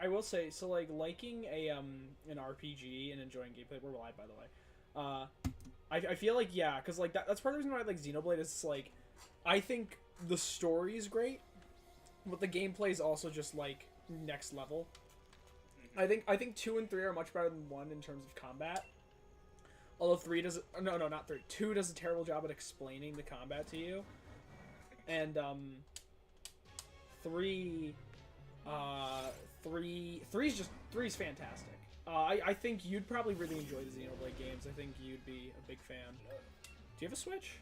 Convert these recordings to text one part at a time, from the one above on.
I will say, so like liking a an RPG and enjoying gameplay. We're live, by the way. I feel like, yeah, because like that's part of the reason why I like Xenoblade is like, I think the story is great, but the gameplay is also just like next level. I think 2 and 3 are much better than 1 in terms of combat. Although 3 does no, not 3. 2 does a terrible job at explaining the combat to you, and 3 three's fantastic. I think you'd probably really enjoy the Xenoblade games. I think you'd be a big fan. Do you have a Switch?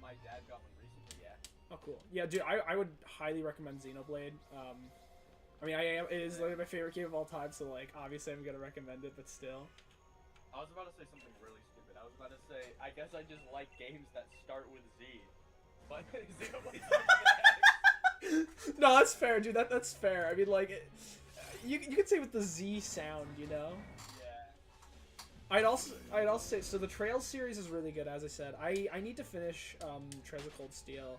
My dad got one recently, yeah. Oh, cool. Yeah, dude, I would highly recommend Xenoblade. I mean, it is like my favorite game of all time, so like obviously I'm gonna recommend it, but still. I was about to say something really stupid. I was about to say, I guess I just like games that start with Z. But Xenoblade's No, that's fair, dude. That's fair. I mean, like, you could say with the Z sound, you know. Yeah. I'd also say so. The Trails series is really good, as I said. I need to finish Trails of Cold Steel.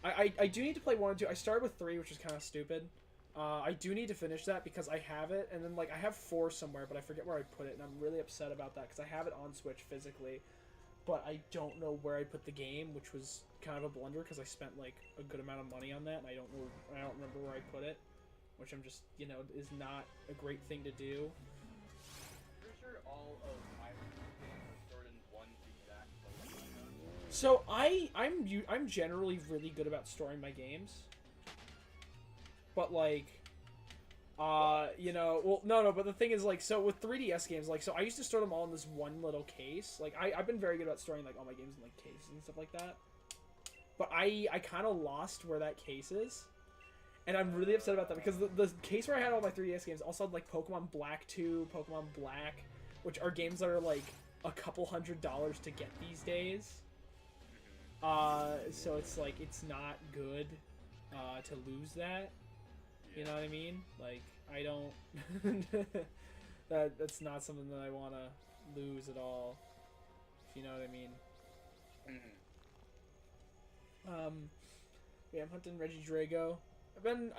I do need to play 1 and 2. I started with 3, which is kind of stupid. I do need to finish that because I have it, and then like I have 4 somewhere, but I forget where I put it, and I'm really upset about that because I have it on Switch physically, but I don't know where I put the game, which was kind of a blunder because I spent like a good amount of money on that, and I don't remember where I put it, which I'm just, you know, is not a great thing to do. Pretty sure all of my games are stored in one exact location. So I'm generally really good about storing my games. But like, you know, well, no, but the thing is, like, so with 3DS games, like, so I used to store them all in this one little case. Like, I've been very good about storing, like, all my games in, like, cases and stuff like that. But I kind of lost where that case is. And I'm really upset about that, because the case where I had all my 3DS games also had, like, Pokemon Black 2, Pokemon Black, which are games that are, like, a couple $100s to get these days. So it's, like, it's not good, to lose that. You know what I mean? Like, I don't... that's not something that I want to lose at all. If you know what I mean. Yeah, I'm hunting Regidrago. I've been...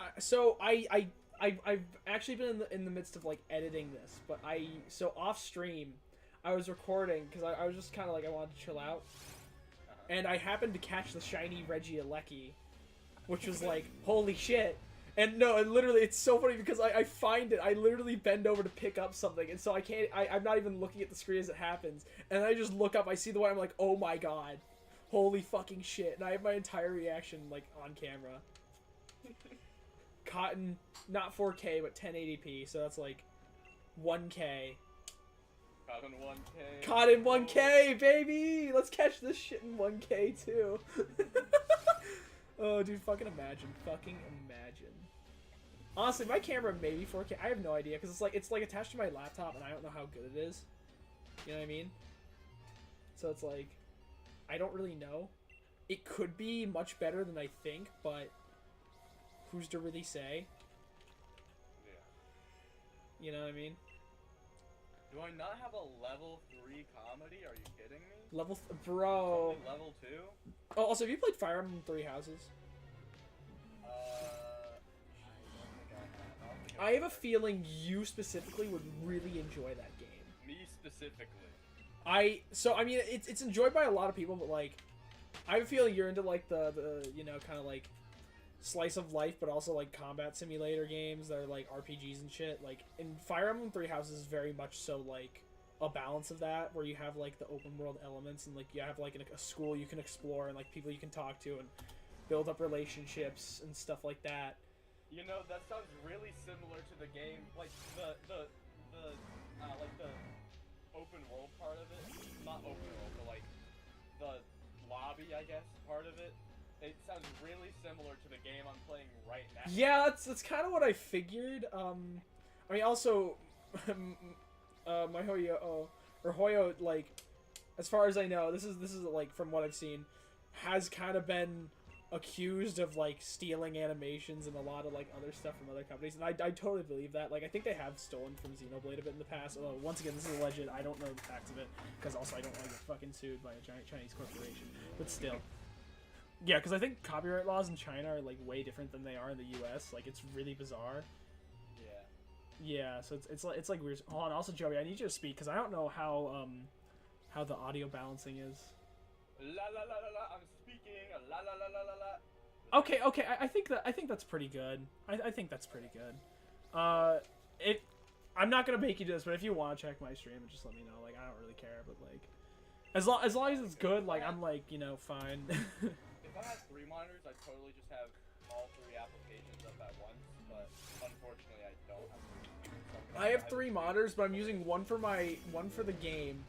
I've actually been in the midst of, like, editing this. But so, off-stream, I was recording, because I was just kind of like, I wanted to chill out. And I happened to catch the shiny Regieleki, which was like, holy shit. And no, and literally, it's so funny because I find it, I literally bend over to pick up something, and so I'm not even looking at the screen as it happens, and I just look up, I see the one, I'm like, oh my god, holy fucking shit, and I have my entire reaction, like, on camera. Caught in, not 4K, but 1080p, so that's like, 1K. Caught in 1K. Caught in 1K, baby! Let's catch this shit in 1K, too. Oh, dude, fucking imagine. Fucking imagine. Honestly, my camera may be 4K. I have no idea, because it's like attached to my laptop, and I don't know how good it is. You know what I mean? So it's like, I don't really know. It could be much better than I think, but who's to really say? Yeah. You know what I mean? Do I not have a level 3 comedy? Are you kidding me? Bro. Only level 2? Oh, also, have you played Fire Emblem Three Houses? I have a feeling you specifically would really enjoy that game. Me specifically. I mean, it's enjoyed by a lot of people, but like, I have a feeling you're into like the you know, kind of like slice of life, but also like combat simulator games that are like RPGs and shit. Like, in Fire Emblem Three Houses is very much so like a balance of that, where you have like the open world elements, and like you have like a school you can explore, and like people you can talk to and build up relationships and stuff like that. You know, that sounds really similar to the game, like the open world part of it. Not open world, but like the lobby, I guess, part of it. It sounds really similar to the game I'm playing right now. Yeah, that's kind of what I figured. I mean, also, my Hoyo, like, as far as I know, this is like from what I've seen, has kind of been accused of like stealing animations and a lot of like other stuff from other companies, and I totally believe that. Like, I think they have stolen from Xenoblade a bit in the past. Although once again, this is alleged. I don't know the facts of it, because also I don't want to get fucking sued by a giant Chinese corporation. But still, Yeah, because I think copyright laws in China are like way different than they are in the U.S. Like it's really bizarre. Yeah. Yeah, so it's like weird. Oh, and also Joey, I need you to speak because I don't know how the audio balancing is. La la la la la. I'm speaking. La la la la la la. Okay, I think that's pretty good. I think that's pretty good. I'm not gonna make you do this, but if you want to check my stream, just let me know. Like I don't really care, but like as long as it's good, like I'm like fine. If I had 3 monitors, I'd totally just have all 3 applications up at once. But unfortunately, I don't have 3. I have 3 monitors, but I'm using one for the game,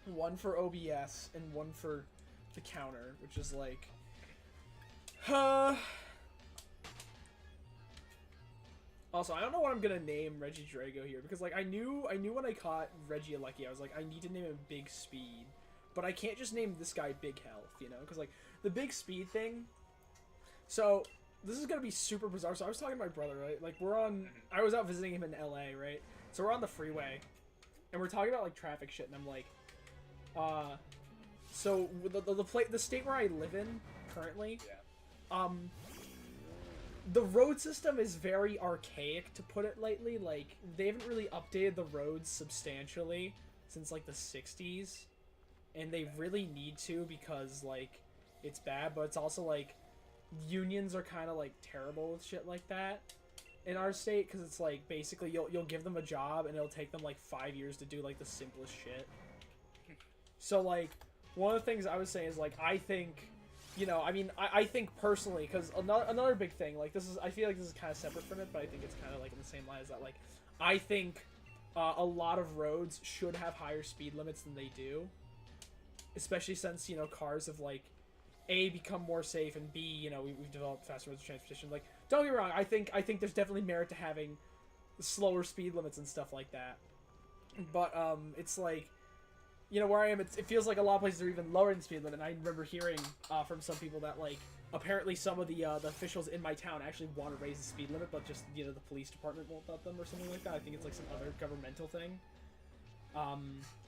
one for OBS, and one for the counter, which is like, Also, I don't know what I'm gonna name Regidrago here because like I knew when I caught Regialecki, I was like I need to name him Big Speed, but I can't just name this guy Big Health, because like the Big Speed thing. So this is gonna be super bizarre. So I was talking to my brother, right? Like I was out visiting him in LA, right? So we're on the freeway, and we're talking about like traffic shit, and I'm like, so the state where I live in currently, the road system is very archaic, to put it lightly. Like they haven't really updated the roads substantially since like the 60s, and they really need to because like it's bad, but it's also like unions are kind of like terrible with shit like that in our state because it's like basically you'll give them a job and it'll take them like 5 years to do like the simplest shit. So like one of the things I was saying is like I think I think personally, because another big thing, like I feel like this is kind of separate from it, but I think it's kind of like in the same line as that. Like I think a lot of roads should have higher speed limits than they do, especially since cars have like A, become more safe, and B, we've developed faster modes of transportation. Like, don't get me wrong, I think there's definitely merit to having slower speed limits and stuff like that. But it's like, where I am, it feels like a lot of places are even lower than speed limit. And I remember hearing from some people that like apparently some of the officials in my town actually want to raise the speed limit, but just the police department won't let them or something like that. I think it's like some other governmental thing. Well,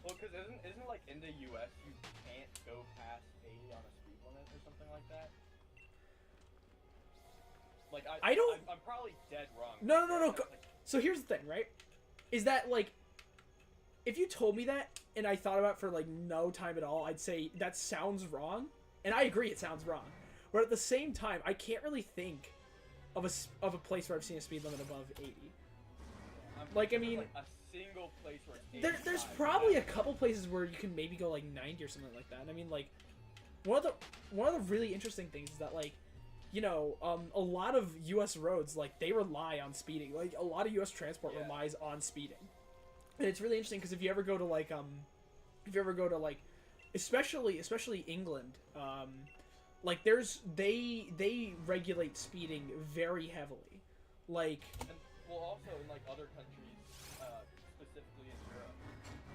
because isn't like in the U.S. you can't go past 80 on a speed limit or something like that? Like I'm probably dead wrong. No. So here's the thing, right? Is that like, if you told me that and I thought about it for like no time at all, I'd say that sounds wrong, and I agree it sounds wrong. But at the same time, I can't really think of a place where I've seen a speed limit above 80. Like I mean, like a single place where it's there's probably a couple places where you can maybe go like 90 or something like that. And I mean, like one of the really interesting things is that like a lot of U.S. roads, like they rely on speeding. Like a lot of U.S. transport relies on speeding, and it's really interesting because if you ever go to like especially England, like they regulate speeding very heavily, like. Well, also in like other countries, specifically in Europe,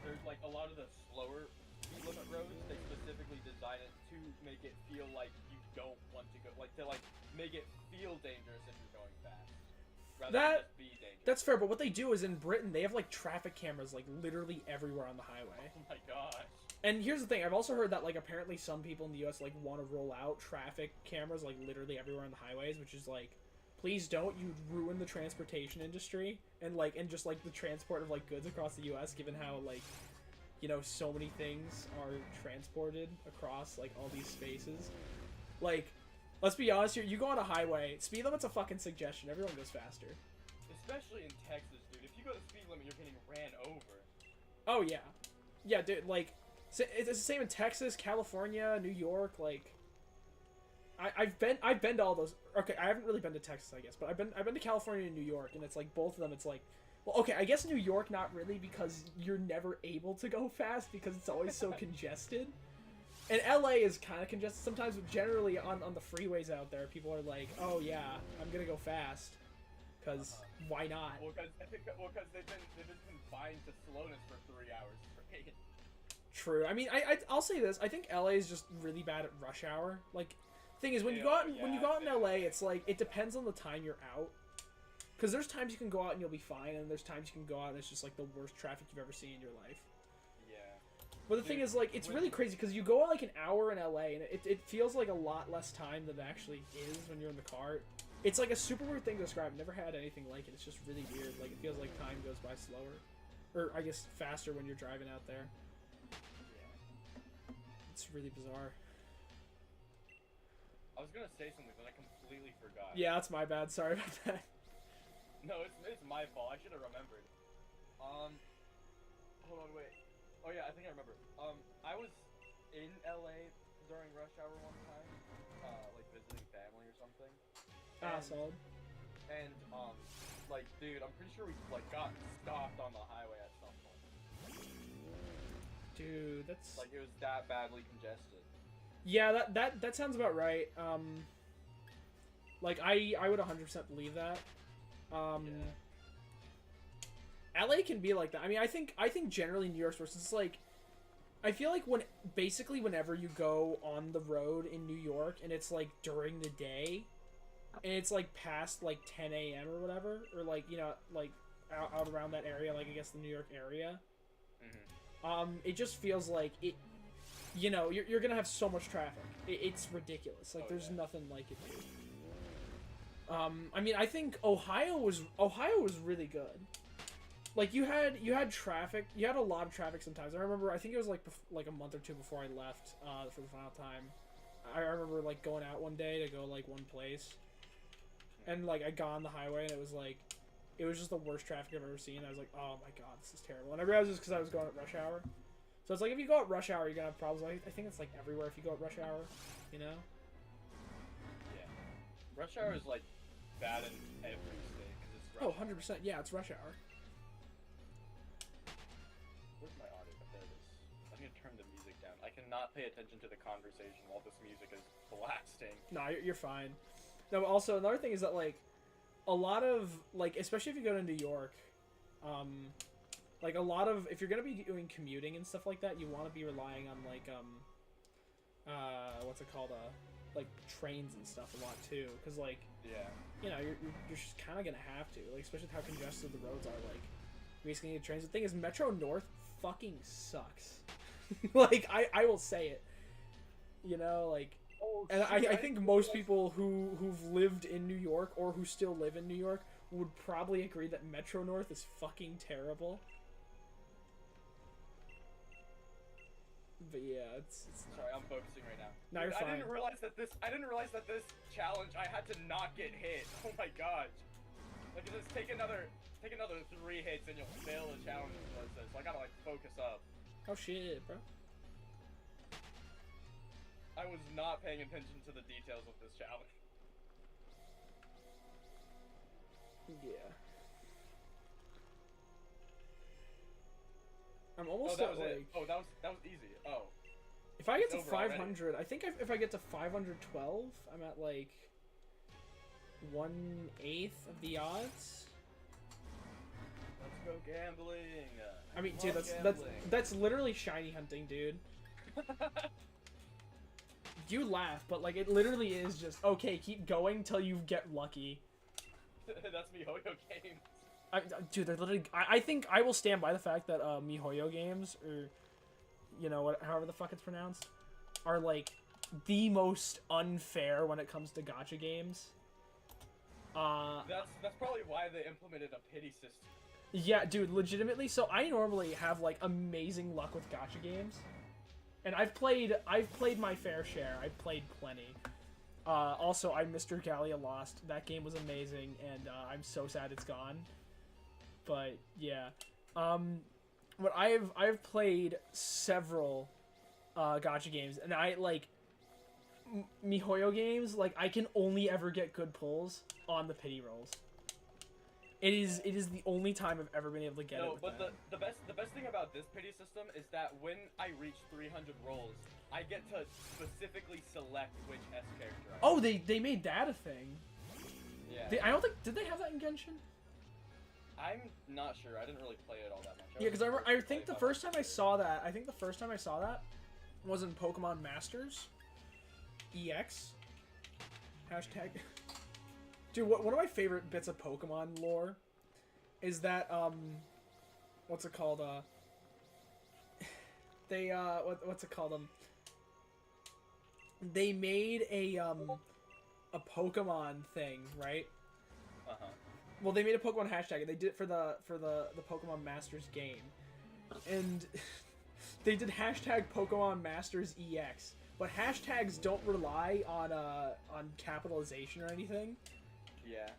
there's like a lot of the slower speed limit roads. They specifically design it to make it feel like you don't want to go, like to like make it feel dangerous if you're going fast, rather than just be dangerous. That's fair, but what they do is in Britain they have like traffic cameras like literally everywhere on the highway. Oh my gosh. And here's the thing, I've also heard that like apparently some people in the U.S. like want to roll out traffic cameras like literally everywhere on the highways, which is like, please don't, you ruin the transportation industry and just like the transport of like goods across the US, given how like so many things are transported across like all these spaces. Like, let's be honest here, you go on a highway, speed limit's a fucking suggestion, everyone goes faster. Especially in Texas, dude. If you go to speed limit, you're getting ran over. Oh yeah. Yeah, dude, like it's the same in Texas, California, New York, like I've been to all those. Okay, I haven't really been to Texas, I guess, but I've been to California and New York, and it's like both of them. It's like, well, okay, I guess New York not really because you're never able to go fast because it's always so congested. And LA is kind of congested sometimes, but generally on the freeways out there, people are like, oh yeah, I'm gonna go fast, because why not? Well, because they've been confined to slowness for 3 hours straight. True. I mean, I'll say this. I think LA is just really bad at rush hour. Like. Thing is, when you go out in LA, it's like it depends on the time you're out, because there's times you can go out and you'll be fine, and there's times you can go out and it's just like the worst traffic you've ever seen in your life. Yeah. But the thing is, like, it's really crazy because you go like an hour in LA and it feels like a lot less time than it actually is when you're in the car. It's like a super weird thing to describe. Never had anything like it. It's just really weird. Like, it feels like time goes by slower. Or, I guess, faster when you're driving out there. Yeah. It's really bizarre. I was gonna say something, but I completely forgot. Yeah, that's my bad. Sorry about that. No, it's my fault. I should have remembered. Hold on, wait. Oh yeah, I think I remember. I was in LA during rush hour one time, like visiting family or something. Solid. And like, dude, I'm pretty sure we like got stopped on the highway at some point. Dude, that's Like, it was that badly congested. yeah. That sounds about right. Like I would 100% believe that. Yeah. LA can be like that. I mean, I think generally New York's worse. It's like, I feel like whenever you go on the road in New York and it's like during the day, and it's like past like 10 a.m. or whatever, or like, you know, like out around that area, like I guess the New York area. Mm-hmm. It just feels like it. You know, you're gonna have so much traffic. It's ridiculous. Like, there's nothing like it, dude. I mean, I think Ohio was really good. Like, you had traffic. You had a lot of traffic sometimes. I remember. I think it was like a month or two before I left for the final time. I remember like going out one day to go like one place, and like I got on the highway and it was just the worst traffic I've ever seen. I was like, oh my god, this is terrible. And I realized it's because I was going at rush hour. So it's like, if you go at rush hour, you're gonna have problems. I think it's like everywhere if you go at rush hour, you know. Yeah. Rush hour is like bad in every state because it's rush. Oh, 100%. Yeah, it's rush hour. Where's my audio? There it is. I need to turn the music down. I cannot pay attention to the conversation while this music is blasting. No, you're fine. No, but also another thing is that like a lot of like, especially if you go to New York, like a lot of, if you're gonna be doing commuting and stuff like that, you want to be relying on like what's it called, like trains and stuff a lot too, because like, Yeah. you know, you're just kind of gonna have to, like, especially with how congested the roads are. Like, you basically need trains. The thing is, Metro North fucking sucks. Like, I will say it. You know, like, and I think most people who've lived in New York or who still live in New York would probably agree that Metro North is fucking terrible. But yeah, it's Sorry, I'm focusing right now. No, you're fine. I didn't realize that this challenge I had to not get hit. Oh my gosh. Like, just take another 3 hits and you'll fail the challenge. So I gotta like focus up. Oh shit, bro. I was not paying attention to the details of this challenge. Yeah. I'm almost that at was like. it. Oh, that was easy. Oh. If I get to It's over 500, I think if I get to 512, I'm at like 1/8 of the odds. Let's go gambling. I mean, dude, Love that's literally shiny hunting, dude. You laugh, but like it literally is just okay. Keep going till you get lucky. That's MiHoYo games. Dude, they're literally. I think I will stand by the fact that MiHoYo games, or you know, however the fuck it's pronounced, are like the most unfair when it comes to gacha games. That's probably why they implemented a pity system. Yeah, dude, legitimately. So I normally have like amazing luck with gacha games, and I've played my fair share. I've played plenty. Also, I Mr. Gallia Lost. That game was amazing, and I'm so sad it's gone. But yeah, but I've played several gacha games, and I like MiHoYo games. Like, I can only ever get good pulls on the pity rolls. It is the only time I've ever been able to get it. No, with but that. the best thing about this pity system is that when I reach 300 rolls, I get to specifically select which S character. Oh, they made that a thing. Yeah. I don't think, did they have that in Genshin? I'm not sure. I didn't really play it all that much. Yeah, because I think the first time I saw that, was in Pokemon Masters EX. Hashtag. Dude, one of my favorite bits of Pokemon lore is that, what's it called, they what's it called? They made a Pokemon thing, right? Uh-huh. Well, they made a Pokemon hashtag, and they did it for the Pokemon Masters game, and they did hashtag Pokemon Masters EX. But hashtags don't rely on capitalization or anything. Yeah.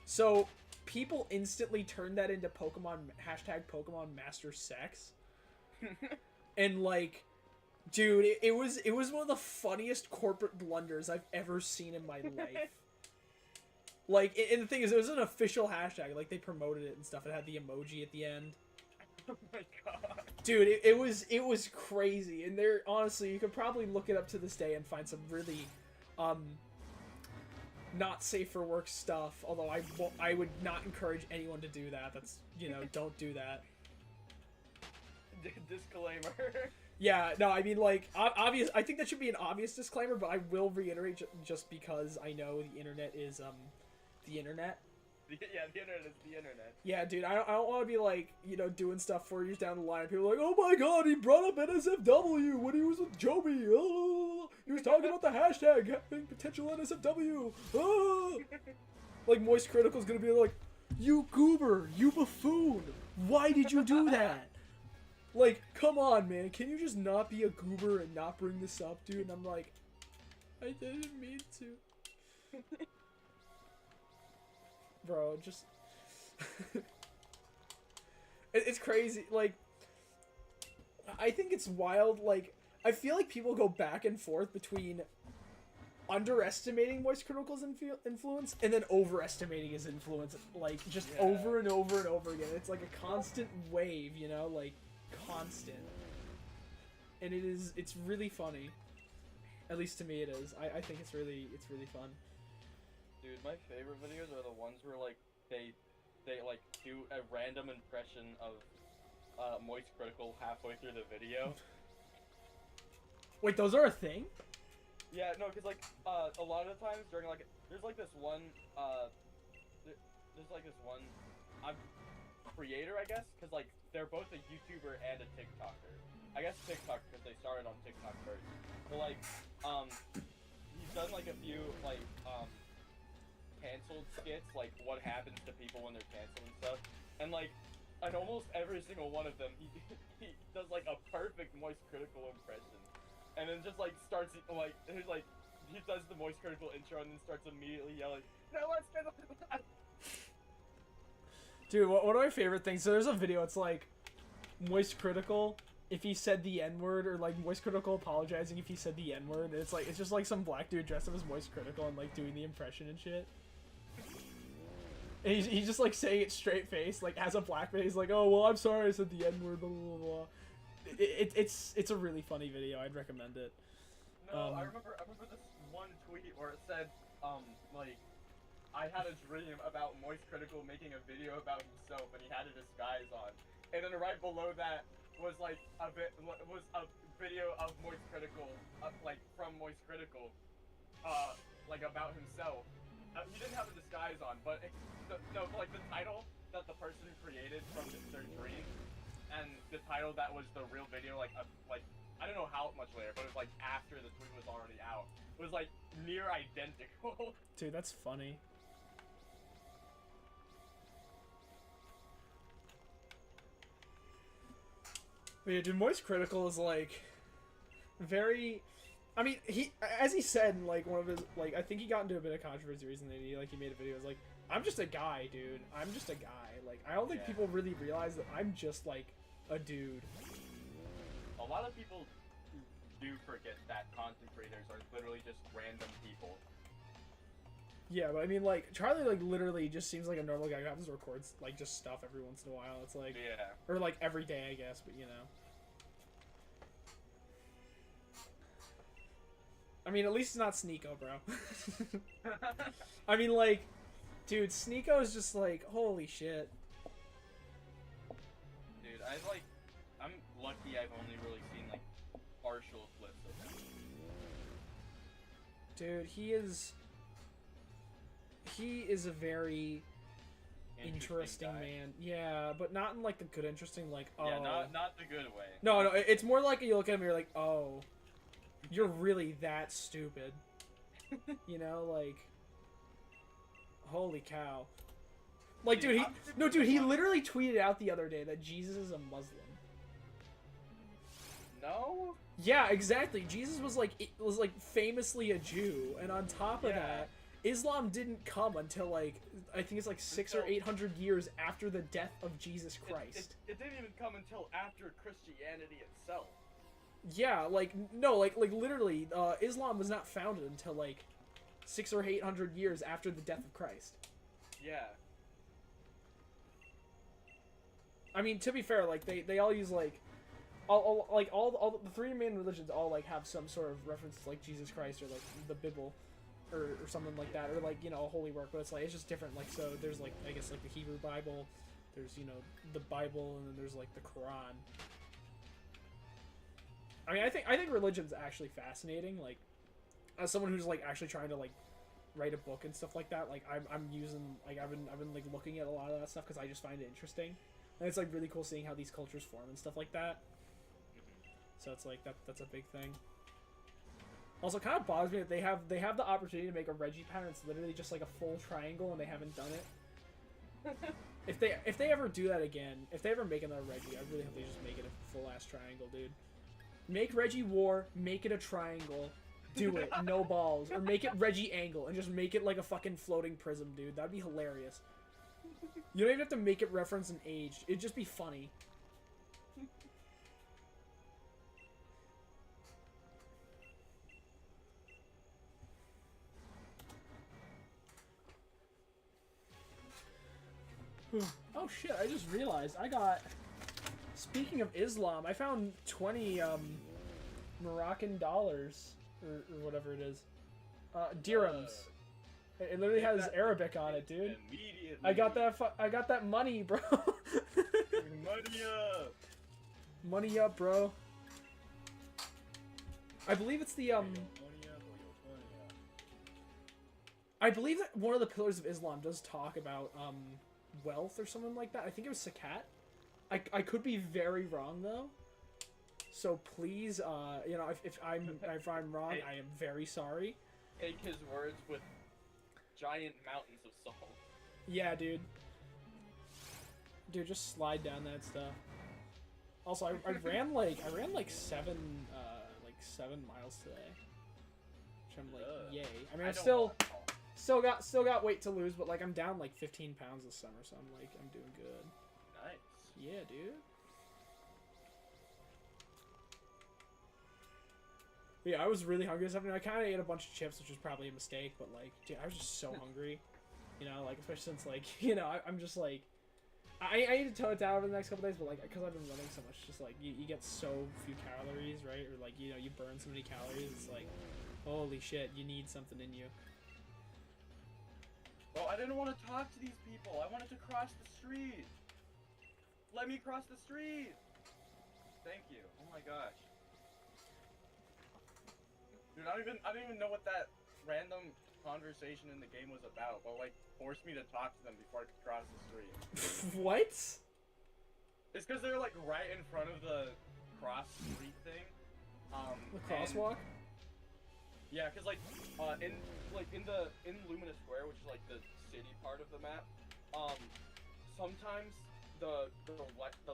So people instantly turned that into hashtag Pokemon Master Sex. And like, dude, it was one of the funniest corporate blunders I've ever seen in my life. Like, and the thing is, it was an official hashtag. Like, they promoted it and stuff. It had the emoji at the end. Oh my god. Dude, it was crazy. And there, honestly, you could probably look it up to this day and find some really, not safe for work stuff. Although I would not encourage anyone to do that. That's, you know, don't do that. Disclaimer. Yeah, no, I mean, like, obvious. I think that should be an obvious disclaimer, but I will reiterate just because I know the internet is, the internet. Yeah, the internet is the internet. Yeah, dude, I don't want to be, like, you know, doing stuff 4 years down the line. People are like, oh my god, he brought up NSFW when he was with Joby. Oh, he was talking about the hashtag having potential NSFW. Oh. Like, Moist Critical's gonna be like, you goober, you buffoon. Why did you do that? Like, come on, man. Can you just not be a goober and not bring this up, dude? And I'm like, I didn't mean to. Bro, just... it's crazy. Like, I think it's wild. Like, I feel like people go back and forth between underestimating Moist Critical's influence and then overestimating his influence. Like, just over and over and over again. It's like a constant wave, you know? Like, constant. And it's really funny. At least to me it is. I think it's really fun. Dude, my favorite videos are the ones where, like, they like, do a random impression of, Moist Critical halfway through the video. Wait, those are a thing? Yeah, no, because, like, a lot of the times during, like, there's, like, this one, creator, I guess, because, like, they're both a YouTuber and a TikToker. I guess TikTok, because they started on TikTok first. But, like, he's done, like, a few, like, canceled skits, like what happens to people when they're canceled and stuff, and like on almost every single one of them he does like a perfect Moist Critical impression, and then just like starts like he's like he does the Moist Critical intro and then starts immediately yelling, no, let's get that. Dude, one of my favorite things, so there's a video, it's like Moist Critical if he said the N-word, or like Moist Critical apologizing if he said the N-word, and it's like, it's just like some black dude dressed up as Moist Critical and like doing the impression and shit. And he's just like saying it straight face, like as a black man. He's like, oh well, I'm sorry I said the N-word, blah blah blah. It's a really funny video. I'd recommend it. No, I remember this one tweet where it said, like, I had a dream about Moist Critical making a video about himself and he had a disguise on, and then right below that was like a video of Moist Critical, like from Moist Critical, like about himself. He didn't have a disguise on, but like the title that the person created from their dream, and the title that was the real video, like I don't know how much later, but it was like after the tweet was already out, was like near identical. Dude, that's funny. But yeah, dude, Moist Critical is like very. I mean, as he said in like one of his, like, I think he got into a bit of controversy recently. He made a video. It was like, I'm just a guy, dude. I'm just a guy. Like, I don't think people really realize that I'm just like a dude. A lot of people do forget that content creators are literally just random people. Yeah, but I mean, like, Charlie, like, literally just seems like a normal guy who happens to record, like, just stuff every once in a while. It's like, or like every day, I guess, but you know. I mean, at least it's not Sneeko, bro. I mean, like, dude, Sneeko is just like, holy shit. Dude, I'm lucky I've only really seen, like, partial clips of him. Dude, he is a very, interesting guy. man. Yeah, but not in like the good interesting, like, oh. Yeah, not the good way. No, it's more like you look at him and you're like, oh, you're really that stupid. You know, like, holy cow. Like, dude, he literally tweeted out the other day that Jesus is a Muslim. No? Yeah, exactly. Jesus was like famously a Jew, and on top of that, Islam didn't come until like I think it's like 600 or 800 years after the death of Jesus Christ. It didn't even come until after Christianity itself. Yeah, like no, like literally, Islam was not founded until like 600 or 800 years after the death of Christ. Yeah. I mean, to be fair, like they all use like all the three main religions all like have some sort of reference to like Jesus Christ or like the Bible or something like that, or like, you know, a holy work, but it's just different. Like, so there's like, I guess like the Hebrew Bible, there's, you know, the Bible, and then there's like the Quran. I mean, I think religion's actually fascinating. Like, as someone who's like actually trying to like write a book and stuff like that, like I'm using like I've been like looking at a lot of that stuff because I just find it interesting, and it's like really cool seeing how these cultures form and stuff like that. So it's like that's a big thing. Also, it kind of bothers me that they have the opportunity to make a Reggie pattern. It's literally just like a full triangle, and they haven't done it. If they ever do that again, if they ever make another Reggie, I really hope they just make it a full ass triangle, dude. Make Reggie War, make it a triangle, do it, no balls, or make it Reggie Angle and just make it like a fucking floating prism, dude. That'd be hilarious. You don't even have to make it reference an age. It'd just be funny. Oh shit, I just realized I got, speaking of Islam, I found 20 Moroccan dollars or whatever it is, dirhams. It literally has Arabic on it, dude. I got that money, bro. Money up. Money up, bro. I believe it's the I believe that one of the pillars of Islam does talk about wealth or something like that. I think it was zakat. I could be very wrong though. So please, you know, if I'm wrong, I am very sorry. Take his words with giant mountains of salt. Yeah, dude. Dude, just slide down that stuff. Also, I ran like 7 miles today. Which I'm like, yay. I mean, Still got weight to lose, but like I'm down like 15 pounds this summer, so I'm doing good. Nice. Yeah, dude. But yeah, I was really hungry this afternoon. I kind of ate a bunch of chips, which was probably a mistake, but like, dude, I was just so hungry. You know, like especially since like, you know, I'm just like, I need to tone it down over the next couple days, but like because I've been running so much, just like you get so few calories, right? Or like, you know, you burn so many calories. It's like, holy shit, you need something in you. Well, I didn't want to talk to these people. I wanted to cross the street. Let me cross the street. Thank you. Oh my gosh. Dude, I don't even know what that random conversation in the game was about, but like forced me to talk to them before I could cross the street. What? It's because they're like right in front of the cross street thing. The crosswalk? Yeah, because like in Luminous Square, which is like the city part of the map, sometimes the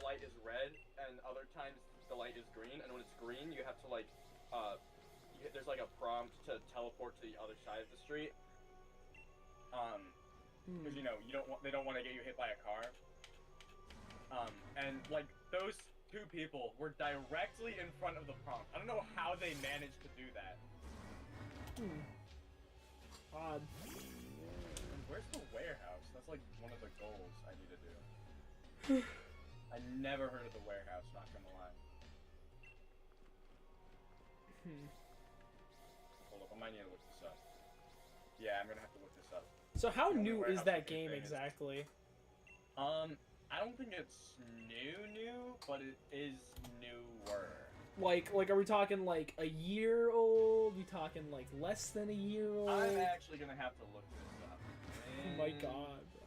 light is red, and other times the light is green. And when it's green, you have to like there's like a prompt to teleport to the other side of the street. Because you know they don't want to get you hit by a car. And like those two people were directly in front of the prompt. I don't know how they managed to do that. Odd. And where's the warehouse? That's like one of the goals I need to do. I never heard of the warehouse, not gonna lie. Hold up, I might need to look this up. Yeah, I'm gonna have to look this up. So how new is that game exactly? I don't think it's new, but it is newer. Like, are we talking like a year old? We talking like less than a year old? I'm actually gonna have to look this up. Oh my god, bro.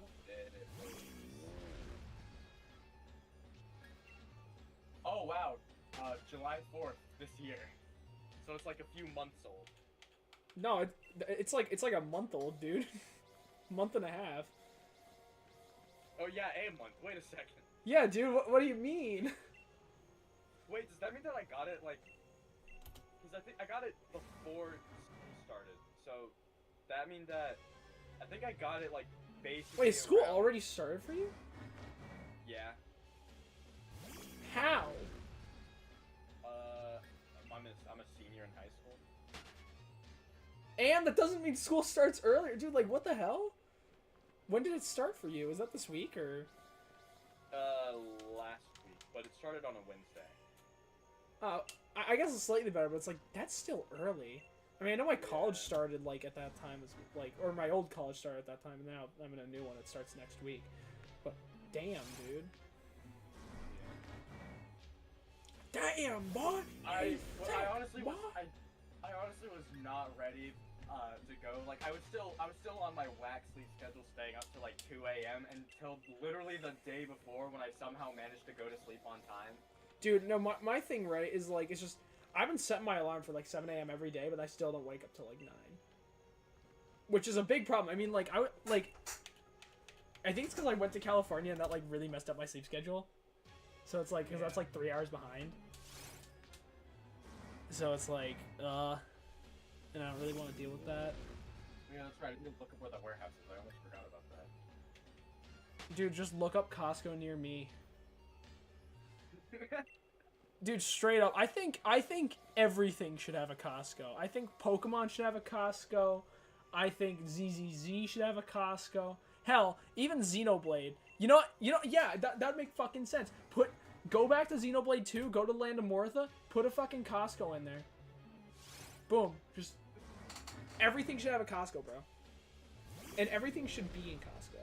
July 4th this year. So it's like a few months old. No, it's like a month old, dude. Month and a half. Oh yeah, a month. Wait a second. Yeah, dude. What do you mean? Wait, does that mean that I got it like? Because I think I got it before school started. So that means that I think I got it like basically. Wait, school around... already started for you? Yeah. How? I'm a senior in high school. And that doesn't mean school starts earlier, dude. Like, what the hell? When did it start for you? Was that this week or? Last week, but it started on a Wednesday. I guess it's slightly better, but it's like that's still early. I mean, I know my college started like at that time, or my old college started at that time, and now I'm in a new one. It starts next week. But damn, dude. Damn, boy. I honestly was not ready to go. Like I was still on my whack sleep schedule, staying up till like 2 a.m. until literally the day before when I somehow managed to go to sleep on time. Dude, no, my thing, right, is like it's just I've been setting my alarm for like 7 a.m. every day, but I still don't wake up till like 9. Which is a big problem. I mean, like I think it's because I went to California and that like really messed up my sleep schedule. So it's like, because that's like 3 hours behind. So it's like, and I don't really want to deal with that. Yeah, that's right. I need to look up where the warehouse is. I almost forgot about that. Dude, just look up Costco near me. Dude, straight up, I think everything should have a Costco. I think Pokemon should have a Costco. I think ZZZ should have a Costco. Hell, even Xenoblade. You know, yeah, that'd make fucking sense. Go back to Xenoblade 2, go to Land of Mortha, put a fucking Costco in there. Boom. Just everything should have a Costco, bro. And everything should be in Costco.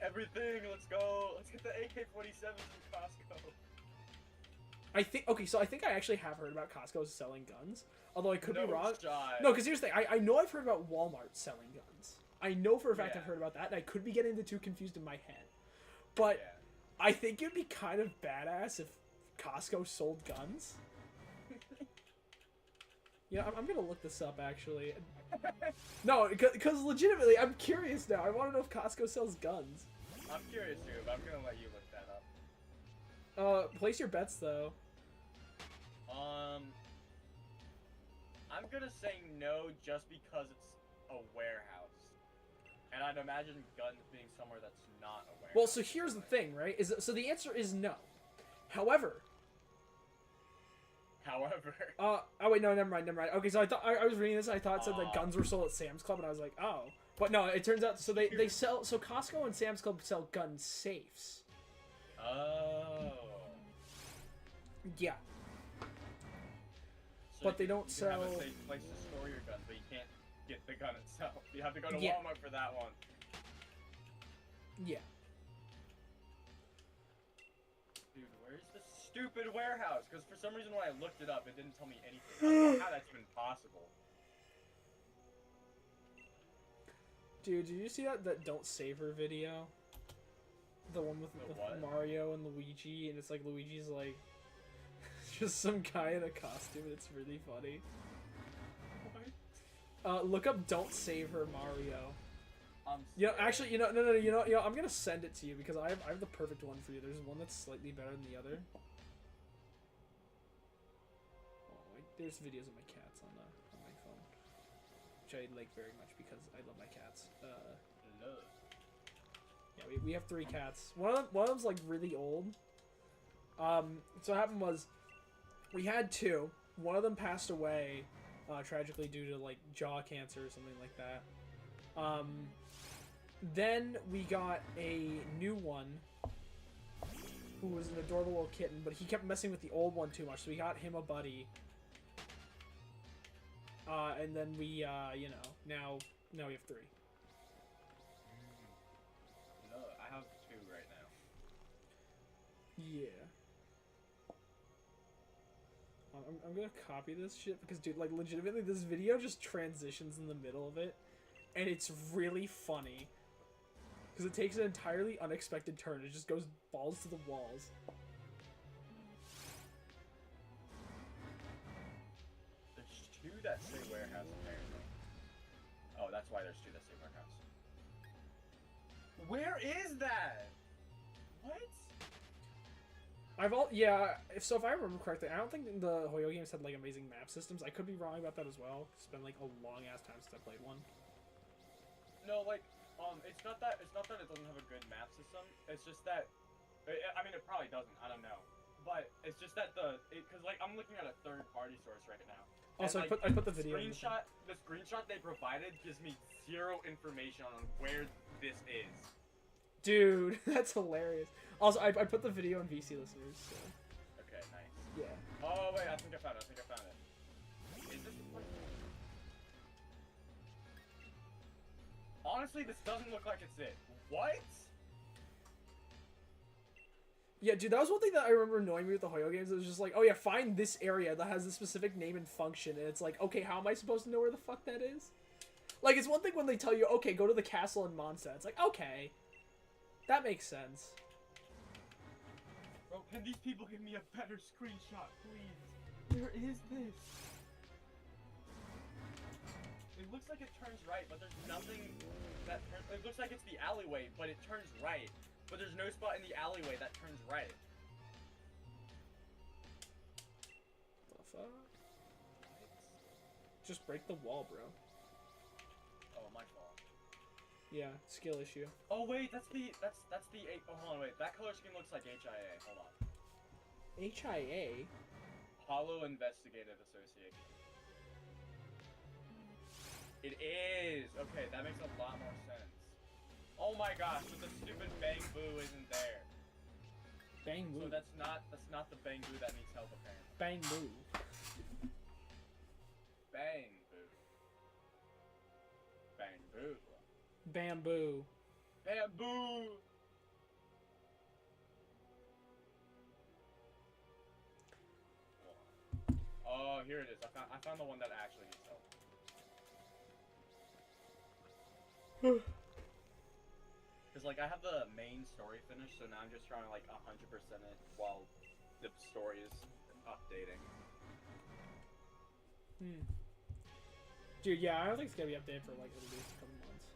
Everything, let's go. Let's get the AK-47s in Costco. I think I actually have heard about Costco selling guns. Although I could be wrong. Shot. No, because here's the thing. I know I've heard about Walmart selling guns. I know for a fact Yeah. I've heard about that, and I could be getting the two confused in my head. But Yeah. I think it'd be kind of badass if Costco sold guns. Yeah, I'm gonna look this up, actually. No, because legitimately, I'm curious now. I want to know if Costco sells guns. I'm curious too, but I'm gonna let you look that up. Place your bets, though. I'm gonna say no just because it's a warehouse. And I'd imagine guns being somewhere that's not a warehouse. Well, so here's the thing, right? So the answer is no. However... oh wait, no, never mind. Okay, so I was reading this and I thought it said that guns were sold at Sam's Club, and I was like, oh. But no, it turns out, so they sell, so Costco and Sam's Club sell gun safes. Oh. Yeah. So But they don't you sell... have a safe place to store your gun, but you can't get the gun itself. You have to go to Yeah. Walmart for that one. Yeah. Dude, where's the stupid warehouse? Because for some reason when I looked it up, it didn't tell me anything. I don't know how that's been possible. Dude, did you see that Don't Save Her video? The one with what? Mario and Luigi, and it's like Luigi's like just some guy in a costume, and it's really funny. Look up Don't Save Her Mario. Actually, no, I'm gonna send it to you because I have the perfect one for you. There's one that's slightly better than the other. Oh, wait, there's videos of my cats on my phone, which I like very much because I love my cats. Yeah, we have 3 cats. One of them's like really old. So what happened was, we had 2. One of them passed away, tragically due to like jaw cancer or something like that. Then we got a new one, who was an adorable little kitten, but he kept messing with the old one too much, so we got him a buddy. And then we, now we have 3. No, I have 2 right now. Yeah. I'm gonna copy this shit because, dude, like, legitimately, this video just transitions in the middle of it, and it's really funny. Because it takes an entirely unexpected turn. It just goes balls to the walls. 2 that say warehouse apparently. Oh, that's why there's 2 that say warehouse. Where is that? What? So if I remember correctly, I don't think the Hoyo games had like amazing map systems. I could be wrong about that as well. It's been like a long ass time since I played one. No, like, it's not that it doesn't have a good map system. It's just that, I mean, it probably doesn't. I don't know, but it's just that because like I'm looking at a third-party source right now. Also, and, I put the video. The screenshot they provided gives me 0 information on where this is. Dude, that's hilarious. Also, I put the video on VC listeners. So. Okay, nice. Yeah. Oh wait, I think I found it. Is this the place? Honestly, this doesn't look like it's it. What? Yeah, dude, that was one thing that I remember annoying me with the Hoyo games. It was just like, oh yeah, find this area that has a specific name and function, and it's like, okay, how am I supposed to know where the fuck that is? Like, it's one thing when they tell you, okay, go to the castle in Monsa. It's like, okay, that makes sense. Bro, can these people give me a better screenshot, please? Where is this? It looks like it turns right, but there's nothing that turns... It looks like it's the alleyway, but it turns right. But there's no spot in the alleyway that turns right. The fuck? Just break the wall, bro. Oh, my fault. Yeah, skill issue. Oh wait, that's the oh hold on, wait. That color scheme looks like HIA. Hold on. HIA? Hollow Investigative Association. It is! Okay, that makes a lot more sense. Oh my gosh, but the stupid Bang Boo isn't there. Bang Boo. So that's not the Bang Boo that needs help apparently. Bang Boo. Bang Boo. Bang Boo. Bamboo. Bamboo! Oh, here it is. I found the one that actually needs help. Because, like, I have the main story finished, so now I'm just trying to, like, 100% it while the story is updating. Dude, yeah, I don't think it's gonna be updated for, like, at least a couple months.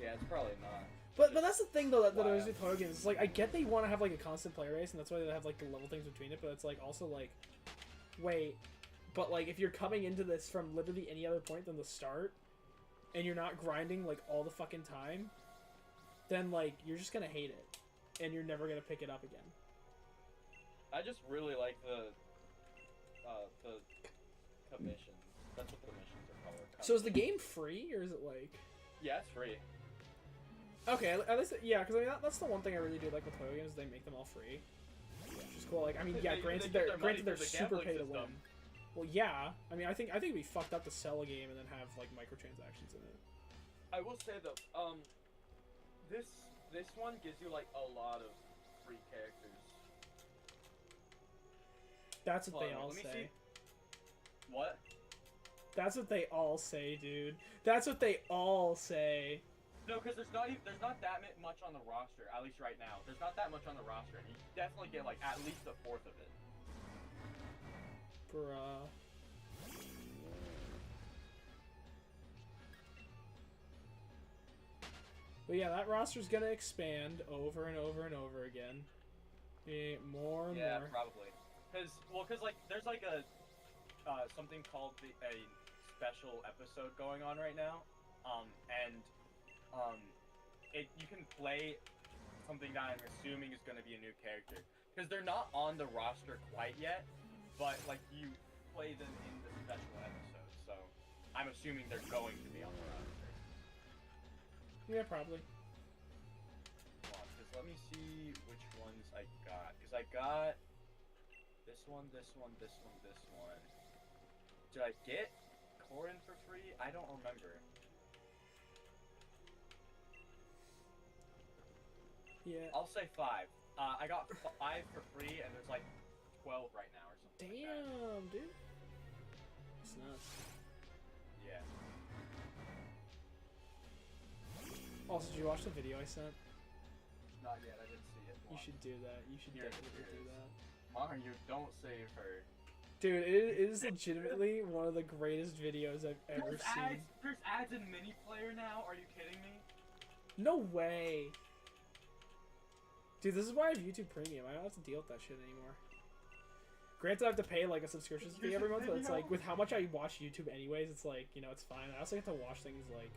Yeah, it's probably not. But that's the thing, though, that I was with Hoyo games. It's like, I get they want to have, like, a constant player base, and that's why they have, like, the level things between it, but it's, like, also, like, wait, but, like, if you're coming into this from literally any other point than the start, and you're not grinding, like, all the fucking time, then, like, you're just gonna hate it, and you're never gonna pick it up again. I just really like the commissions. That's what the missions are called. So is the game free, or is it, like... Yeah, it's free. Okay, at least, yeah, because I mean, that's the one thing I really do like with Hoyo games, is they make them all free. Which is cool. Like, I mean, yeah, granted they're super pay to win. Well, yeah. I mean, I think it'd be fucked up to sell a game and then have like microtransactions in it. I will say though, this one gives you like a lot of free characters. That's what they all say. What? That's what they all say, dude. That's what they all say. No, because there's not that much on the roster, at least right now. There's not that much on the roster, and you definitely get like at least a fourth of it. Bruh. But yeah, that roster's gonna expand over and over and over again. More and more. Yeah, probably. Cause like there's like a something called a special episode going on right now, you can play something that I'm assuming is going to be a new character. Because they're not on the roster quite yet, but like you play them in the special episode, so I'm assuming they're going to be on the roster. Yeah, probably. Because let me see which ones I got. Because I got this one, this one, this one, this one. Did I get Corin for free? I don't remember. Yeah. I'll say 5. I got 5 for free, and there's like 12 right now or something. Damn, like dude. It's nuts. Yeah. Also, did you watch the video I sent? Not yet. I didn't see it. You should do that. You should Here definitely it do is. that. Mario, don't save her. Dude, it is legitimately one of the greatest videos I've ever seen. There's ads in Mini Player now. Are you kidding me? No way. Dude, this is why I have YouTube Premium. I don't have to deal with that shit anymore. Granted, I have to pay like a subscription fee every month, but it's like with how much I watch YouTube anyways, it's like, you know, it's fine. I also get to watch things like,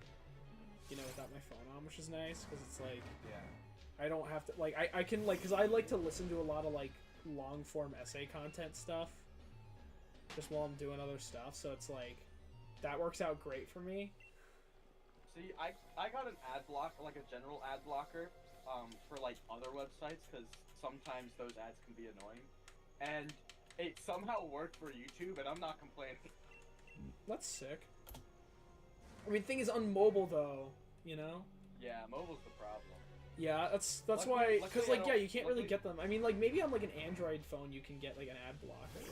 you know, without my phone on, which is nice because it's like, yeah, I don't have to like I can like because I like to listen to a lot of like long form essay content stuff just while I'm doing other stuff, so it's like that works out great for me. See, I got an ad block, like a general ad blocker, for like other websites because sometimes those ads can be annoying, and it somehow worked for YouTube, and I'm not complaining. That's sick. I mean, thing is on mobile though, you know. Yeah, mobile's the problem. Yeah, that's Luckily- why, because luckily like I yeah, don't- you can't really luckily- get them. I mean, like maybe on like an Android phone you can get like an ad blocker.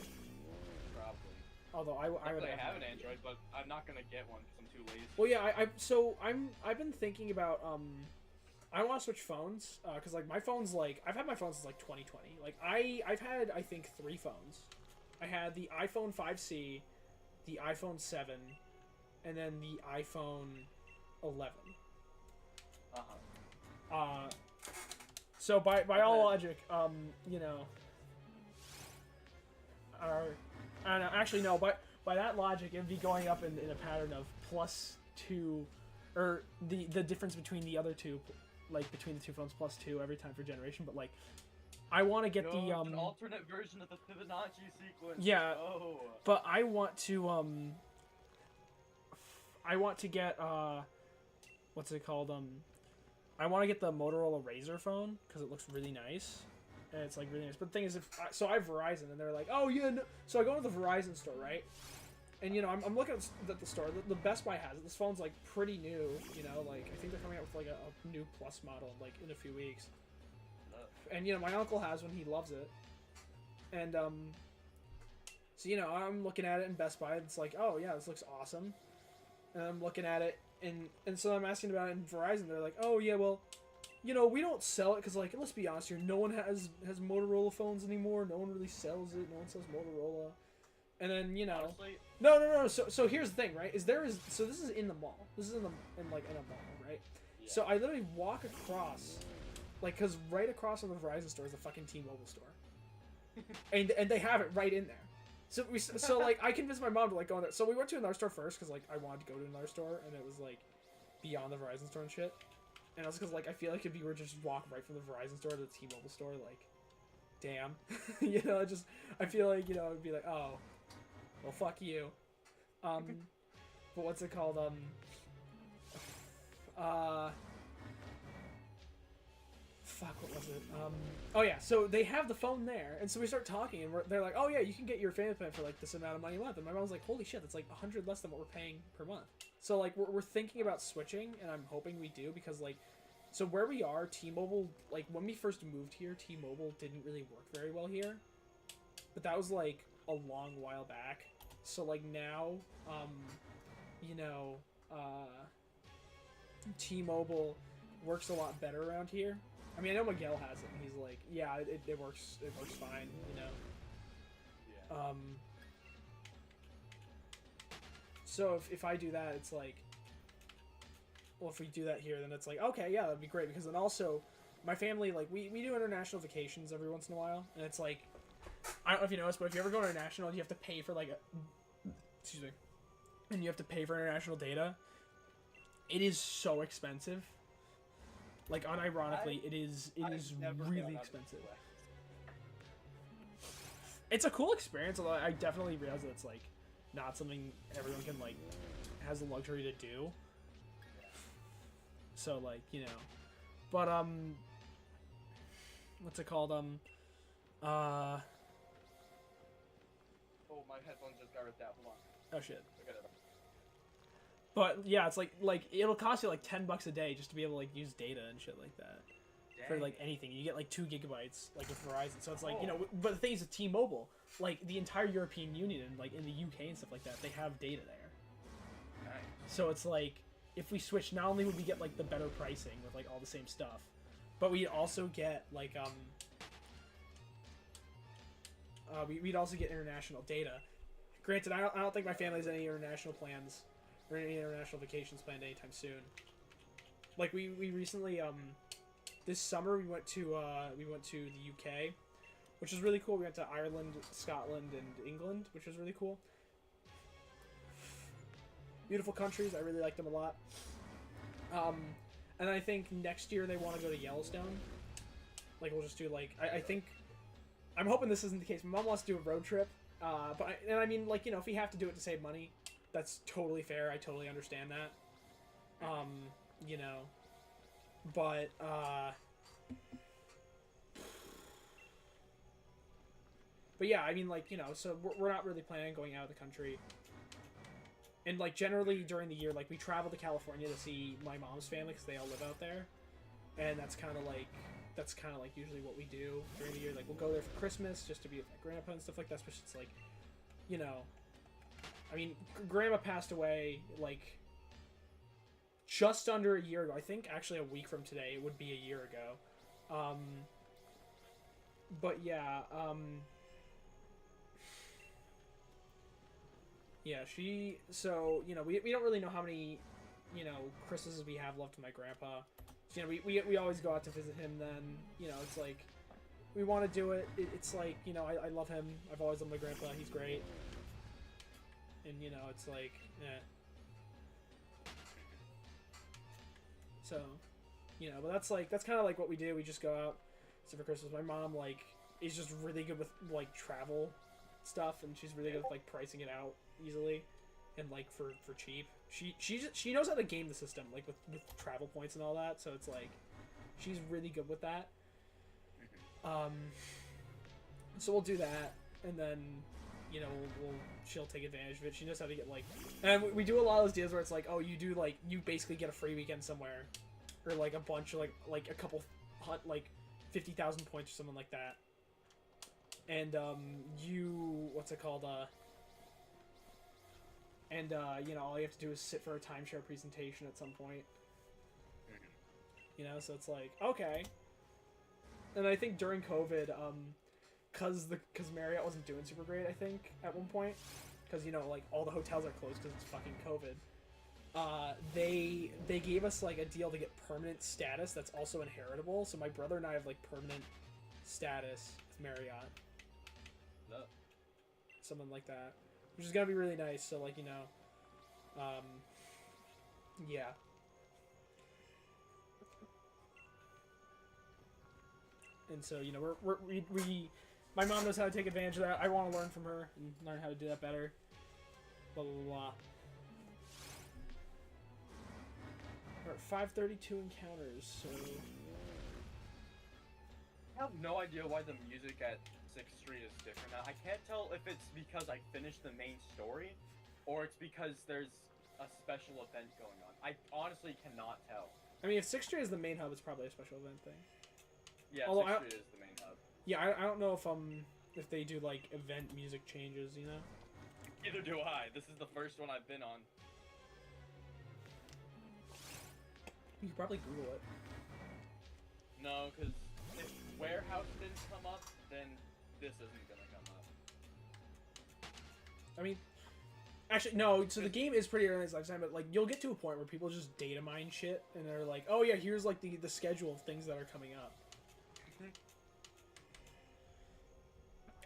Probably. Although I would Luckily, I have no an idea. Android, but I'm not gonna get one because I'm too lazy. Well, yeah, I've been thinking about I want to switch phones because like my phone's like I've had my phone since like 2020. Like I've had I think 3 phones. I had the iPhone 5C, the iPhone 7, and then the iPhone 11. So by all logic, you know, I don't know. Actually, no. By that logic, it'd be going up in a pattern of +2, or the difference between the other two, like between the two phones +2 every time for generation. But like, I want to get the An alternate version of the Fibonacci sequence. Yeah. Oh. But I want to get what's it called? I want to get the Motorola Razr phone because it looks really nice, and it's like really nice. But the thing is, so I have Verizon, and they're like, oh yeah, no. So I go to the Verizon store, right? And you know, I'm looking at the store. The Best Buy has it. This phone's like pretty new. You know, like I think they're coming out with like a new Plus model like in a few weeks. And you know, my uncle has one. He loves it. And so you know, I'm looking at it in Best Buy. It's like, oh yeah, this looks awesome. And I'm looking at it, and so I'm asking about it in Verizon. They're like, oh yeah, well, you know, we don't sell it because like, let's be honest here, no one has Motorola phones anymore. No one really sells it. No one sells Motorola. And then you know, Honestly, no. So here's the thing, right? So this is in the mall. This is in a mall, right? yeah. So I literally walk across, like, cause right across from the Verizon store is the fucking T-Mobile store, and they have it right in there. So like I convinced my mom to like go in there. So we went to another store first because like I wanted to go to another store, and it was like beyond the Verizon store and shit. And also because like I feel like if you were to just walk right from the Verizon store to the T-Mobile store, like, damn, you know, I feel like, you know, it'd be like, oh, well, fuck you. But what's it called? Fuck, what was it? Oh yeah, so they have the phone there, and so we start talking, and they're like, oh yeah, you can get your family plan for like this amount of money a month, and my mom's like, holy shit, that's like 100 less than what we're paying per month. So like we're thinking about switching, and I'm hoping we do, because like, so where we are, T-Mobile, like when we first moved here, T-Mobile didn't really work very well here, but that was like a long while back. So like now, you know, T-Mobile works a lot better around here. I mean, I know Miguel has it, and he's like, yeah, it works fine, you know. Yeah. So if I do that, it's like, well, if we do that here, then it's like, okay, yeah, that'd be great, because then also, my family, like, we do international vacations every once in a while, and it's like, I don't know if you noticed, but if you ever go international, you have to pay for, like, excuse me, and you have to pay for international data. It is so expensive. Like, unironically, it is really expensive. It's a cool experience, although I definitely realize that it's, like, not something everyone can, like, has the luxury to do. So, like, you know. But, what's it called? Oh, my headphones just got ripped out. Hold on. Oh, shit. I got it. But, yeah, it's, like, it'll cost you, like, $10 a day just to be able to, like, use data and shit like that. For, like, anything. You get, like, 2 gigabytes, like, with Verizon. So it's, like, you know, but the thing is, with T-Mobile, like, the entire European Union and, like, in the UK and stuff like that, they have data there. Nice. So it's, like, if we switch, not only would we get, like, the better pricing with, like, all the same stuff, but we'd also get, like, we'd also get international data. Granted, I don't think my family has any international plans or any international vacations planned anytime soon. Like we recently this summer we went to the UK, which was really cool. We went to Ireland, Scotland, and England, which was really cool. Beautiful countries. I really like them a lot. And I think next year they want to go to Yellowstone. Like we'll just do like I think I'm hoping this isn't the case. My mom wants to do a road trip, but I mean like if we have to do it to save money, that's totally fair. I totally understand that. But yeah, I mean like so we're not really planning on going out of the country. And like generally during the year, like we travel to California to see my mom's family because they all live out there, and that's kind of like usually what we do during the year. Like we'll go there for Christmas just to be with my grandpa and stuff like that. But it's like, I mean, grandma passed away like just under a year ago. I think actually a week from today it would be a year ago. But yeah, yeah, so, we don't really know how many, Christmases we have left with my grandpa. So, we always go out to visit him then, it's like, we want to do it. It's like, I love him. I've always loved my grandpa. He's great. And, it's like, So, but that's kind of like what we do. We just go out, so for Christmas. My mom, like, is just really good with, like, travel stuff, and she's really good with, like, pricing it out easily and like for cheap. She knows how to game the system, like with travel points and all that, so it's like she's really good with that. So we'll do that, and then she'll take advantage of it. She knows how to get like, and we do a lot of those deals where it's like, oh, you do like you basically get a free weekend somewhere, or like a bunch of like a couple like 50,000 points or something like that, and what's it called and all you have to do is sit for a timeshare presentation at some point. So it's like, okay. And I think during COVID, cause Marriott wasn't doing super great, I think at one point, because like all the hotels are closed because it's fucking COVID. They gave us like a deal to get permanent status that's also inheritable. So my brother and I have like permanent status with Marriott. No. Something like that. Which is gonna be really nice. So like yeah. And so we my mom knows how to take advantage of that. I want to learn from her and learn how to do that better. Blah blah blah. We're at 532 encounters. So I have no idea why the music at 6th Street is different now. I can't tell if it's because I finished the main story, or it's because there's a special event going on. I honestly cannot tell. I mean, if 6th Street is the main hub, it's probably a special event thing. Yeah, 6th Street is the main hub. Yeah, I don't know if they do like event music changes, Neither do I. This is the first one I've been on. You could probably Google it. No, because if Warehouse didn't come up, then this isn't gonna come up. I mean, actually, no. So the game is pretty early in its lifetime, but like you'll get to a point where people just data mine shit, and they're like, "Oh yeah, here's like the schedule of things that are coming up."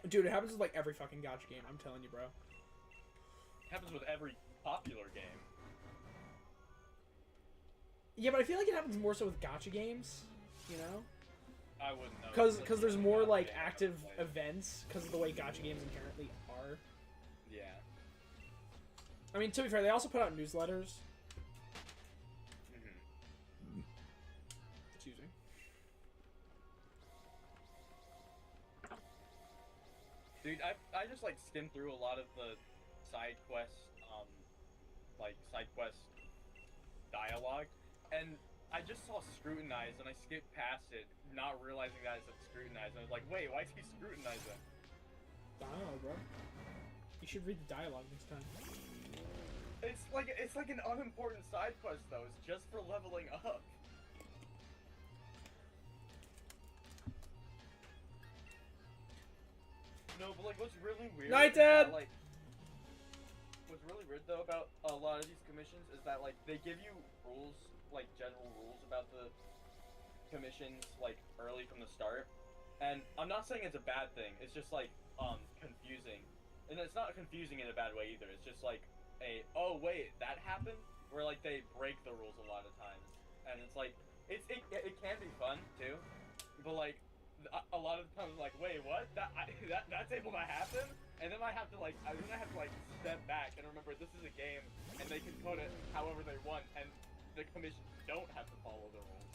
Dude, it happens with like every fucking gacha game. I'm telling you, bro. It happens with every popular game. Yeah, but I feel like it happens more so with gacha games. I wouldn't know. Because there's more like active events because of the way gacha games inherently are. Yeah. I mean, to be fair, they also put out newsletters. Excuse me. Dude, I just like skimmed through a lot of the side quest dialogue, and I just saw scrutinize, and I skipped past it, not realizing that it's scrutinize. And I was like, wait, why is he scrutinizing? I don't know, bro. You should read the dialogue next time. It's like an unimportant side quest though. It's just for leveling up. No, but like, what's really weird? Night, is that, Dad! like, what's really weird though about a lot of these commissions is that like they give you rules, like general rules about the commissions, like early from the start. And I'm not saying it's a bad thing. It's just like confusing, and it's not confusing in a bad way either. It's just like oh wait, that happened. Where like they break the rules a lot of times, and it's like it can be fun too, but like a lot of the times like wait what that's able to happen, and then I have to like step back and remember this is a game and they can code it however they want, and the commissions don't have to follow the rules.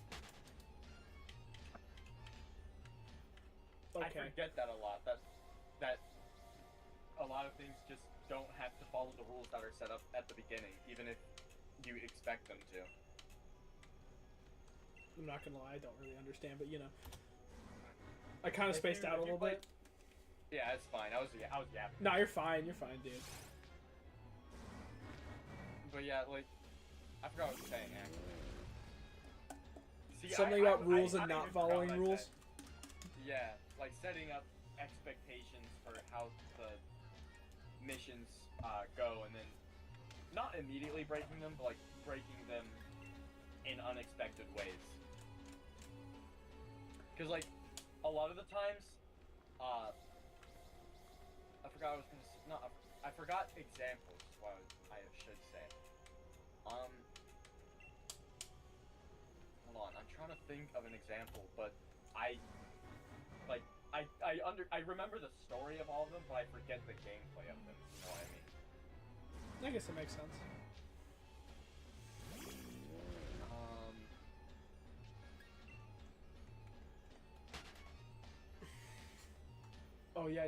Okay. I forget that a lot. That a lot of things just don't have to follow the rules that are set up at the beginning, even if you expect them to. I'm not gonna lie, I don't really understand, but you know, I kind of spaced out a little bit. Yeah, it's fine. I was yapping. No, you're fine, dude. But yeah, like, I forgot what I was saying actually. See, Something about rules and not following rules. Yeah, like setting up expectations for how the missions go, and then not immediately breaking them, but like breaking them in unexpected ways. Because like a lot of the times, I forgot what I was gonna say. No, I forgot examples. Is what I should say. Hold on, I'm trying to think of an example, but I remember the story of all of them, but I forget the gameplay of them. You know what I mean? I guess it makes sense. Oh yeah.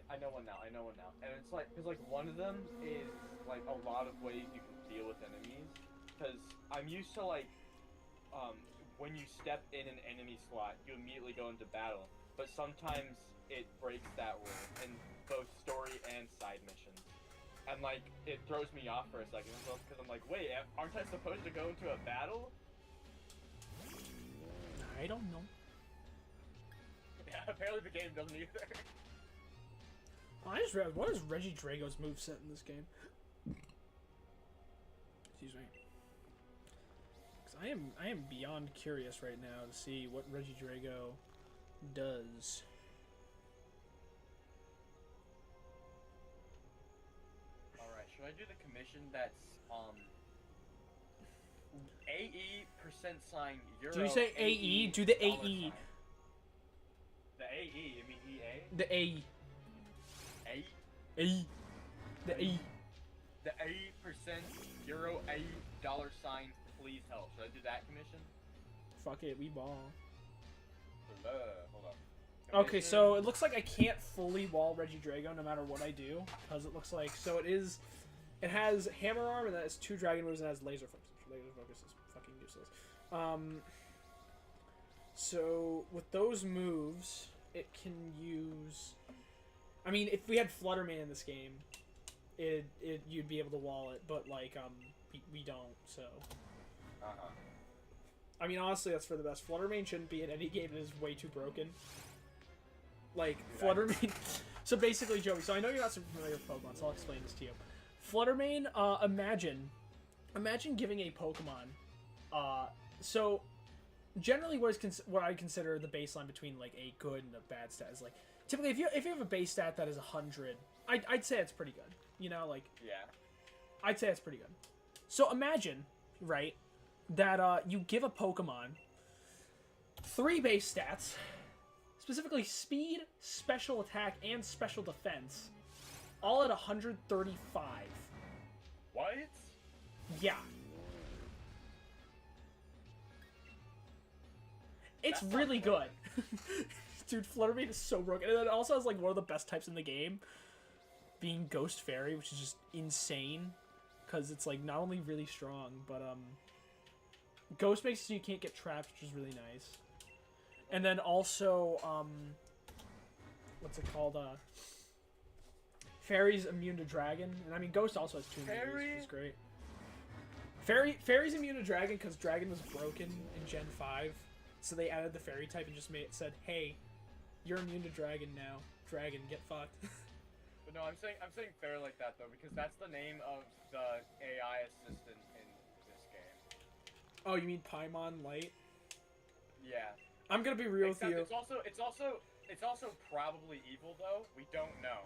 I know one now. And it's like, cause like one of them is like a lot of ways you can deal with enemies. Cause I'm used to like, when you step in an enemy slot, you immediately go into battle. But sometimes it breaks that rule in both story and side missions. And like, it throws me off for a second, because I'm like, wait, aren't I supposed to go into a battle? I don't know. Yeah, apparently the game doesn't either. I just realized, what is Regidrago's moveset in this game? Excuse me. Because I am beyond curious right now to see what Regidrago does. Alright, should I do the commission that's, AE percent sign euro? Do you say AE? Do the AE. Sign. The AE, you mean EA? The AE. A? AE. The AE. The 80% euro A dollar sign, please help. Should I do that commission? Fuck it, we ball. Hold on. Okay, so it looks like I can't fully wall Regidrago no matter what I do, because it looks like, so it has hammer arm, and that has 2 dragon moves, and it has laser focus. Laser focus is fucking useless. So with those moves, it can use, I mean, if we had Fluttermane in this game, you'd be able to wall it, but like, we don't, so. I mean, honestly, that's for the best. Fluttermane shouldn't be in any game that is way too broken. Like, Fluttermane... So basically, Joey, so I know you're not super familiar with Pokemon, so I'll explain this to you. Fluttermane, imagine giving a Pokemon, so generally what I consider the baseline between, like, a good and a bad stat is, like, typically, if you have a base stat that is 100, I'd say it's pretty good. You know, like... Yeah. I'd say it's pretty good. So imagine, right, that you give a Pokemon 3 base stats, specifically speed, special attack, and special defense, all at 135. What? Yeah. It's really good. Dude, Fluttermane is so broken. And it also has like one of the best types in the game, being Ghost Fairy, which is just insane. Because it's like not only really strong, but Ghost makes it so you can't get trapped, which is really nice. And then also, what's it called? Fairy's immune to Dragon. And I mean, Ghost also has 2 moves, which is great. Fairy's immune to Dragon because Dragon was broken in Gen 5. So they added the Fairy type and just said, hey, You're immune to dragon now. Dragon, get fucked. But no, I'm saying fair like that though, because that's the name of the AI assistant in this game. Oh, you mean Paimon Light? Yeah. I'm gonna be real Except with you. it's also probably evil though. We don't know.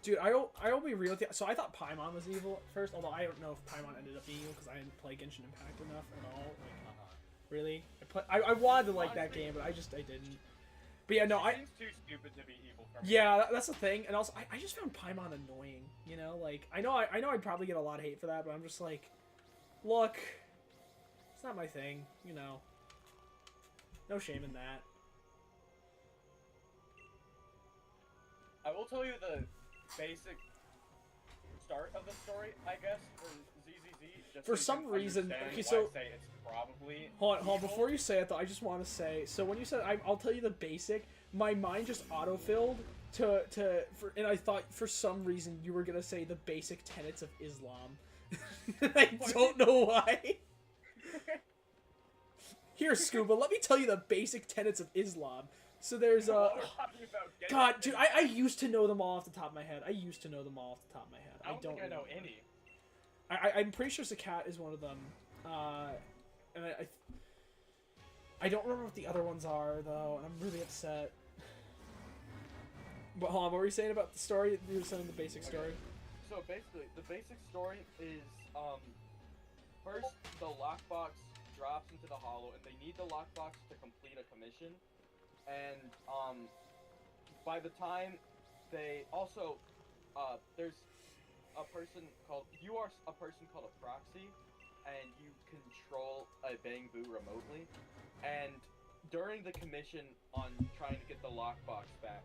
Dude, I'll be real with you. So I thought Paimon was evil at first, although I don't know if Paimon ended up being evil because I didn't play Genshin Impact enough at all. Like, really? I wanted to like that game, but I didn't. But yeah, no, It seems too stupid to be evil for me. Yeah, that's the thing, and also I just found Paimon annoying. You know, like I know I'd probably get a lot of hate for that, but I'm just like, look, it's not my thing. You know, no shame in that. I will tell you the basic start of the story, I guess, for ZZZ. Just For so some you can reason, understand okay, why so I say it's probably hold on. evil. Before you say it, though, I just want to say. So when you said, I'll tell you the basic. My mind just autofilled and I thought for some reason you were gonna say the basic tenets of Islam. I don't know why. Here, Scuba, let me tell you the basic tenets of Islam. So there's While we're talking about Genshin God, dude, Impact, I used to know them all off the top of my head. I I don't think I know any. I'm pretty sure Zakat is one of them. And I don't remember what the other ones are though, and I'm really upset. But hold on, what were you saying about the story? You were saying the basic story. So basically, the basic story is first the lockbox drops into the hollow, and they need the lockbox to complete a commission. And by the time they also there's a person called a proxy, and you control a Bangbu remotely. And during the commission on trying to get the lockbox back,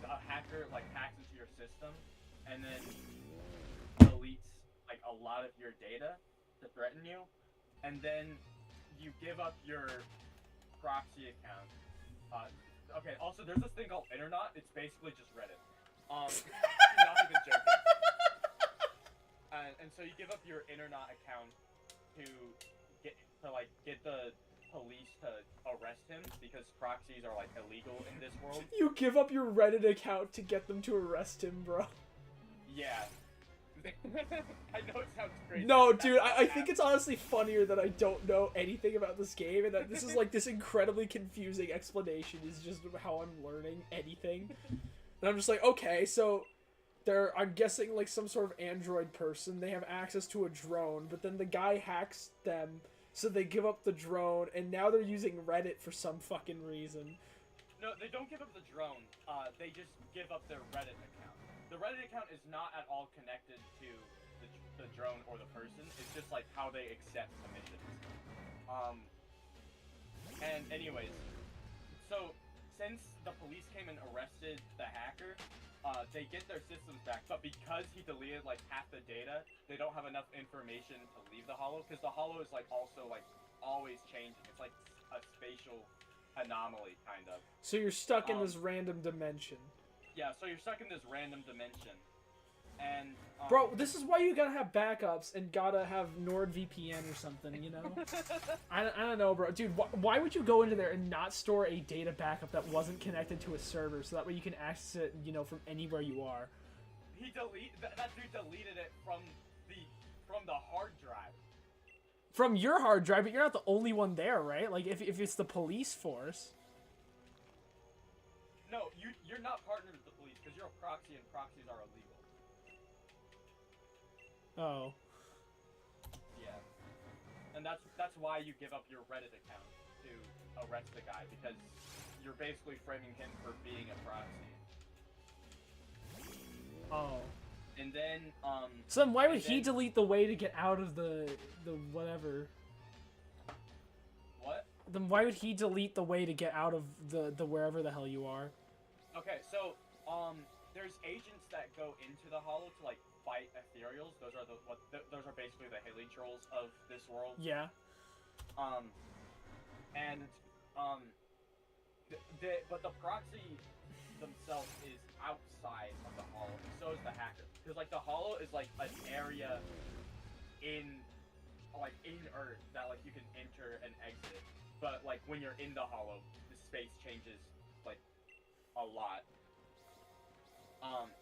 a hacker like hacks into your system and then deletes like a lot of your data to threaten you, and then you give up your proxy account. Okay, also there's this thing called Internet. It's basically just Reddit. Not even joking. And so you give up your Internet account to get the police to arrest him because proxies are like illegal in this world. You give up your Reddit account to get them to arrest him, bro. Yeah. I know it sounds crazy. No, dude, I think it's honestly funnier that I don't know anything about this game, and that this is like this incredibly confusing explanation is just how I'm learning anything. And I'm just like, okay, so I'm guessing like some sort of android person, they have access to a drone, but then the guy hacks them, so they give up the drone, and now they're using Reddit for some fucking reason. No, they don't give up the drone, they just give up their Reddit account. The Reddit account is not at all connected to the drone or the person. It's just like how they accept commissions. And anyways, so since the police came and arrested the hacker, they get their systems back, but because he deleted like half the data, they don't have enough information to leave the hollow, because the hollow is like also like always changing. It's like a spatial anomaly kind of. So you're stuck in this random dimension. Yeah, so you're stuck in this random dimension. And bro, this is why you gotta have backups and gotta have NordVPN or something, you know? I don't know, bro. Dude, why would you go into there and not store a data backup that wasn't connected to a server so that way you can access it, you know, from anywhere you are? That dude deleted it from the hard drive. From your hard drive, but you're not the only one there, right? Like, if it's the police force. No, you're not partnered with the police because you're a proxy and proxies are illegal. Oh. Yeah. And that's why you give up your Reddit account to arrest the guy, because you're basically framing him for being a proxy. Oh. And then, So then why would he delete the way to get out of the whatever? What? Then why would he delete the way to get out of the wherever the hell you are? Okay, so, there's agents that go into the hollow to, like, fight ethereals. Those are basically the Haley trolls of this world. Yeah. But the proxy themselves is outside of the hollow, and so is the hacker. Because, like, the hollow is, like, an area in Earth that, like, you can enter and exit. But, like, when you're in the hollow, space changes like a lot.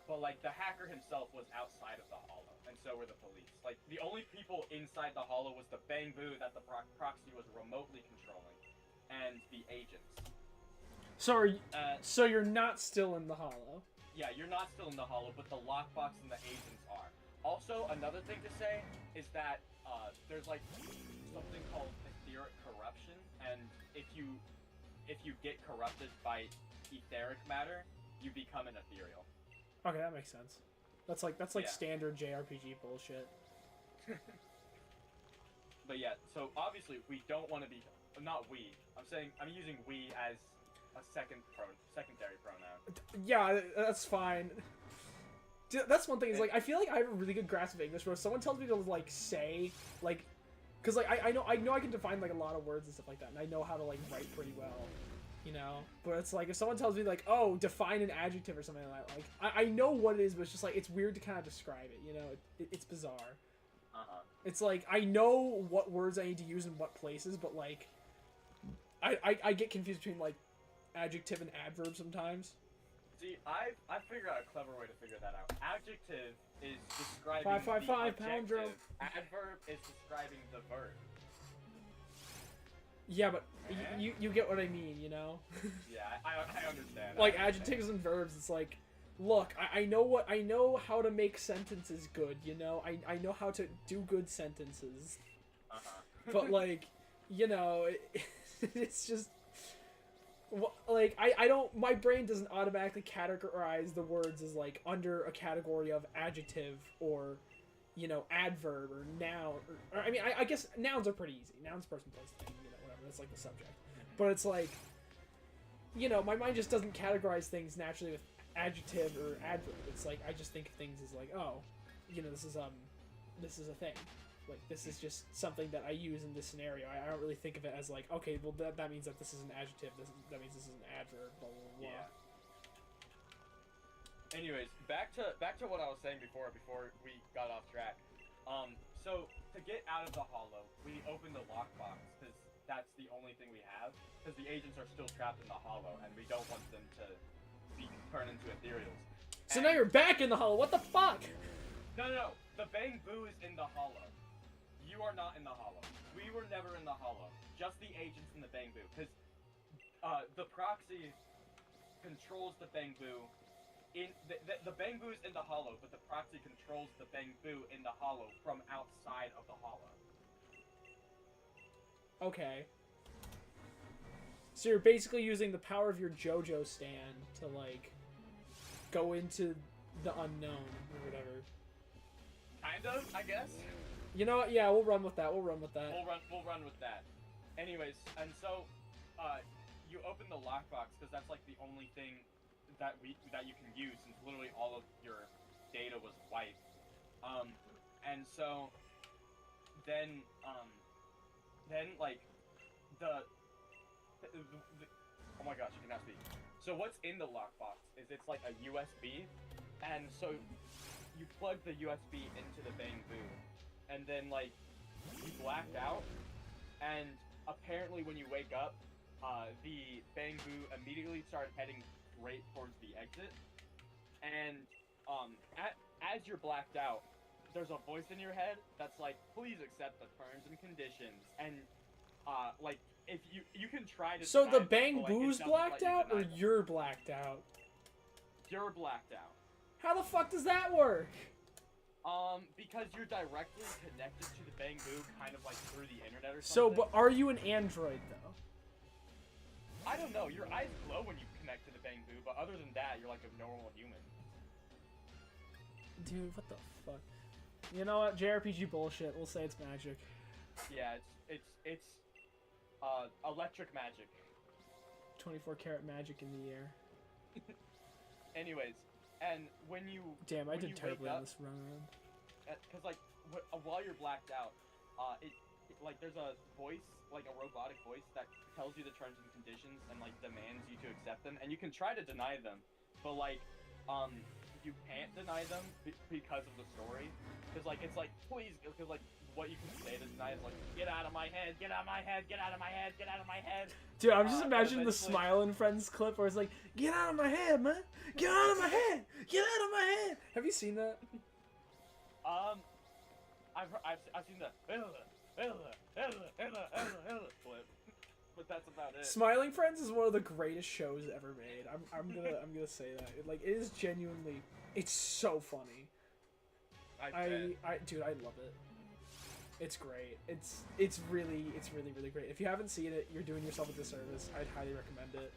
But like the hacker himself was outside of the hollow, and so were the police. Like the only people inside the hollow was the Bangbu that the proxy was remotely controlling, and the agents. So so you're not still in the hollow. Yeah, you're not still in the hollow, but the lockbox and the agents are. Also, another thing to say is that there's like something called etheric corruption, and if you get corrupted by etheric matter, you become an ethereal. Okay, that makes sense. That's like Yeah. standard JRPG bullshit. But yeah, so obviously we don't want to be, not we. I'm using we as a secondary pronoun. Yeah, that's fine. Dude, that's one thing is like I feel like I have a really good grasp of English, where if someone tells me to like say like, because like I know I can define like a lot of words and stuff like that, and I know how to like write pretty well, you know. But it's like if someone tells me like, oh, define an adjective or something like that, like I know what it is, but it's just like it's weird to kind of describe it, you know. It's bizarre. It's like I know what words I need to use in what places, but like I get confused between like adjective and adverb sometimes. See, I figured out a clever way to figure that out. Adjective is describing 555 the palindrome. objective. Adverb is describing the verb. Yeah, but you get what I mean, you know? Yeah, I understand. Like adjectives and verbs, it's like, look, I know how to make sentences good, you know? I know how to do good sentences. But like, you know, it's just like I don't, my brain doesn't automatically categorize the words as like under a category of adjective or, you know, adverb or noun or I mean I guess nouns are pretty easy. Nouns, person, place, thing, you know, whatever, that's like the subject. But it's like, you know, my mind just doesn't categorize things naturally with adjective or adverb. It's like I just think of things as like, oh, you know, this is a thing. Like, this is just something that I use in this scenario. I don't really think of it as like, okay, well, that means that this is an adjective. That means this is an adverb, blah, blah, blah. Yeah. Anyways, back to what I was saying before we got off track. So, to get out of the hollow, we open the lockbox, because that's the only thing we have, because the agents are still trapped in the hollow, and we don't want them to be turned into ethereals. So now you're back in the hollow. What the fuck? No. The Bangbu is in the hollow. You are not in the hollow. We were never in the hollow. Just the agents in the Bangbu. Because the proxy controls the Bangbu. The Bangbu is in the hollow, but the proxy controls the Bangbu in the hollow from outside of the hollow. Okay. So you're basically using the power of your JoJo stand to, like, go into the unknown or whatever. Kind of, I guess. You know what? Yeah, we'll run with that. We'll run with that. We'll run with that. Anyways, and so, you open the lockbox because that's like the only thing that you can use, since literally all of your data was wiped. And so, then like oh my gosh, I cannot speak. So what's in the lockbox is it's like a USB, and so you plug the USB into the Bangbu, and then like you blacked out, and apparently when you wake up, the Bangbu immediately started heading straight towards the exit, and as you're blacked out, there's a voice in your head that's like, please accept the terms and conditions, and like if you can try to. So the deny them, but, like, it Bangbu's doesn't blacked let you out, or deny them. you're blacked out? You're blacked out. How the fuck does that work? Because you're directly connected to the Bangbu, kind of like through the internet or So, something. but are you an android though? I don't know. Your eyes glow when you connect to the Bangbu, but other than that, you're like a normal human. Dude, what the fuck? You know what? JRPG bullshit. We'll say it's magic. Yeah, it's electric magic. 24 karat magic in the air. Anyways, and when you Damn, I when did you terribly wake on up, this run. because like while you're blacked out, it like there's a voice, like a robotic voice that tells you the terms and conditions and like demands you to accept them, and you can try to deny them, but like you can't deny them because of the story, because like it's like, please, because like what you can say to tonight is like, get out of my head, get out of my head, get out of my head, get out of my head. Dude, I'm just imagining the eventually- Smile and Friends clip where it's like, get out of my head, man! Get out of my head! Get out of my head! Have you seen that? I've seen the flip, but that's about it. Smiling Friends is one of the greatest shows ever made. I'm gonna say that. Like, it is genuinely, it's so funny. Dude, I love it. It's great. It's really great. If you haven't seen it, you're doing yourself a disservice. I'd highly recommend it.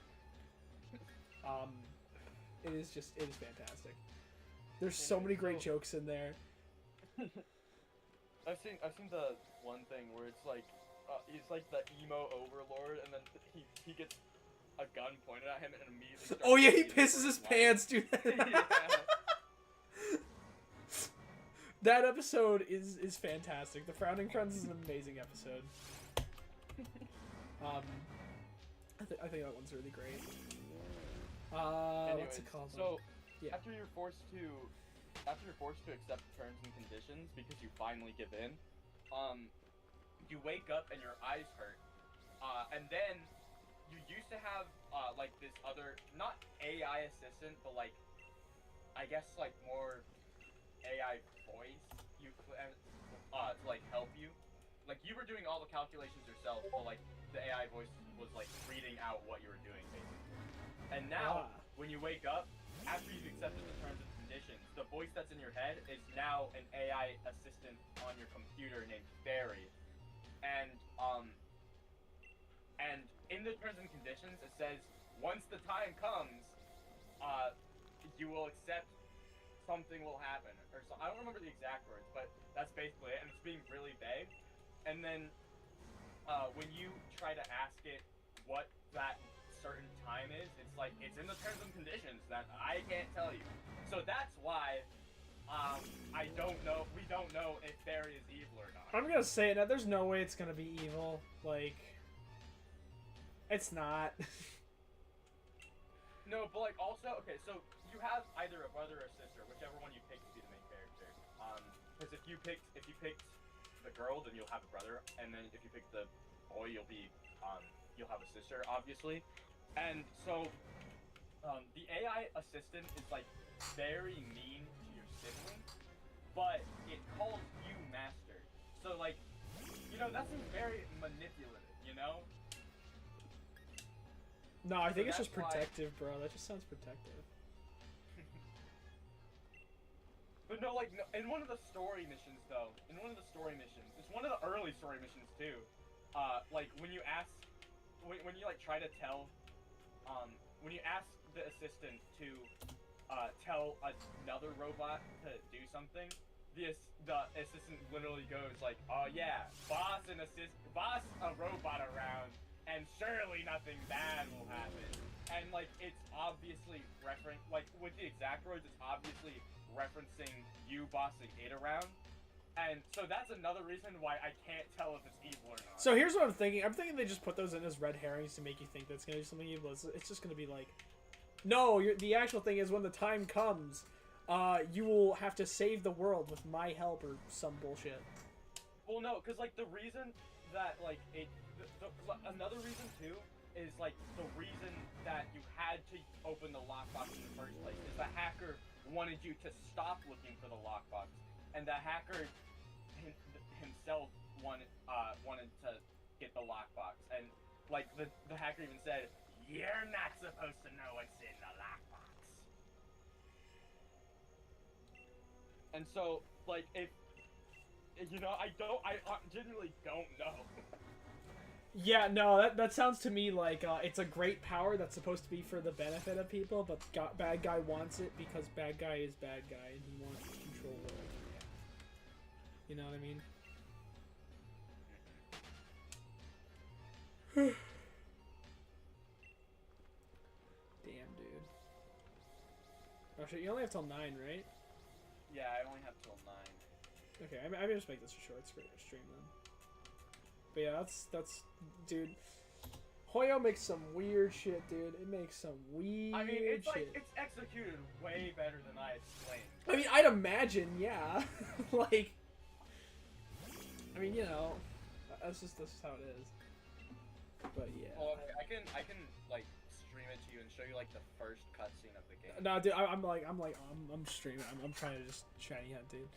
It is fantastic. There's so many great jokes in there. I've seen the one thing where it's like he's like the emo overlord, and then he gets a gun pointed at him and immediately starts Oh yeah, he bleeding pisses for his life. pants, dude. Yeah. That episode is fantastic. The Frowning Friends is an amazing episode. I think that one's really great. Anyways, What's it called? So Yeah. after you're forced to accept terms and conditions because you finally give in, you wake up and your eyes hurt, and then you used to have like this other, not AI assistant, but like I guess like more AI voice to like help you. Like you were doing all the calculations yourself, but like the AI voice was like reading out what you were doing basically. And now when you wake up, after you've accepted the terms and conditions, the voice that's in your head is now an AI assistant on your computer named Barry. And in the terms and conditions it says once the time comes, you will accept something will happen, or so. I don't remember the exact words, but that's basically it, and it's being really vague. And then when you try to ask it what that certain time is, it's like it's in the terms and conditions that I can't tell you. So that's why I don't know. We don't know if Barry is evil or not. I'm gonna say it now. There's no way it's gonna be evil. Like, it's not. No, but like also, okay, so you have either a brother or sister, whichever one you pick to be the main character. Because if you picked the girl, then you'll have a brother, and then if you pick the boy, you'll have a sister, obviously. And so, the AI assistant is like very mean to your sibling, but it calls you master. So like, you know, that seems very manipulative, you know? No, I think it's that's just protective, bro. That just sounds protective. But no, like, no, in one of the story missions, though, it's one of the early story missions, too, like, when you ask, when you, like, try to tell, when you ask the assistant to, tell another robot to do something, the assistant literally goes, like, oh, yeah, boss a robot around, and surely nothing bad will happen. And, like, it's obviously like, with the exact words, it's obviously referencing you bossing it around. And so that's another reason why I can't tell if it's evil or not. So here's what I'm thinking. I'm thinking they just put those in as red herrings to make you think that's gonna be something evil. It's just gonna be like, no, the actual thing is when the time comes, you will have to save the world with my help or some bullshit. Well, no, because, like, the reason that, like, another reason, too, is, like, the reason that you had to open the lockbox in the first place is the hacker wanted you to stop looking for the lockbox, and the hacker himself wanted to get the lockbox, and, like, the hacker even said, you're not supposed to know what's in the lockbox. And so, like, if, you know, I genuinely don't know. Yeah, no, that sounds to me like it's a great power that's supposed to be for the benefit of people, but bad guy wants it because bad guy is bad guy and he wants to control the world. You know what I mean? Damn, dude. Oh shit, you only have till 9, right? Yeah, I only have till 9. Okay, I may just make this a short stream then. But yeah, that's dude. Hoyo makes some weird shit, dude. It makes some weird I mean, it's shit. like, it's executed way better than I explained. I mean, I'd imagine, yeah. Like, I mean, you know, that's just how it is. But yeah. Well, I can like stream it to you and show you like the first cutscene of the game. No, dude, I'm streaming. I'm trying to just shiny hunt, dude.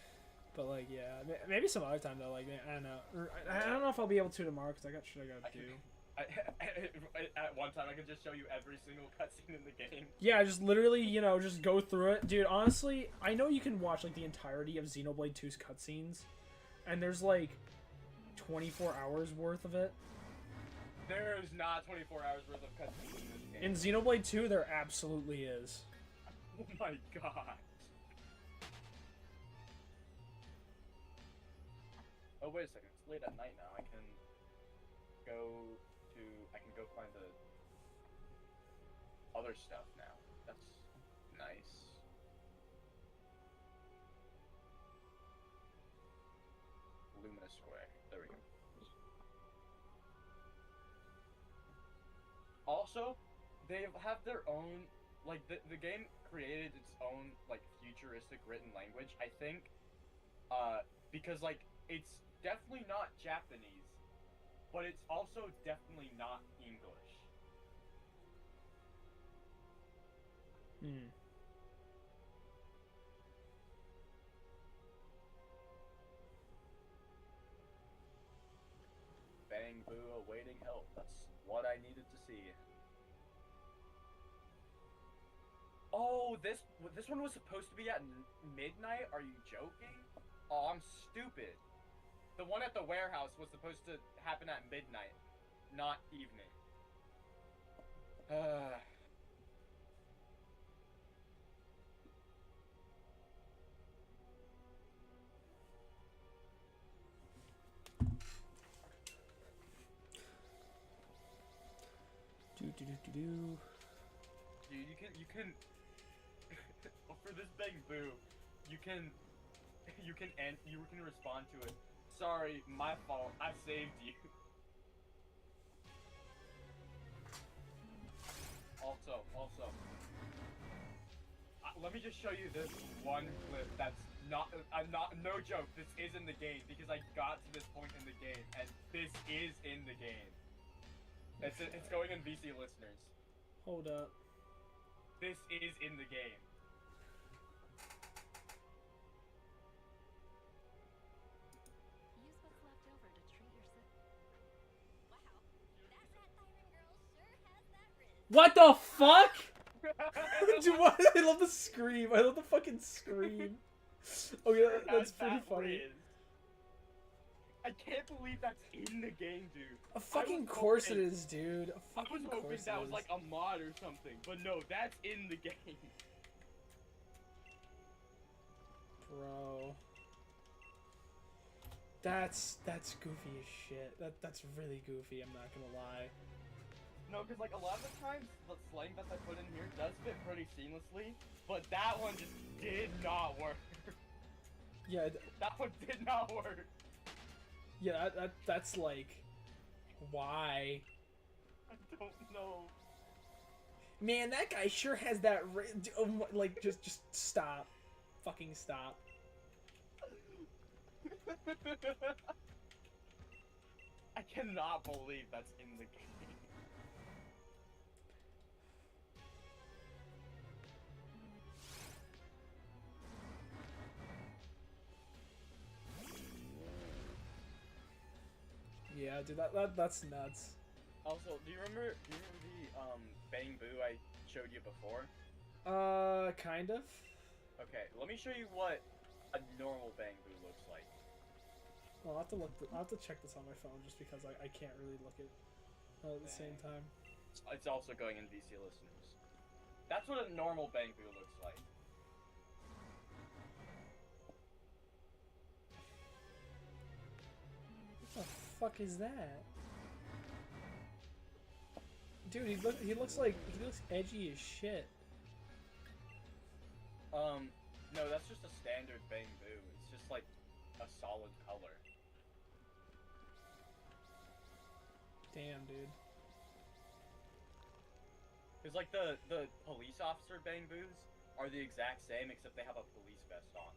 But like, yeah, maybe some other time though. Like, I don't know. I don't know if I'll be able to tomorrow because I got shit I gotta do. At one time, I could just show you every single cutscene in the game. Yeah, just literally, you know, just go through it, dude. Honestly, I know you can watch like the entirety of Xenoblade 2's cutscenes, and there's like 24 hours worth of it. There is not 24 hours worth of cutscenes in this game. In Xenoblade 2, there absolutely is. Oh my god. Oh wait a second, it's late at night now. I can go find the other stuff now. That's nice. Lumina Square. There we go. Also, they have their own, like, the game created its own, like, futuristic written language, I think, because, like, it's definitely not Japanese, but it's also definitely not English. Hmm. Bang Boo awaiting help. That's what I needed to see. Oh, this one was supposed to be at midnight? Are you joking? Oh, I'm stupid. The one at the warehouse was supposed to happen at midnight, not evening. Dude, you can for this Bang Boo, you can respond to it. Sorry, my fault. I saved you. Also, let me just show you this one clip that's not no joke. This is in the game because I got to this point in the game, and this is in the game. It's going in VC listeners. Hold up. This is in the game. Use what's left over to treat yourself. Wow, that rat siren girl sure has that riz. What the fuck? Dude, what? I love the scream. I love the fucking scream. Okay, that's pretty funny. I can't believe that's in the game, dude. A fucking course it is, dude. A I was fucking hoping course that it was is. like a mod or something, but no, that's in the game. Bro. That's goofy as shit. That's really goofy, I'm not gonna lie. No, because like a lot of the times, the slang that I put in here does fit pretty seamlessly, but that one just did not work. Yeah, That one did not work. yeah, that's like, why? I don't know. Man, that guy sure has that. Like, just stop, fucking stop. I cannot believe that's in the game. Yeah, dude, that's nuts. Also, do you remember the Bang Boo I showed you before? Kind of. Okay, let me show you what a normal Bang Boo looks like. Well, I'll have to check this on my phone just because I can't really look at the same time. It's also going in VC listeners. That's what a normal Bang Boo looks like. What the fuck is that? Dude, he looks edgy as shit. No, that's just a standard Bang Boo. It's just like a solid color. Damn, dude. Cause like the police officer Bang Boos are the exact same except they have a police vest on.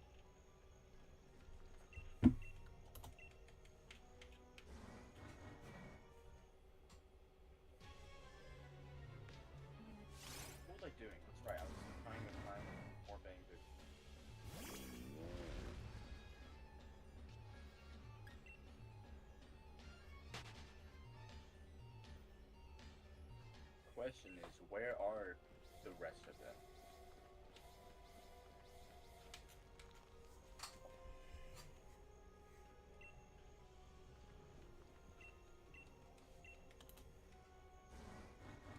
question is, where are the rest of them?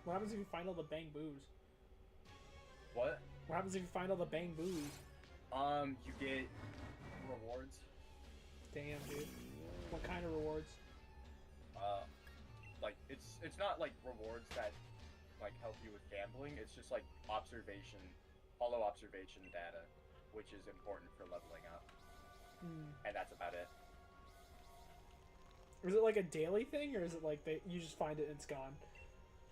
What happens if you find all the bang boos? What? What happens if you find all the bang boos? You get rewards. Damn, dude. What kind of rewards? Like it's not like rewards that like help you with gambling. It's just like observation, hollow observation data, which is important for leveling up. And that's about it. Is it like a daily thing, or is it like you just find it and it's gone?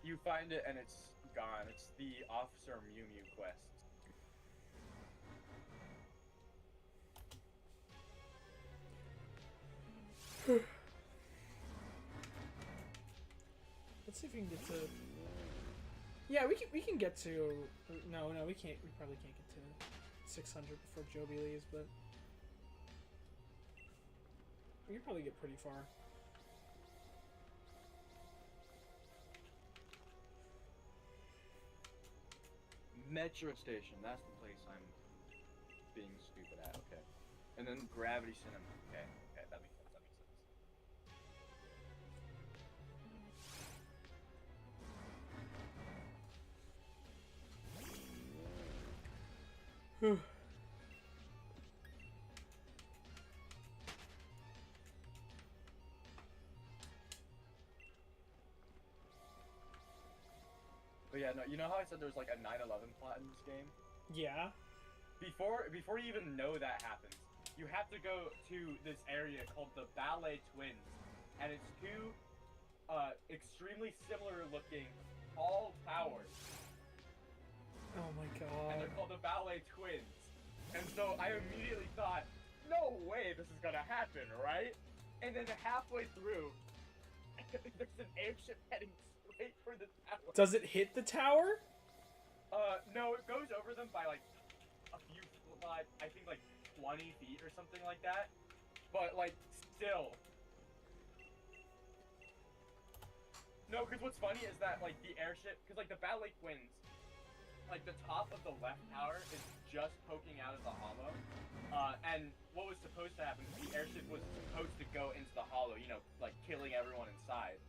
You find it and it's gone. It's the Officer Mew Mew quest. Let's see if we can get to. Yeah, we can get to. No, we can't. We probably can't get to 600 before Joby leaves, but we can probably get pretty far. Metro Station, that's the place I'm being stupid at, okay. And then Gravity Cinema, okay, that makes sense, Whew. But yeah, no, you know how I said there's like a 9/11 plot in this game? Yeah. Before you even know that happens, you have to go to this area called the Ballet Twins, and it's two extremely similar looking tall towers. Oh my And god. they're called the Ballet Twins. And so I immediately thought, no way this is gonna happen, right? And then halfway through, there's an airship heading straight for the tower. Does it hit the tower? No, it goes over them by like a few, I think like 20 feet or something like that. But like, still. No, because what's funny is that like the airship, because like the Ballet Twins, like the top of the left tower is just poking out of the hollow. And what was supposed to happen is the airship was supposed to go into the hollow, you know, like killing everyone inside.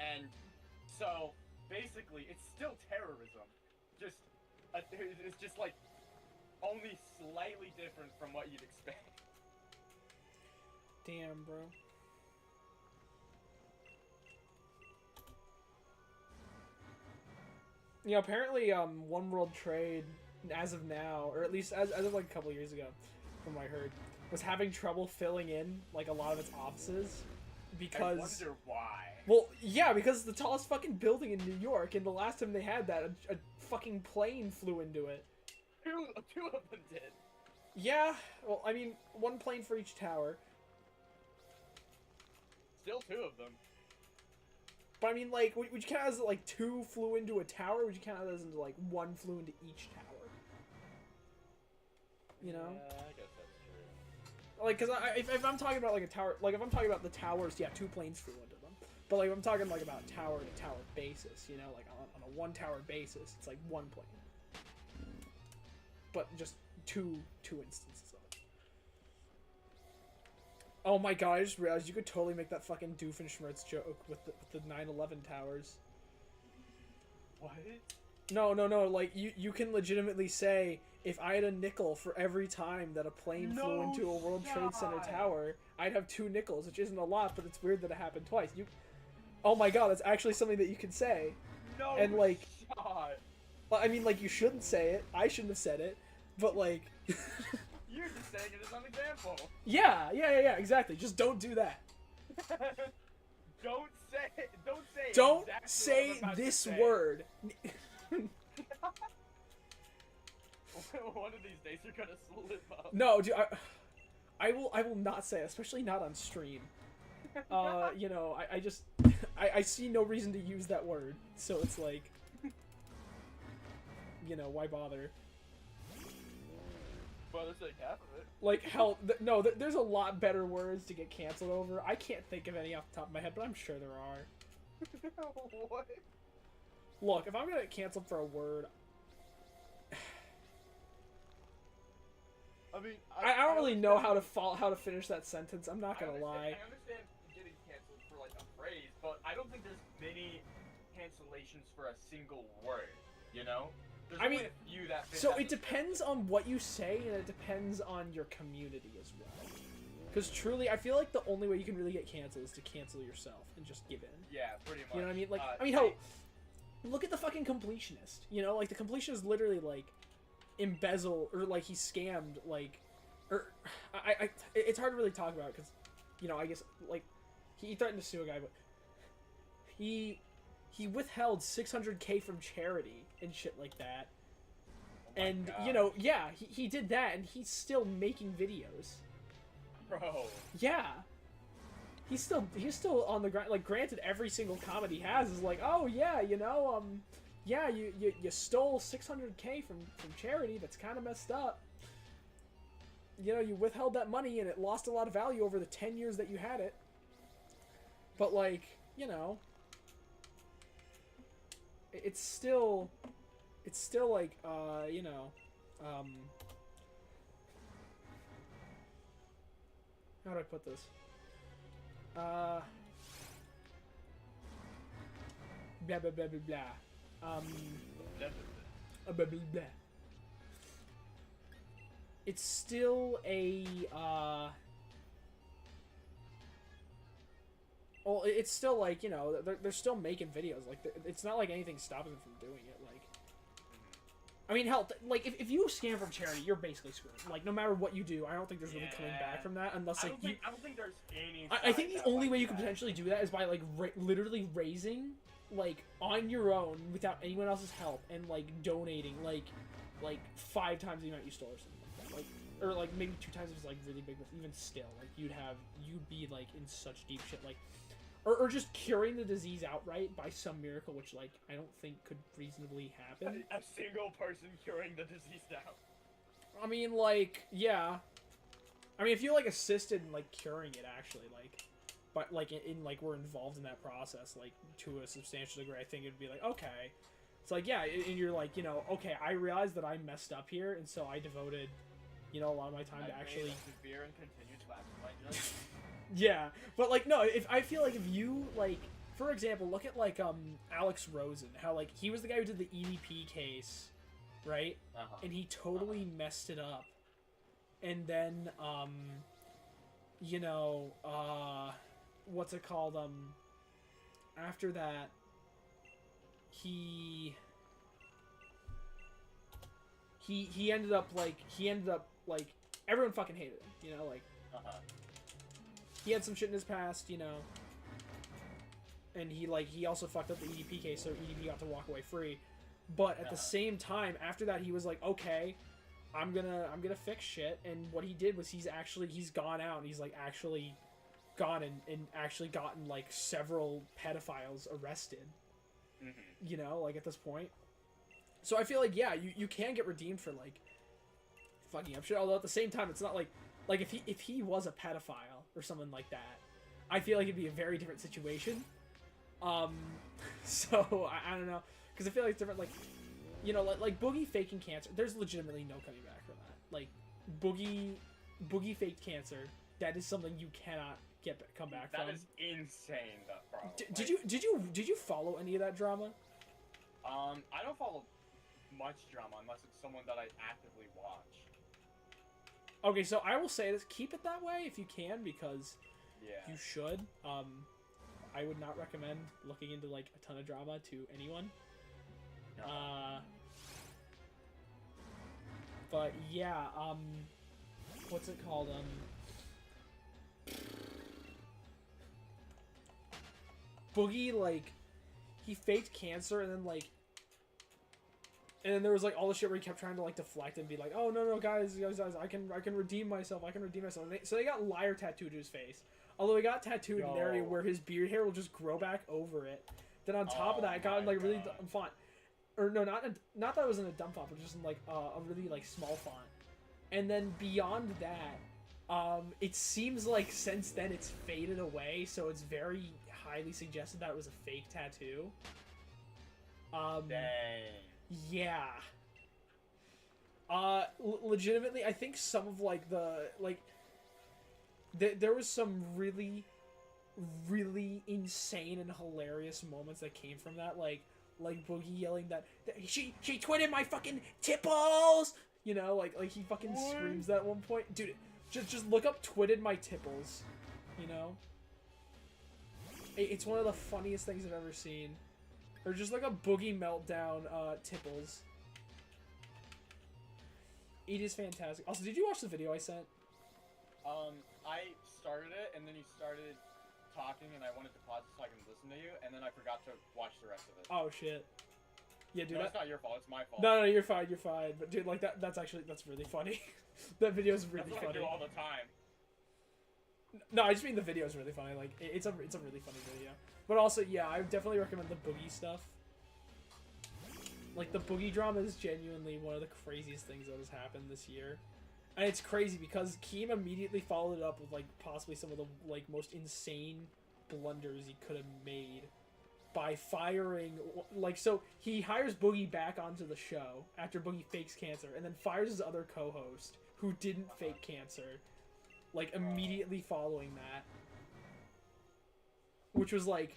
And so basically it's still terrorism. It's just like only slightly different from what you'd expect. Damn, bro. Yeah, apparently, One World Trade, as of now, or at least as of like a couple years ago, from what I heard, was having trouble filling in like a lot of its offices because. I wonder why. Well, yeah, because it's the tallest fucking building in New York, and the last time they had that, a fucking plane flew into it. Two of them did. Yeah, well, I mean, one plane for each tower. Still two of them. But I mean, like, would you count as like two flew into a tower? Or would you count it as into like one flew into each tower? You know? Yeah, I guess that's true. Like, cause if I'm talking about like a tower, like if I'm talking about the towers, yeah, two planes flew into them. But like, if I'm talking like about tower to tower basis, you know, like on a one tower basis, it's like one plane. But just two instances of it. Oh my god, I just realized you could totally make that fucking Doofenshmirtz joke with the 9/11 towers. What? No, like, you can legitimately say, if I had a nickel for every time that a plane flew into a World Trade Center tower, I'd have 2 nickels, which isn't a lot, but it's weird that it happened twice. Oh my god, that's actually something that you can say. No And, like, shot. well, I mean, like, you shouldn't say it. I shouldn't have said it. But, like... You're just saying it as an example. Yeah, exactly. Just don't do that. Don't say Don't exactly say what I'm about to this say. word. One of these days you're gonna slip up. No, dude, I will not say it, especially not on stream. You know, I just I see no reason to use that word, so it's like, you know, why bother? Well, that's like half of it. Like, hell, no, there's a lot better words to get canceled over. I can't think of any off the top of my head, but I'm sure there are. What? Look, if I'm gonna get canceled for a word, I mean, I don't really know how to finish that sentence. I'm not gonna lie. I understand getting canceled for like a phrase, but I don't think there's many cancellations for a single word. You know? There's only a few that fit So that it depends on what you say, and it depends on your community as well. Because truly, I feel like the only way you can really get canceled is to cancel yourself and just give in. Yeah, pretty much. You know what I mean? Like, I mean, hell, look at the fucking completionist. You know, like the completionist literally like embezzle or like he scammed like, or it's hard to really talk about because, you know, I guess like he threatened to sue a guy, but he withheld 600K from charity and shit like that. Oh and God. you know, yeah, he did that, and he's still making videos. Bro. Yeah. He's still on the grind. Like, granted, every single comment he has is like, oh yeah, you know, yeah, you stole 600K from charity. That's kind of messed up. You know, you withheld that money and it lost a lot of value over the 10 years that you had it. But like, you know, it's still like, you know, how do I put this? Blah blah blah blah blah. Blah blah blah. It's still a well, it's still like, you know, they're still making videos. Like, it's not like anything's stopping them from doing it. Like, I mean, hell, like if you scam from charity, you're basically screwed. Like, no matter what you do, I don't think there's really coming back from that unless like I don't think there's any. I think the only way you can potentially do that is by like literally raising like on your own without anyone else's help and like donating like 5 times the amount you stole or something like that. Like, or like maybe 2 times if it's like really big, but even still, like you'd be like in such deep shit, like or just curing the disease outright by some miracle, which like I don't think could reasonably happen. A single person curing the disease now. I mean, like, yeah. I mean, if you like assisted in like curing it, actually, like, but like in like we're involved in that process, like to a substantial degree, I think it'd be like, okay, it's like, yeah, and you're like, you know, okay, I realized that I messed up here, and so I devoted, you know, a lot of my time to actually severe and continued lapse in my judgment. Yeah, but like no, if I feel like if you like, for example, look at like Alex Rosen, how like he was the guy who did the EDP case, right? And he totally messed it up, and then you know, what's it called? After that, he ended up like everyone fucking hated him, you know, like. He had some shit in his past, you know, and he also fucked up the EDP case, so EDP got to walk away free. But at the same time, after that, he was like, okay, I'm gonna fix shit. And what he did was he's gone out and he's like actually gone and actually gotten like several pedophiles arrested. You know, like at this point. So I feel like, yeah, you can get redeemed for like fucking up shit. Although at the same time, it's not like if he was a pedophile or something like that, I feel like it'd be a very different situation. So I don't know, because I feel like it's different. Like, you know, like Boogie faking cancer. There's legitimately no coming back from that. Like Boogie faked cancer. That is something you cannot come back from. That is insane. That problem. Did you follow any of that drama? I don't follow much drama unless it's someone that I actively watch. Okay, so I will say this: keep it that way if you can, because Yeah. you should. I would not recommend looking into like a ton of drama to anyone. No. But yeah, what's it called? Boogie, like, he faked cancer, and then like, and then there was like all the shit where he kept trying to like deflect and be like, "Oh no, guys, I can redeem myself. And so they got liar tattooed to his face. Although he got tattooed in an area where his beard hair will just grow back over it. Then on top of that, it got in like really dumb font, or no, not that it was in a dumb font, but just in like a really like small font. And then beyond that, it seems like since then it's faded away, so it's very highly suggested that it was a fake tattoo. Dang. Yeah. Legitimately, I think some of like the there was some really, really insane and hilarious moments that came from that, like Boogie yelling that she twitted my fucking tipples, you know, like he fucking screams that at one point, dude. Just look up twitted my tipples, you know. It's one of the funniest things I've ever seen. Or just like a Boogie meltdown, tipples. It is fantastic. Also, did you watch the video I sent? I started it, and then you started talking, and I wanted to pause it so I can listen to you, and then I forgot to watch the rest of it. Oh shit. Yeah, dude. No, it's not your fault. It's my fault. No, you're fine. You're fine. But dude, like that's really funny. That video is really That's what funny. I do all the time. No, I just mean the video is really funny. Like it's a really funny video. But also, yeah, I would definitely recommend the Boogie stuff. Like the Boogie drama is genuinely one of the craziest things that has happened this year. And it's crazy because Keem immediately followed it up with like possibly some of the like most insane blunders he could have made by firing, like, so he hires Boogie back onto the show after Boogie fakes cancer, and then fires his other co-host who didn't fake cancer, like immediately following that, which was like,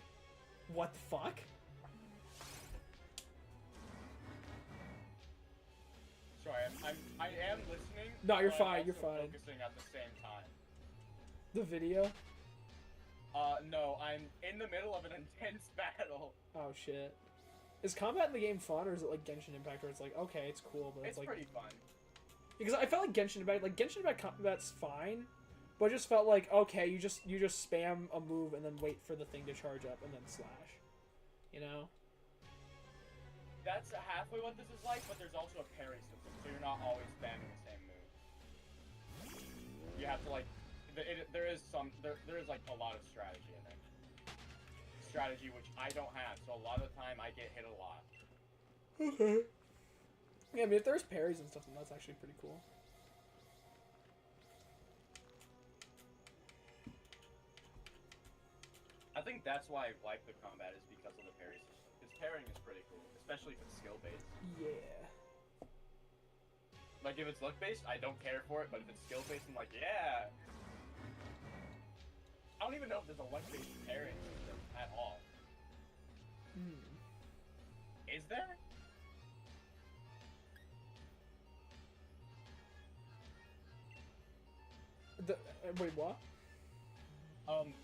what the fuck? Sorry, I am listening. No, you're but fine, I'm you're also fine. Focusing at the same time. The video? No, I'm in the middle of an intense battle. Oh shit. Is combat in the game fun, or is it like Genshin Impact where it's like, okay, it's cool, but It's like... pretty fun. Because I felt like Genshin Impact combat's fine, but it just felt like, okay, you just spam a move and then wait for the thing to charge up and then slash. You know? That's halfway what this is like, but there's also a parry system, so you're not always spamming the same move. You have to like, there is like a lot of strategy in there. Strategy which I don't have, so a lot of the time I get hit a lot. Okay. Yeah, I mean, if there's parries and stuff, then that's actually pretty cool. I think that's why I like the combat, is because of the parry system. Because parrying is pretty cool, especially if it's skill-based. Yeah. Like, if it's luck-based, I don't care for it, but if it's skill-based, I'm like, yeah! I don't even know if there's a luck-based parrying system at all. Is there? Wait, what? I'm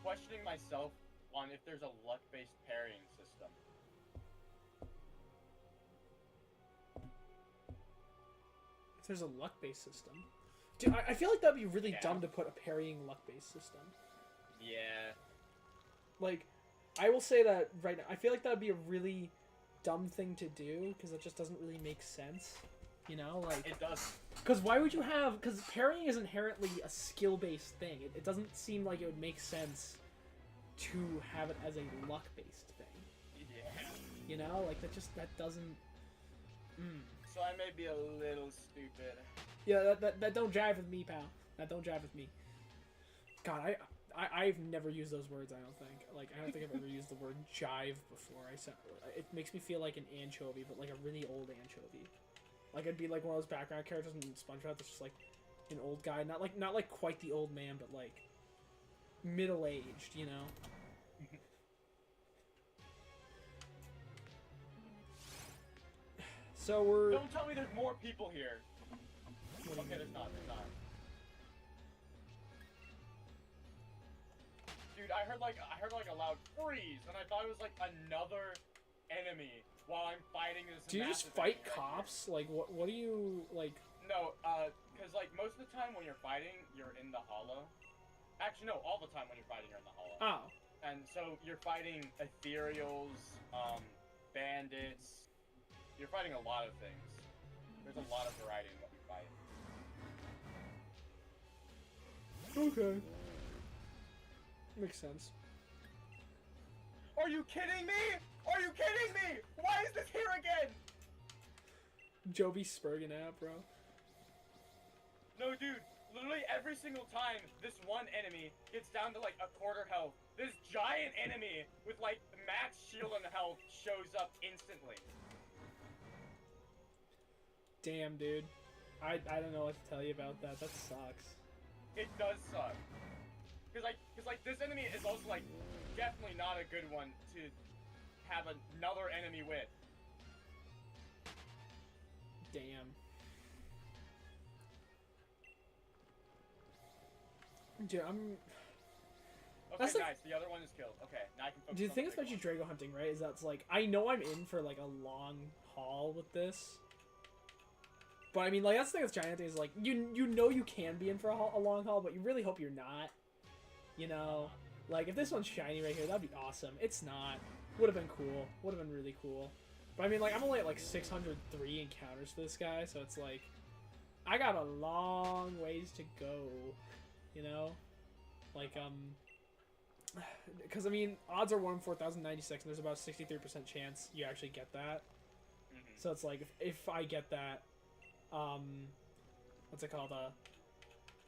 questioning myself on if there's a luck-based parrying system. If there's a luck-based system. Dude, I feel like that'd be really Yeah. dumb to put a parrying luck-based system. Yeah. Like, I will say that right now, I feel like that'd be a really dumb thing to do, because it just doesn't really make sense. You know, like... It does. Because why would you have... Because parrying is inherently a skill-based thing. It doesn't seem like it would make sense to have it as a luck-based thing. Yeah. You know? Like, that doesn't... So I may be a little stupid. Yeah, that don't jive with me, pal. That don't jive with me. God, I've never used those words, I don't think. Like, I don't think I've ever used the word jive before. It makes me feel like an anchovy, but like a really old anchovy. Like, I'd be like one of those background characters in SpongeBob that's just like an old guy. Not like quite the old man, but like middle-aged, you know? So we're... Don't tell me there's more people here. What do you Okay, mean? there's not. Dude, I heard like a loud freeze, and I thought it was like another enemy while I'm fighting this. Do you just massive fight enemy right cops? Like, what do you, like... here. No, cause like most of the time when you're fighting, you're in the hollow. Actually, no, all the time when you're fighting, you're in the hollow. Oh. And so you're fighting ethereals, bandits. You're fighting a lot of things. There's a lot of variety in what we fight. Okay. Makes sense. Are you kidding me? Are you kidding me? Why is this here again? Joby spurging out, bro. No, dude. Literally every single time this one enemy gets down to like a quarter health, this giant enemy with like max shield and health shows up instantly. Damn, dude. I don't know what to tell you about that. That sucks. It does suck. Cause like this enemy is also like definitely not a good one to have another enemy with. Damn. Dude, I'm... Okay, That's like- nice. The other one is killed. Okay, now I can focus Dude, the on thing the with big one. Regidrago hunting, right, is that's like, I know I'm in for like a long haul with this. But I mean, like, that's the thing with giant hunting is like, you know you can be in for a long haul, but you really hope you're not. You know? Like, if this one's shiny right here, that'd be awesome. It's not. Would have been cool. Would have been really cool. But I mean, like, I'm only at like 603 encounters for this guy, so it's like, I got a long ways to go. You know? Like, because I mean, odds are 1 in 4,096, and there's about a 63% chance you actually get that. Mhm. So it's like, if I get that, what's it called?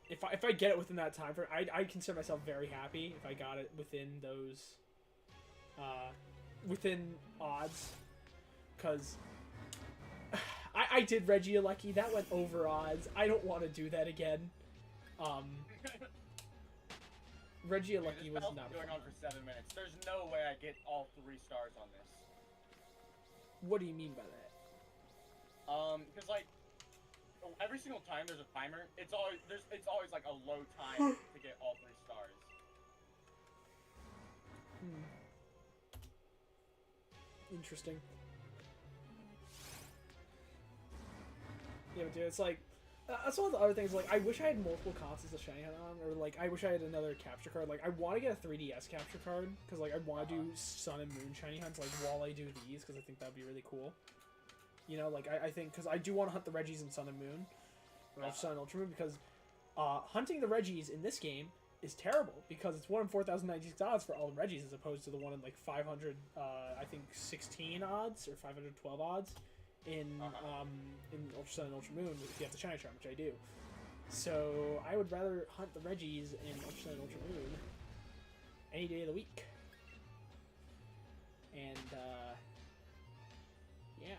If I get it within that time frame, I'd consider myself very happy if I got it within those, within odds, because I did Regidrago, that went over odds. I don't want to do that again. Regidrago This was battle's not been going fun. on for 7 minutes. There's no way I get all 3 stars on this. What do you mean by that? Because like every single time there's a timer, it's always like a low time to get all 3 stars. Interesting. Yeah, but dude, it's like, that's one of the other things, like, I wish I had multiple consoles to shiny hunt on, or like, I wish I had another capture card. Like, I want to get a 3DS capture card, because like, I want to do Sun and Moon shiny hunts, like, while I do these, because I think that'd be really cool. You know, like, I think, because I do want to hunt the Regis in Sun and Moon, or Sun and Ultra Moon, because hunting the Regis in this game is terrible, because it's 1 in 4,096 odds for all the Regis, as opposed to the 1 in, like, 500, I think, 16 odds, or 512 odds in Ultra Sun and Ultra Moon, if you have the shiny charm, which I do. So, I would rather hunt the Regis in Ultra Sun and Ultra Moon any day of the week. And, yeah.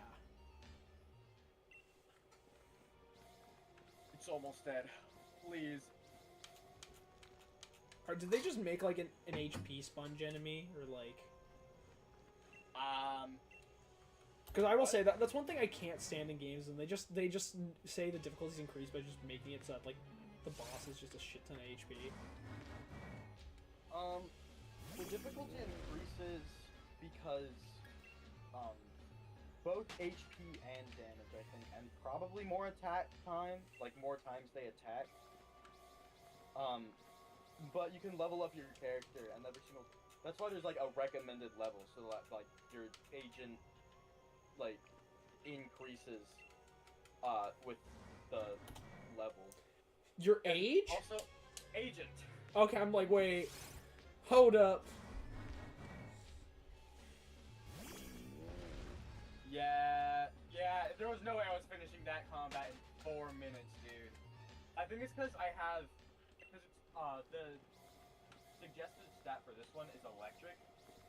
It's almost dead. Please. Or did they just make like an HP sponge enemy, or like? Because I will say that's one thing I can't stand in games, and they just say the difficulties increase by just making it so that like the boss is just a shit ton of HP. The difficulty increases because both HP and damage, I think, and probably more attack time, like more times they attack. But you can level up your character, and every single. That's why there's like a recommended level, so that like your agent like increases with the level. Your age? Also, agent. Okay, I'm like, wait, hold up. Yeah, there was no way I was finishing that combat in 4 minutes, dude. I think it's because because it's, the suggested stat for this one is electric,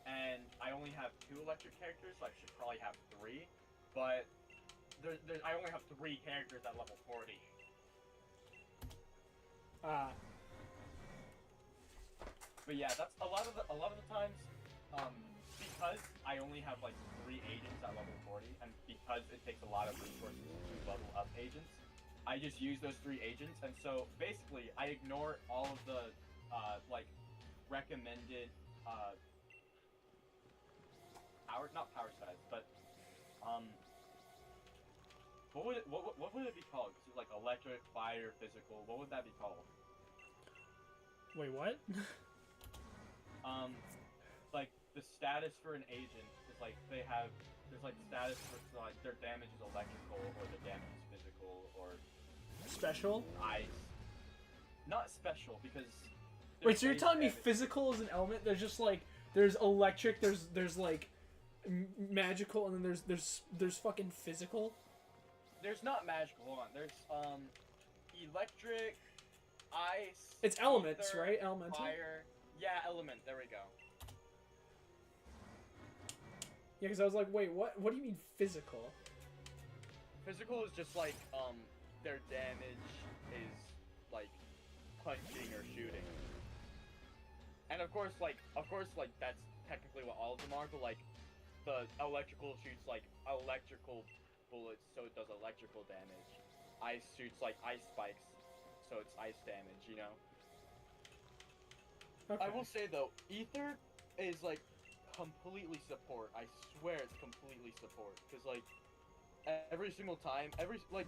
and I only have 2 electric characters, so I should probably have 3, but I only have 3 characters at level 40. But yeah, that's a lot of the times, because I only have like 3 agents at level 40, and because it takes a lot of resources to level up agents, I just use those 3 agents, and so basically I ignore all of the like recommended not power size, but what would it be called? Is it like electric, fire, physical? What would that be called? Wait, what? Like the status for an agent is like there's like status for like their damage is electrical or their damage is physical or Special? ice. Not special because. Wait, so you're base telling me damage. physical is an element? There's just like there's electric, there's like magical, and then there's fucking physical. There's not magical. Hold on. There's electric, ice. It's elements, ether, right? Elemental. Fire. Yeah, element. There we go. Yeah, because I was like, wait, what? What do you mean physical? Physical is just like their damage is like punching or shooting. And of course that's technically what all of them are, but like the electrical shoots like electrical bullets, so it does electrical damage. Ice shoots like ice spikes, so it's ice damage, you know? Okay. I will say though, Ether is like completely support. I swear it's completely support. Cause like every single time, every single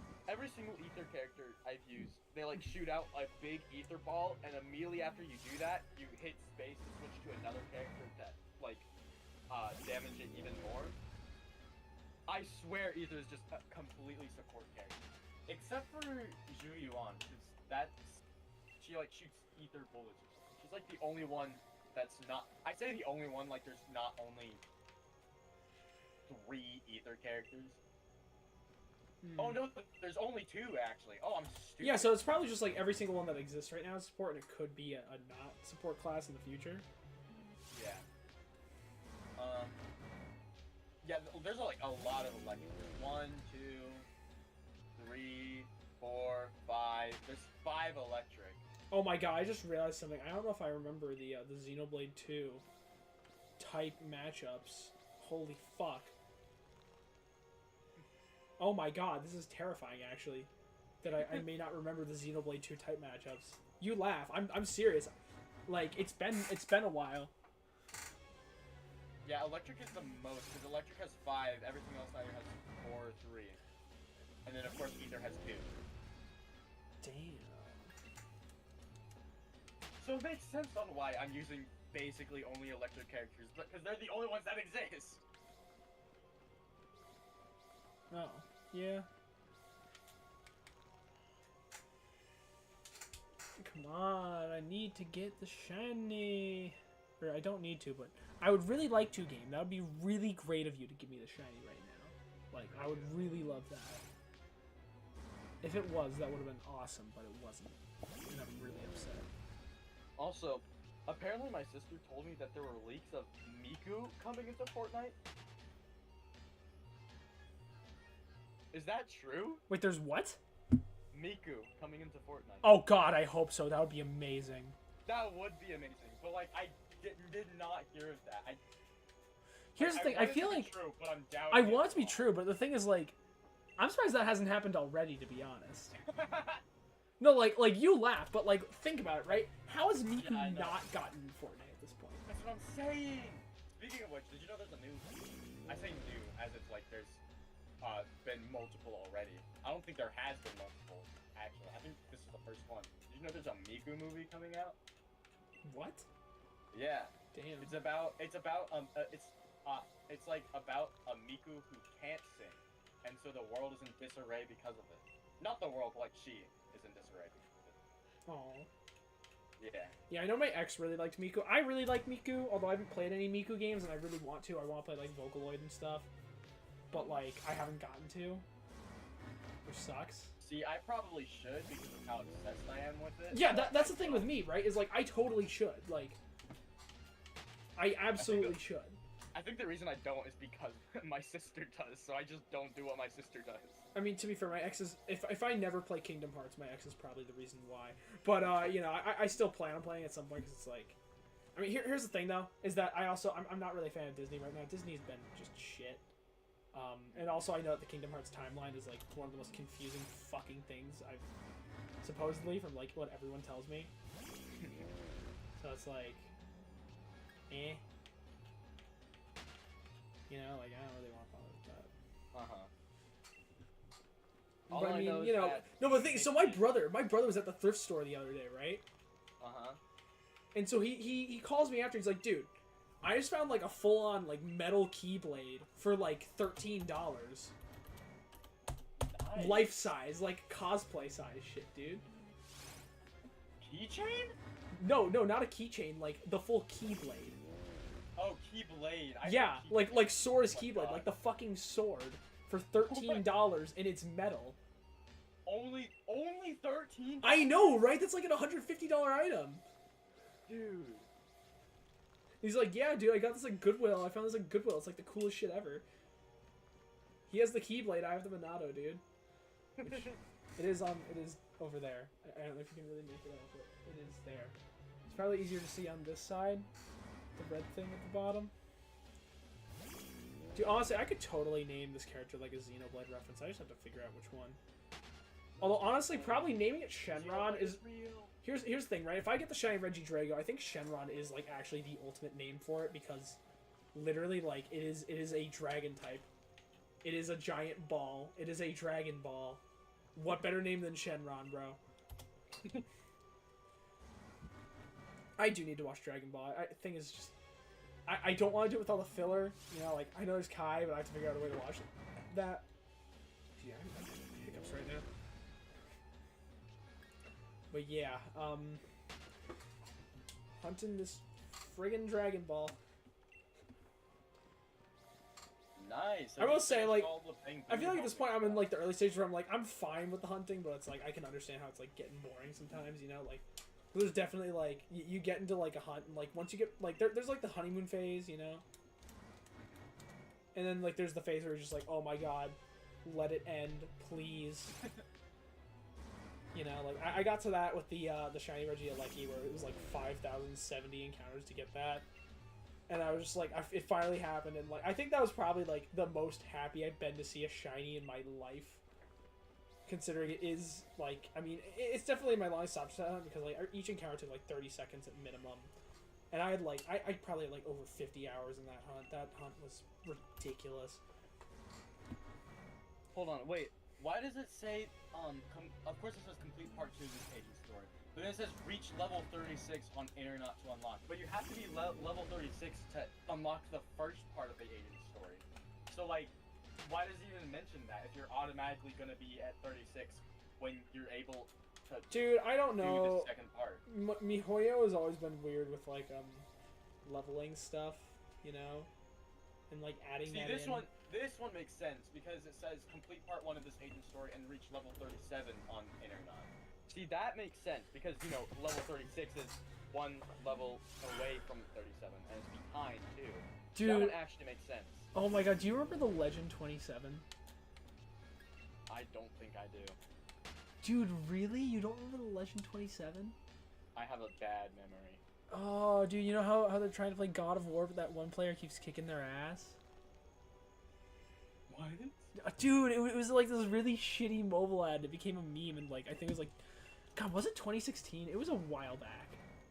Ether character I've used, they like shoot out a big Ether ball, and immediately after you do that, you hit space to switch to another character that like damage it even more. I swear Ether is just a completely support character. Except for Zhu Yuan, she like shoots Ether bullets or something. She's like the only one that's not. I say the only one, like there's not only 3 Ether characters. Oh no, there's only 2 actually. Oh, I'm stupid. Yeah, so it's probably just like every single one that exists right now is support, and it could be a not support class in the future. Yeah. Yeah, there's like a lot of electric. 1, 2, 3, 4, 5. There's 5 electric. Oh my god, I just realized something. I don't know if I remember the Xenoblade 2 type matchups. Holy fuck. Oh my god, this is terrifying actually. That I may not remember the Xenoblade 2 type matchups. You laugh. I'm serious. Like it's been a while. Yeah, electric is the most, because electric has 5, everything else either has 4 or 3. And then of course Ether has 2. Damn. So it makes sense on why I'm using basically only electric characters, because they're the only ones that exist. Oh, yeah. Come on, I need to get the shiny. Or I don't need to, but I would really like to game. That would be really great of you to give me the shiny right now. Like, I would really love that. If it was, that would have been awesome, but it wasn't. And I'm really upset. Also, apparently my sister told me that there were leaks of Miku coming into Fortnite. Is that true? Wait, there's what? Miku coming into Fortnite. Oh god, I hope so. That would be amazing. That would be amazing. But like, I did not hear of that. Here's the thing, I feel like true, but I'm doubting I want it to be true, but the thing is like I'm surprised that hasn't happened already, to be honest. No, like you laugh, but like think about it, right? How has Miku not gotten Fortnite at this point? That's what I'm saying. Speaking of which, did you know there's a new? I say new as it's like there's been multiple already. I don't think there has been multiple actually. I think this is the first one. Did you know there's a Miku movie coming out? What? Yeah. Damn. It's like about a Miku who can't sing, and so the world is in disarray because of it. Not the world, but like she is in disarray because of it. Oh. Yeah. Yeah, I know my ex really liked Miku. I really like Miku, although I haven't played any Miku games, and I really want to. I want to play like Vocaloid and stuff, but like I haven't gotten to, which sucks. See, I probably should because of how obsessed I am with it. Yeah, that's the thing with me, right? Is like I totally should. Like, I absolutely should. I think the reason I don't is because my sister does, so I just don't do what my sister does. I mean, to be fair, my ex is... If I never play Kingdom Hearts, my ex is probably the reason why. But, you know, I still plan on playing at some point, because it's like... I mean, here's the thing, though, is that I'm not really a fan of Disney right now. Disney's been just shit. And also, I know that the Kingdom Hearts timeline is, like, one of the most confusing fucking things I've... Supposedly, from, like, what everyone tells me. So it's like... Eh. You know, like, I don't really want to bother with that. All But I I mean, know is you know, that no, but the thing, so my brother was at the thrift store the other day, right? And so he calls me after, he's like, dude, I just found, like, a full-on, like, metal keyblade for, like, $13. Nice. Life-size, like, cosplay-size shit, dude. Keychain? No, not a keychain, like, the full keyblade. Oh, Keyblade. Yeah, like Sora's keyblade, like the fucking sword for $13 and it's metal. Only 13? I know, right? That's like an $150 item. Dude. He's like, yeah, dude, I got this at Goodwill. I found this at Goodwill. It's like the coolest shit ever. He has the Keyblade. I have the Monado, dude. Which, it is over there. I don't know if you can really make it out, but it is there. It's probably easier to see on this side. The red thing at the bottom. Dude, honestly, I could totally name this character like a Xenoblade reference. I just have to figure out which one. Although, honestly, probably naming it Shenron is... Here's the thing, right? If I get the shiny Regidrago, I think Shenron is, like, actually the ultimate name for it, because literally, like, it is a dragon type. It is a giant ball. It is a Dragon Ball. What better name than Shenron, bro? I do need to watch Dragon Ball. The thing is just... I don't want to do it with all the filler. You know, like, I know there's Kai, but I have to figure out a way to watch that. Yeah, I'm getting hiccups right now. But yeah, hunting this friggin' Dragon Ball. Nice. I will say, like, I feel like at this point I'm in, like, the early stage where I'm, like, I'm fine with the hunting, but it's, like, I can understand how it's, like, getting boring sometimes, you know? Like, there's definitely, like, you get into, like, a hunt, and, like, once you get, like, there's, like, the honeymoon phase, you know? And then, like, there's the phase where you're just like, oh my god, let it end, please. You know, like, I got to that with the shiny Regieleki, where it was, like, 5,070 encounters to get that. And I was just like, it finally happened, and, like, I think that was probably, like, the most happy I've been to see a shiny in my life. Considering it is, like, I mean, it's definitely my longest stop hunt, because, like, each encounter took, like, 30 seconds at minimum. And I had, like, I probably had, like, over 50 hours in that hunt. That hunt was ridiculous. Hold on, wait. Why does it say, of course it says complete part 2 of this agent story, but then it says reach level 36 on Internet to unlock. But you have to be level 36 to unlock the first part of the agent story. So, like, why does it even mention that if you're automatically gonna be at 36 when you're able to Dude, I don't know. do the second part? MiHoYo has always been weird with, like, leveling stuff, you know? And, like, adding that this in. This one makes sense because it says complete part 1 of this agent story and reach level 37 on Internet. See, that makes sense because, you know, level 36 is one level away from 37 and it's behind too. Dude, that one actually makes sense. Oh my god, do you remember the Legend 27? I don't think I do. Dude, really? You don't remember the Legend 27? I have a bad memory. Oh, dude, you know how they're trying to play God of War, but that one player keeps kicking their ass? What? Dude, it was like this really shitty mobile ad. It became a meme, and, like, I think it was like, God, was it 2016? It was a while back.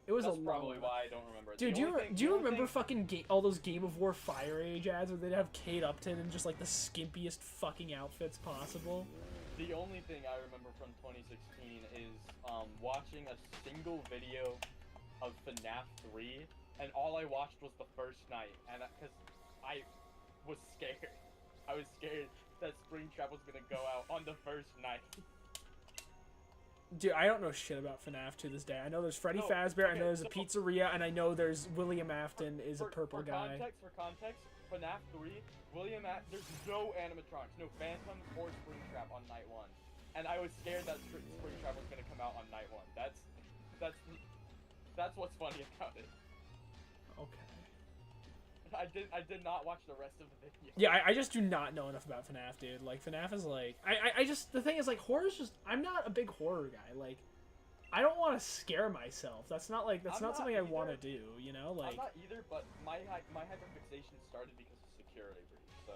It was That's a long probably why I don't remember. Dude, do you remember fucking all those Game of War Fire Age ads where they'd have Kate Upton in just, like, the skimpiest fucking outfits possible? The only thing I remember from 2016 is watching a single video of FNAF 3, and all I watched was the first night, and because I was scared. I was scared that Springtrap was gonna go out on the first night. Dude, I don't know shit about FNAF to this day. I know there's Freddy Fazbear, I know there's a pizzeria, and I know there's William Afton is a purple guy. For context, FNAF 3, there's no animatronics, no Phantoms or Springtrap on night 1. And I was scared that Springtrap was gonna come out on night 1. That's what's funny about it. Okay. I did not watch the rest of the video. Yeah, I just do not know enough about FNAF, dude. Like, FNAF is like... I just... The thing is, like, horror's just... I'm not a big horror guy. Like, I don't want to scare myself. That's not, like... That's not something I want to do, you know? Like... I'm not either, but my hyperfixation started because of security breach, so...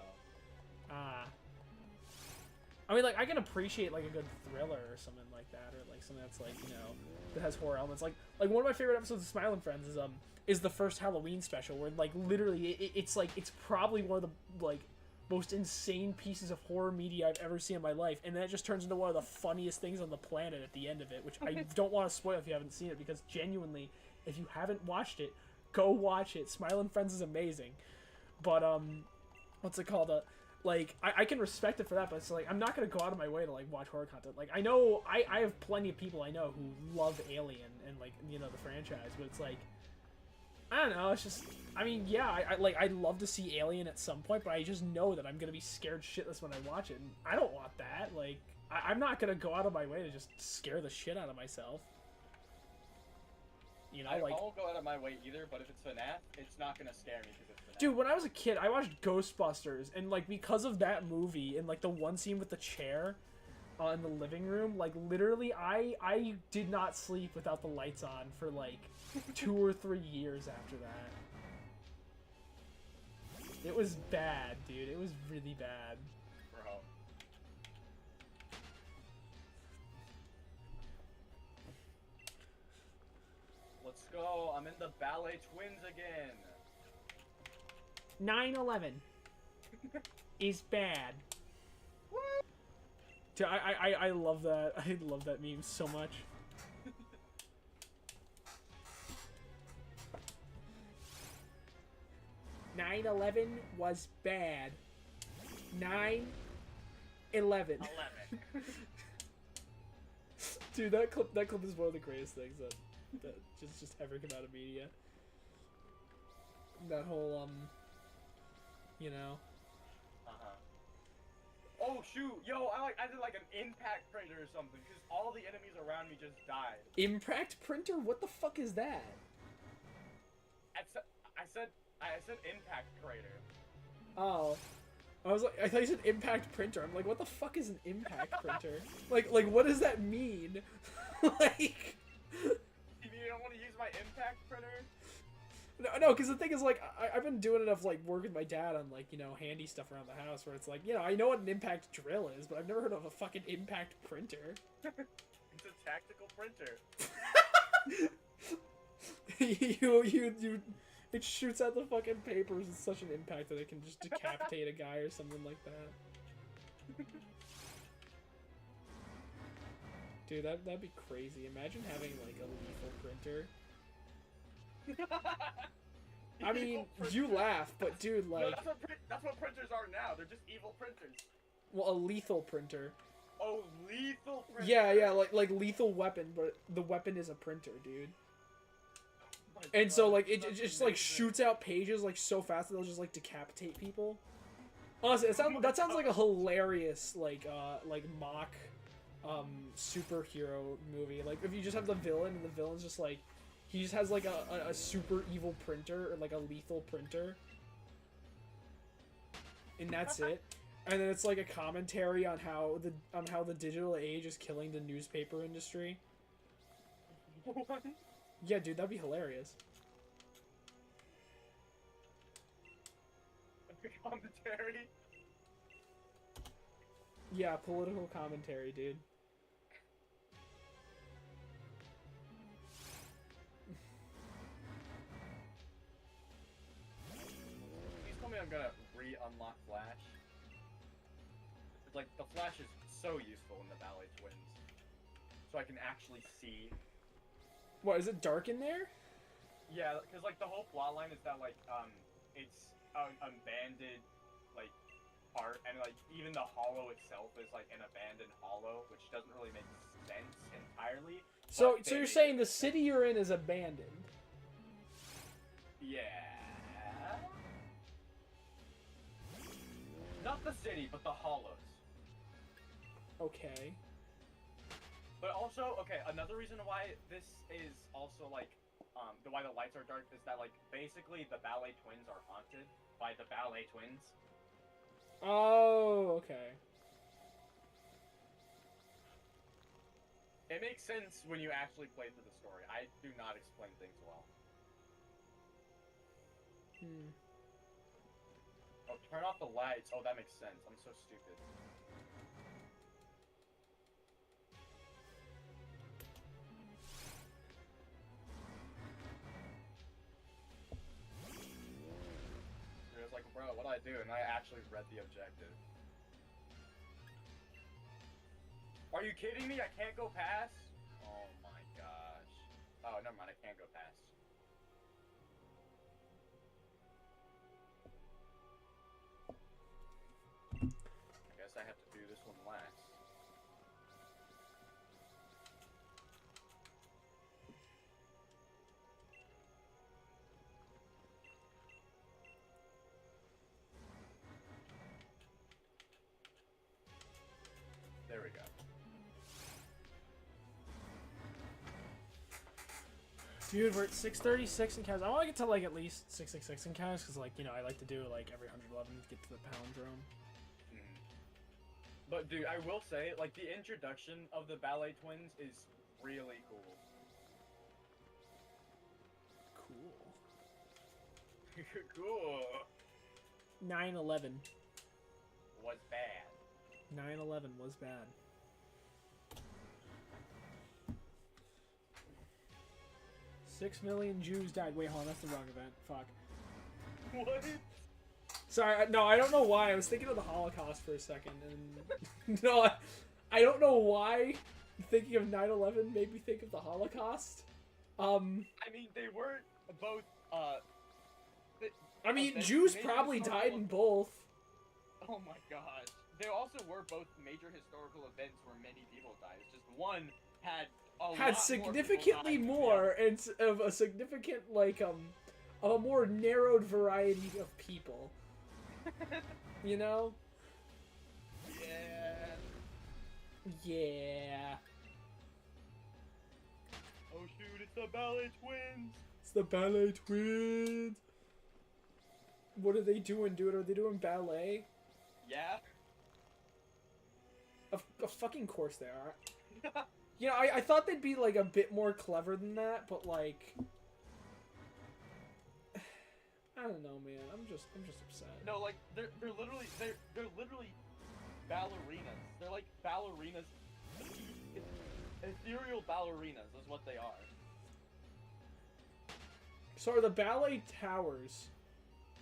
I mean, like, I can appreciate, like, a good thriller or something like that, or, like, something that's, like, you know, that has horror elements. Like one of my favorite episodes of Smile and Friends is the first Halloween special, where, like, literally, it's, like, it's probably one of the, like, most insane pieces of horror media I've ever seen in my life, and then it just turns into one of the funniest things on the planet at the end of it, which I don't want to spoil if you haven't seen it, because genuinely, if you haven't watched it, go watch it. Smile and Friends is amazing. But, what's it called? Like, I can respect it for that, but it's like, I'm not going to go out of my way to, like, watch horror content. Like, I know, I have plenty of people I know who love Alien and, like, you know, the franchise, but it's like, I don't know, it's just, I mean, yeah, I'd love to see Alien at some point, but I just know that I'm going to be scared shitless when I watch it, and I don't want that. Like, I'm not going to go out of my way to just scare the shit out of myself. You know, I like, won't go out of my way either, but if it's FNAF, it's not gonna scare me because it's FNAF. dude, when I was a kid, I watched Ghostbusters, and like because of that movie and like the one scene with the chair in the living room, like literally, I did not sleep without the lights on for like 2 or 3 years after that. It was bad, dude. It was really bad. Bro. Let's go. I'm in the Ballet Twins again. 9/11 is bad. Dude, I love that. I love that meme so much. 9/11 was bad. 9/11. 11. Dude, that clip is one of the greatest things that just ever come out of media. That whole you know. Oh shoot, yo, I did like an impact printer or something because all the enemies around me just died. Impact printer? What the fuck is that? I said impact crater. Oh. I thought you said impact printer. I'm like, what the fuck is an impact printer? Like what does that mean? Like You don't want to use my impact printer? No, because the thing is, like, I've been doing enough, like, work with my dad on, like, you know, handy stuff around the house where it's like, you know, I know what an impact drill is, but I've never heard of a fucking impact printer. It's a tactical printer. It shoots out the fucking papers with such an impact that it can just decapitate a guy or something like that. Dude, that'd be crazy. Imagine having, like, a lethal printer. I mean, you laugh, but dude, like... No, that's what printers are now. They're just evil printers. Well, a lethal printer. Oh, lethal printer. Yeah, like lethal weapon, but the weapon is a printer, dude. Oh my And God, so, like, that's it just, like, amazing. shoots out pages, like, so fast that they'll just, like, decapitate people. Honestly, that sounds like a hilarious, like mock, superhero movie. Like, if you just have the villain, and the villain's just, like, he just has, like, a super evil printer, or, like, a lethal printer. And that's it. And then it's, like, a commentary on how the digital age is killing the newspaper industry. What? Yeah, dude, that'd be hilarious. Commentary? Yeah, political commentary, dude. Please tell me I'm gonna re-unlock Flash. It's like, the Flash is so useful in the Ballet Twins. So I can actually see. What, is it dark in there? Yeah, because, like, the whole plot line is that, like, it's an abandoned, like, part, and, like, even the hollow itself is, like, an abandoned hollow, which doesn't really make sense entirely. So but they you're make saying it- the city you're in is abandoned? Yeah. Not the city, but the hollows. Okay. But also, okay, another reason why this is also, like, why the lights are dark is that, like, basically the Ballet Twins are haunted by the Ballet Twins. Oh, okay. It makes sense when you actually play through the story. I do not explain things well. Hmm. Oh, turn off the lights. Oh, that makes sense. I'm so stupid. It was like, bro, what do I do? And I actually read the objective. Are you kidding me? I can't go past? Oh my gosh. Oh, never mind. I can't go past. I guess I have to do this one last. There we go. Dude, we're at 636 encounters. I want to get to like at least 666 encounters because, like, you know, I like to do like every 111 to get to the palindrome. But dude, I will say, like, the introduction of the ballet twins is really cool. Cool. Cool. 9/11. Was bad. 9/11 was bad. Six million Jews died. Wait, hold on, that's the wrong event. Fuck. What? Sorry, no, I don't know why. I was thinking of the Holocaust for a second, and no, I don't know why thinking of 9/11 made me think of the Holocaust. I mean, they were both. I mean, events- Jews major probably died historical- in both. Oh my gosh. They also were both major historical events where many people died. It's just one had a lot more Had people significantly die than the more, other. and of a significant of a more narrowed variety of people. You know? Yeah. Yeah. Oh shoot! It's the ballet twins. It's the ballet twins. What are they doing, dude? Are they doing ballet? Yeah. Of fucking course they are. You know, I thought they'd be like a bit more clever than that, but like, I don't know, man. I'm just upset. No, like they're literally ballerinas. They're like ballerinas. Ethereal ballerinas is what they are. So are the ballet towers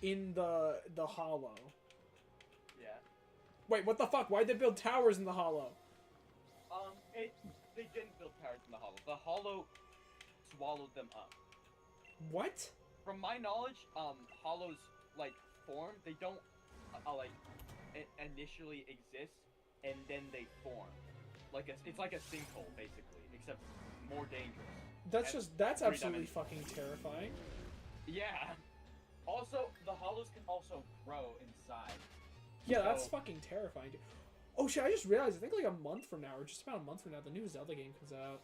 in the hollow? Yeah. Wait, what the fuck? Why'd they build towers in the hollow? They didn't build towers in the hollow. The hollow swallowed them up. What? From my knowledge, hollows like form. They don't initially exist and then they form. It's like a sinkhole basically, except more dangerous. That's three absolutely dimensions. fucking terrifying. Yeah. Also, the hollows can also grow inside. Yeah, that's So- fucking terrifying, dude. Oh shit, I just realized, I think like a month from now, or just about a month from now, the new Zelda game comes out.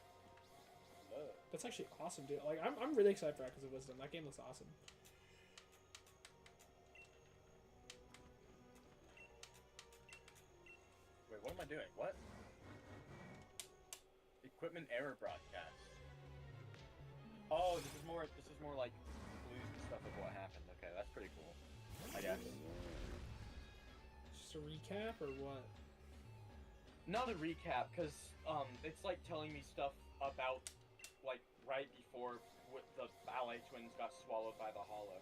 That's actually awesome, dude. Like, I'm really excited for Echoes of Wisdom. That game looks awesome. Wait, what am I doing? What? Equipment error broadcast. Oh, this is more like clues and stuff of what happened. Okay, that's pretty cool. I guess. Just a recap, or what? Not a recap, cause it's like telling me stuff about like right before the ballet twins got swallowed by the hollow.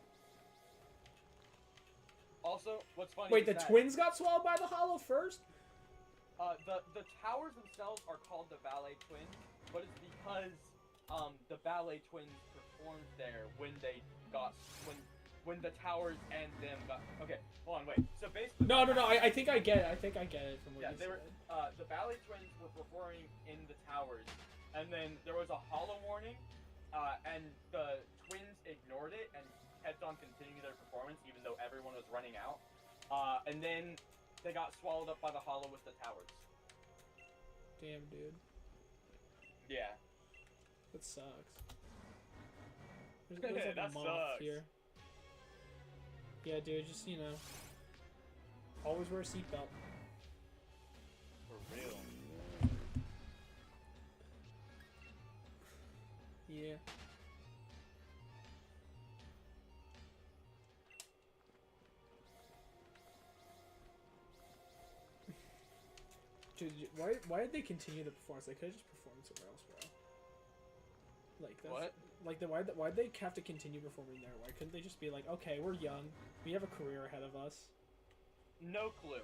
Also, what's funny? Wait, is the that, twins got swallowed by the hollow first? the towers themselves are called the ballet twins, but it's because the ballet twins performed there when the towers and them got. Okay, hold on, wait. So basically. No. I think I get it. I think I get it from what Yeah, you they said. were. The ballet twins were performing in the towers, and then there was a hollow warning, and the twins ignored it and kept on continuing their performance even though everyone was running out. And then they got swallowed up by the hollow with the towers. Damn, dude. Yeah. That sucks. There's like That a moth sucks. here. Yeah, dude, just, you know, always wear a seatbelt. For real. Yeah. Dude, why did they continue the performance? They could have just performed somewhere else, bro. Like, that's, What? Like, why'd they have to continue performing there? Why couldn't they just be like, okay, we're young, we have a career ahead of us? No clue.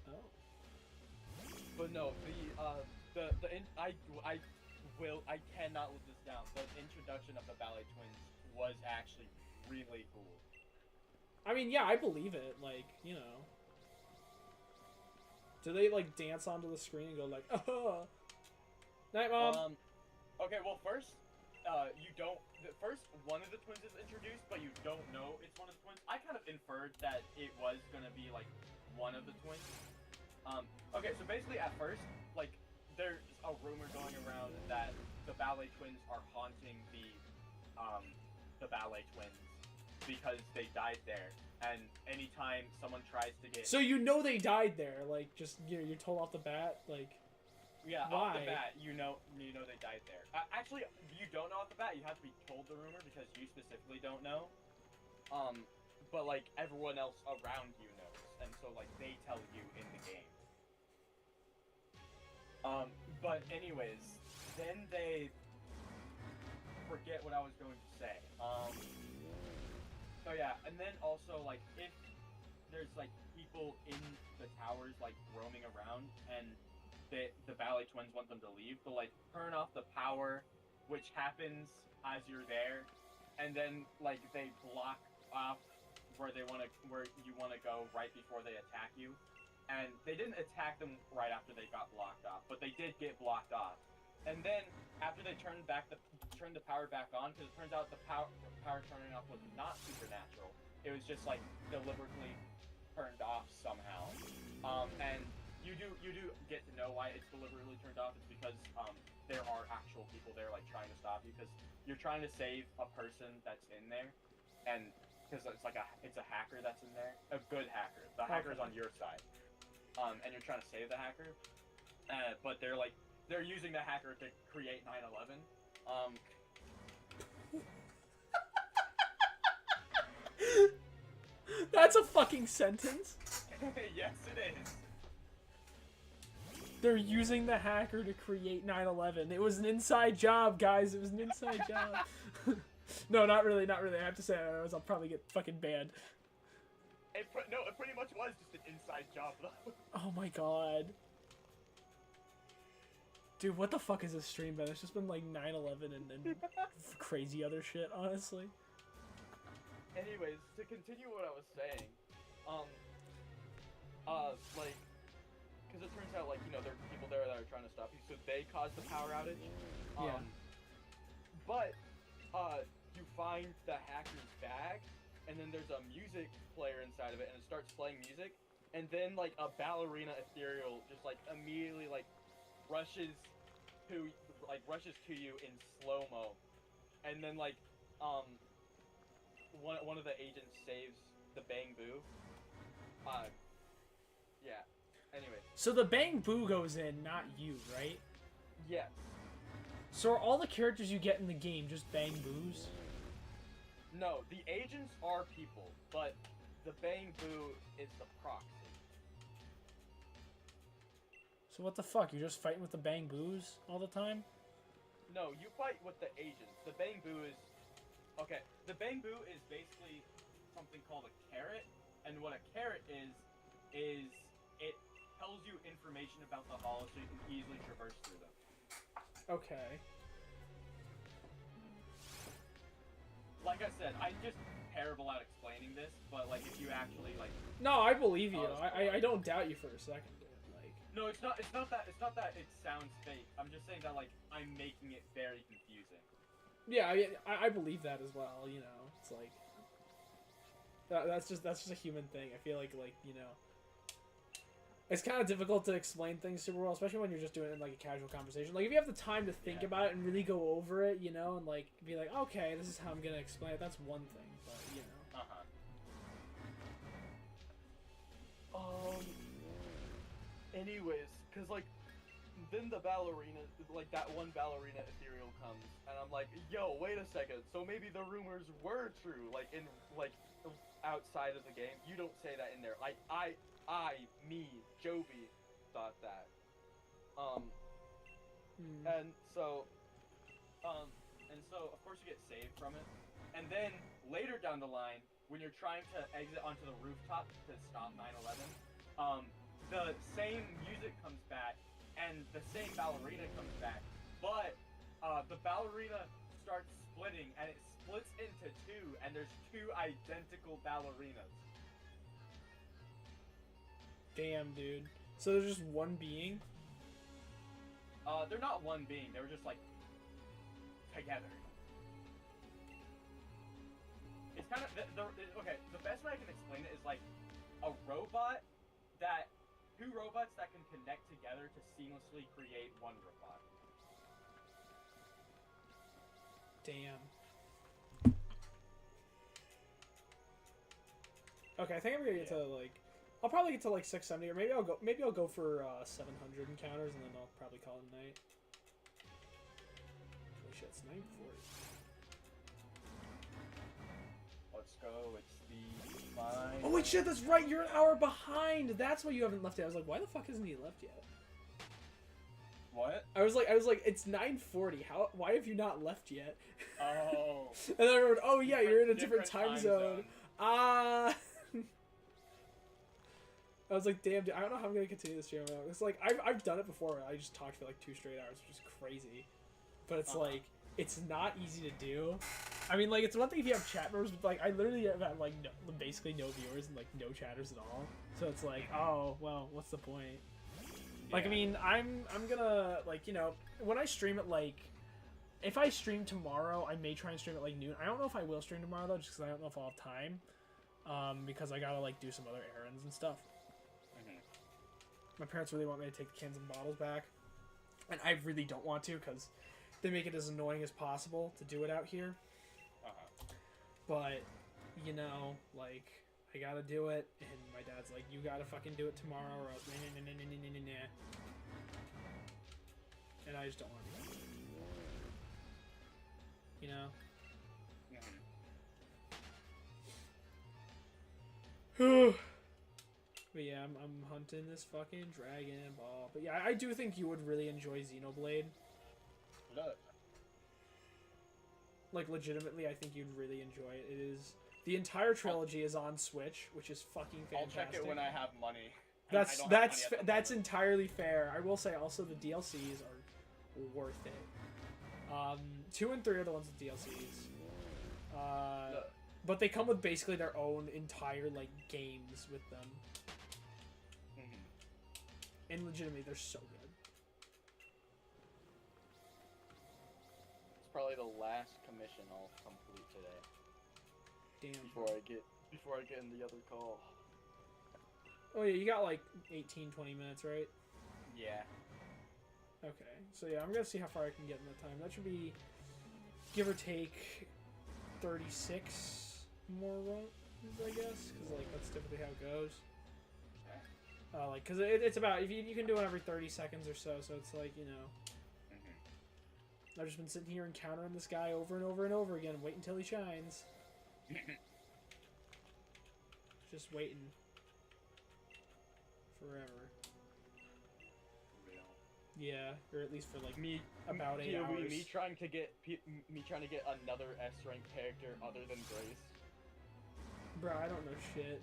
Oh. But no, I cannot live this down. The introduction of the ballet twins was actually really cool. I mean, yeah, I believe it. Like, you know. Do they, like, dance onto the screen and go, like, oh. Night, Mom. Okay, well, first, first one of the twins is introduced, but you don't know it's one of the twins. I kind of inferred that it was gonna be, like, one of the twins. Okay, so basically at first, like, there's a rumor going around that the ballet twins are haunting the ballet twins because they died there. And anytime someone tries to get So you know they died there, like just you're told off the bat, like off why? the bat, you know they died there. Actually, you don't know off the bat. You have to be told the rumor because you specifically don't know. But like everyone else around you knows, and so like they tell you in the game. But anyways, then they forget what I was going to say. Oh yeah, and then also like if there's like people in the towers like roaming around and the ballet twins want them to leave, they'll like turn off the power, which happens as you're there, and then like they block off where you want to go right before they attack you. And they didn't attack them right after they got blocked off, but they did get blocked off. And then after they turned the power back on, because it turns out the power turning off was not supernatural. It was just like deliberately turned off somehow. And you do get to know why it's deliberately turned off. It's because there are actual people there like trying to stop you, because you're trying to save a person that's in there, and because it's a hacker that's in there, a good hacker. The hacker's on your side. And you're trying to save the hacker, but they're using the hacker to create 9/11. That's a fucking sentence. Yes, it is. They're using the hacker to create 9/11. It was an inside job, guys. It was an inside job. No, not really. I have to say, otherwise I'll probably get fucking banned. It pretty much was just an inside job, though. Oh my god. Dude, what the fuck is this stream been? It's just been like 9/11 and crazy other shit, honestly. Anyways, to continue what I was saying, like, because it turns out, like, you know, there are people there that are trying to stop you, so they caused the power outage. Yeah. But, you find the hacker's bag, and then there's a music player inside of it, and it starts playing music, and then, like, a ballerina ethereal just, like, immediately, like, rushes to you in slow-mo, and then, like, one of the agents saves the Bang Boo. Yeah. Anyway. So the Bang Boo goes in, not you, right? Yes. So are all the characters you get in the game just Bang Boos? No, the agents are people, but the Bang Boo is the proxy. So what the fuck? You're just fighting with the Bang Boos all the time? No, you fight with the agents. The Bang Boo is... Okay, the Bang Boo is basically something called a carrot, and what a carrot is it tells you information about the hall so you can easily traverse through them. Okay. Like I said, I'm just terrible at explaining this, but like if you actually like... No, I believe you. Oh, I don't doubt you for a second, dude. Like... No, it's not that it sounds fake. I'm just saying that like I'm making it very confusing. Yeah, I believe that as well, you know. It's like... That's just a human thing. I feel like, you know... It's kind of difficult to explain things super well, especially when you're just doing it in, like, a casual conversation. Like, if you have the time to think about it and really go over it, you know, and, like, be like, okay, this is how I'm gonna explain it, that's one thing, but, you know. Anyways, because, like, then the ballerina, like, that one ballerina ethereal comes, and I'm like, yo, wait a second, so maybe the rumors were true, like, in, like, outside of the game. You don't say that in there. Like, me, Joby, thought that. And so, of course you get saved from it. And then, later down the line, when you're trying to exit onto the rooftop to stop 9/11, the same music comes back, and the same ballerina comes back, but the ballerina starts splitting, and it splits into two, and there's two identical ballerinas. Damn, dude. So there's just one being? They're not one being, they were just like together. It's kind of okay. The best way I can explain it is like a robot that two robots that can connect together to seamlessly create one robot. Damn. Okay, I think I'm gonna get to like, I'll probably get to like 670, or maybe I'll go for 700 encounters, and then I'll probably call it a night. Holy shit, it's 940. Let's go. It's the fine. Oh wait, shit, that's right. You're an hour behind. That's why you haven't left yet. I was like, why the fuck hasn't he left yet? What? I was like, it's 9:40. How? Why have you not left yet? Oh. And then I remembered, oh yeah, you're in a different time zone. Ah. I was like, damn, dude, I don't know how I'm gonna continue this channel. It's like I've done it before. I just talked for like 2 straight hours, which is crazy. But it's like it's not easy to do. I mean, like it's one thing if you have chat members, but like I literally have like basically no viewers and like no chatters at all. So it's like, oh well, what's the point? Like, I mean, I'm gonna, like, you know, when I stream it, like, if I stream tomorrow, I may try and stream at, like, noon. I don't know if I will stream tomorrow, though, just because I don't know if I'll have time. Because I gotta, like, do some other errands and stuff. My parents really want me to take the cans and bottles back. And I really don't want to, because they make it as annoying as possible to do it out here. But, you know, like, I gotta do it, and my dad's like, you gotta fucking do it tomorrow, or else nah. And I just don't want to. You know? But yeah, I'm hunting this fucking Dragon Ball. But yeah, I do think you would really enjoy Xenoblade. Look. Like, legitimately, I think you'd really enjoy it. It is... The entire trilogy is on Switch, which is fucking fantastic. I'll check it when I have money. That's entirely fair. I will say also the DLCs are worth it. 2 and 3 are the ones with DLCs. But they come with basically their own entire like games with them. And legitimately, they're so good. It's probably the last commission I'll complete today. Damn. Before I get in the other call. Oh yeah, you got like 18, 20 minutes, right? Yeah. Okay, so yeah, I'm gonna see how far I can get in that time. That should be, give or take, 36 more runs, I guess, because like that's typically how it goes. Like, cause it's about if you can do it every 30 seconds or so, so it's like, you know. I've just been sitting here encountering this guy over and over and over again, waiting until he shines. Just waiting. Forever. Yeah, or at least for like about 8 hours. Me trying to get another S rank character other than Grace. Bro, I don't know shit.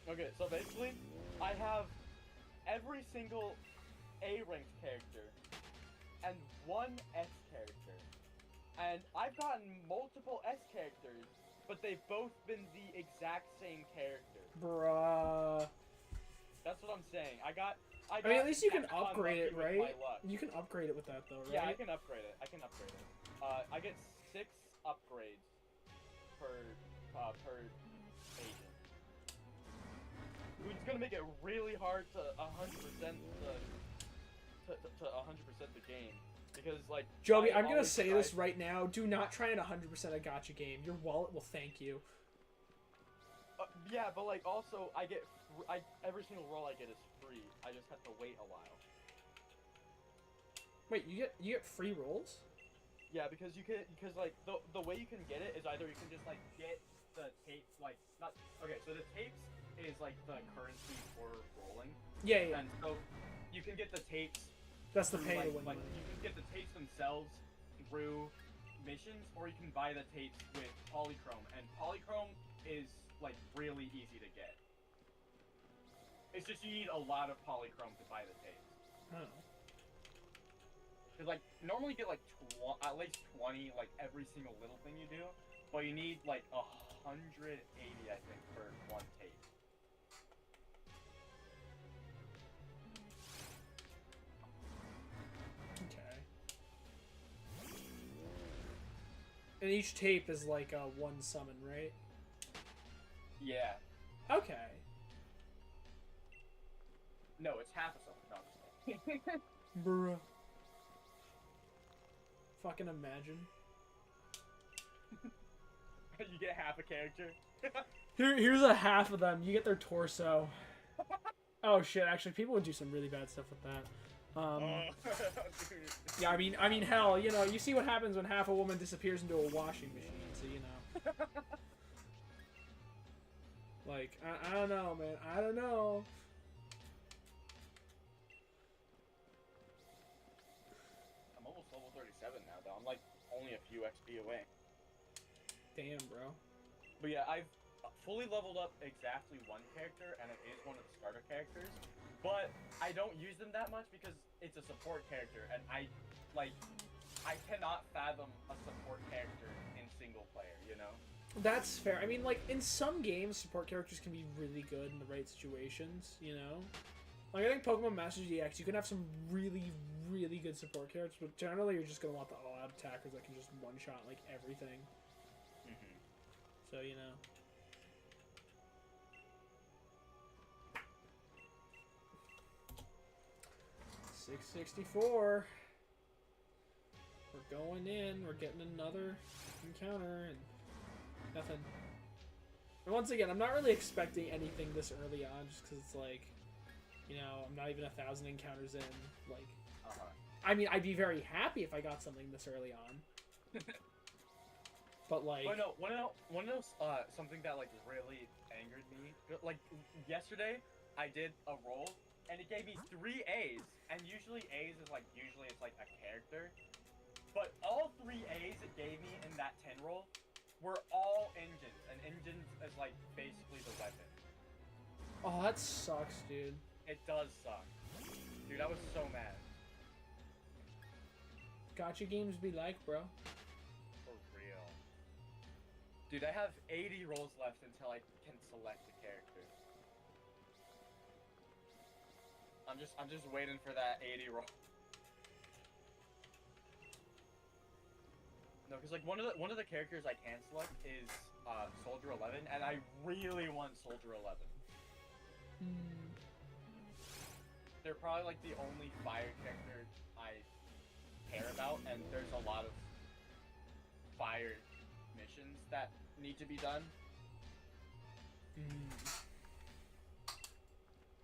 Okay, so basically, I have every single A ranked character and 1 S character, and I've gotten multiple S characters, but they've both been the exact same character. Bruh. That's what I'm saying. I mean, at least you can got upgrade it, unlucky with right? my luck. You can upgrade it with that, though, right? Yeah, I can upgrade it. I get 6 upgrades per agent. It's gonna make it really hard to 100% the game, because like Joby, I'm gonna say this right now: do not try and 100% a gacha game. Your wallet will thank you. Yeah, but like also every single roll I get is free. I just have to wait a while. Wait, you get free rolls? Yeah, because like the way you can get it is either you can just like get the tapes, like not okay. So the tapes is like the currency for rolling. Yeah. And so you can get the tapes. That's the pay to win. Like you can get the tapes themselves through missions, or you can buy the tapes with polychrome, and polychrome is like really easy to get. It's just you need a lot of polychrome to buy the tapes. Oh. Cause like normally you get like at least 20 like every single little thing you do, but you need like 180 I think for 1 tape. Okay. And each tape is like a 1 summon, right? Yeah. Okay. No, it's half a summon. No, I'm just kidding. Bruh. Fucking imagine. You get half a character. Here's a half of them. You get their torso. Oh shit! Actually, people would do some really bad stuff with that. Dude. Yeah, I mean, hell, you know, you see what happens when half a woman disappears into a washing machine. So you know. Like, I don't know, man. I don't know. I'm almost level 37 now, though. I'm like only a few XP away. Damn, bro. But yeah, I've fully leveled up exactly one character, and it is one of the starter characters. But I don't use them that much because it's a support character, and I cannot fathom a support character in single player, you know? That's fair. I mean, like, in some games, support characters can be really good in the right situations, you know? Like, I think Pokemon Master GX, you can have some really, really good support characters, but generally you're just gonna want the all-out attackers that can just one-shot, like, everything. Mm-hmm. So, you know. $664. We're going in. We're getting another encounter and nothing. And once again, I'm not really expecting anything this early on, just because it's like, you know, I'm not even 1,000 encounters in. Like, I mean, I'd be very happy if I got something this early on. But like, But no, one of those something that like really angered me. Like yesterday, I did a roll and it gave me 3 A's. And usually A's is like it's like a character. But all 3 A's it gave me in that 10 roll were all engines, and engines is like basically the weapon. oh, that sucks, dude. It does suck, dude. I was so mad. Gotcha games be like, bro. For real. Dude, I have 80 rolls left until I can select a character. I'm just waiting for that 80 roll. No, because like one of the characters I can select is Soldier 11, and I really want Soldier 11. They're probably like the only fire character I care about, and there's a lot of fire missions that need to be done.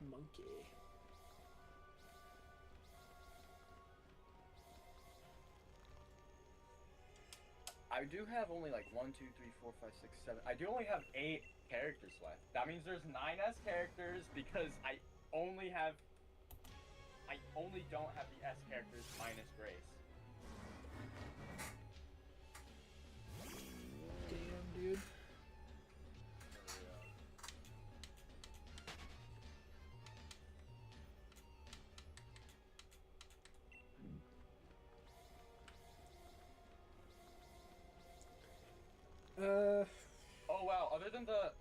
Monkey. I do have only like 1, 2, 3, 4, 5, 6, 7. I do only have 8 characters left. That means there's 9 S characters because I only don't have the S characters minus Grace. Damn, dude. Oh wow! Other than the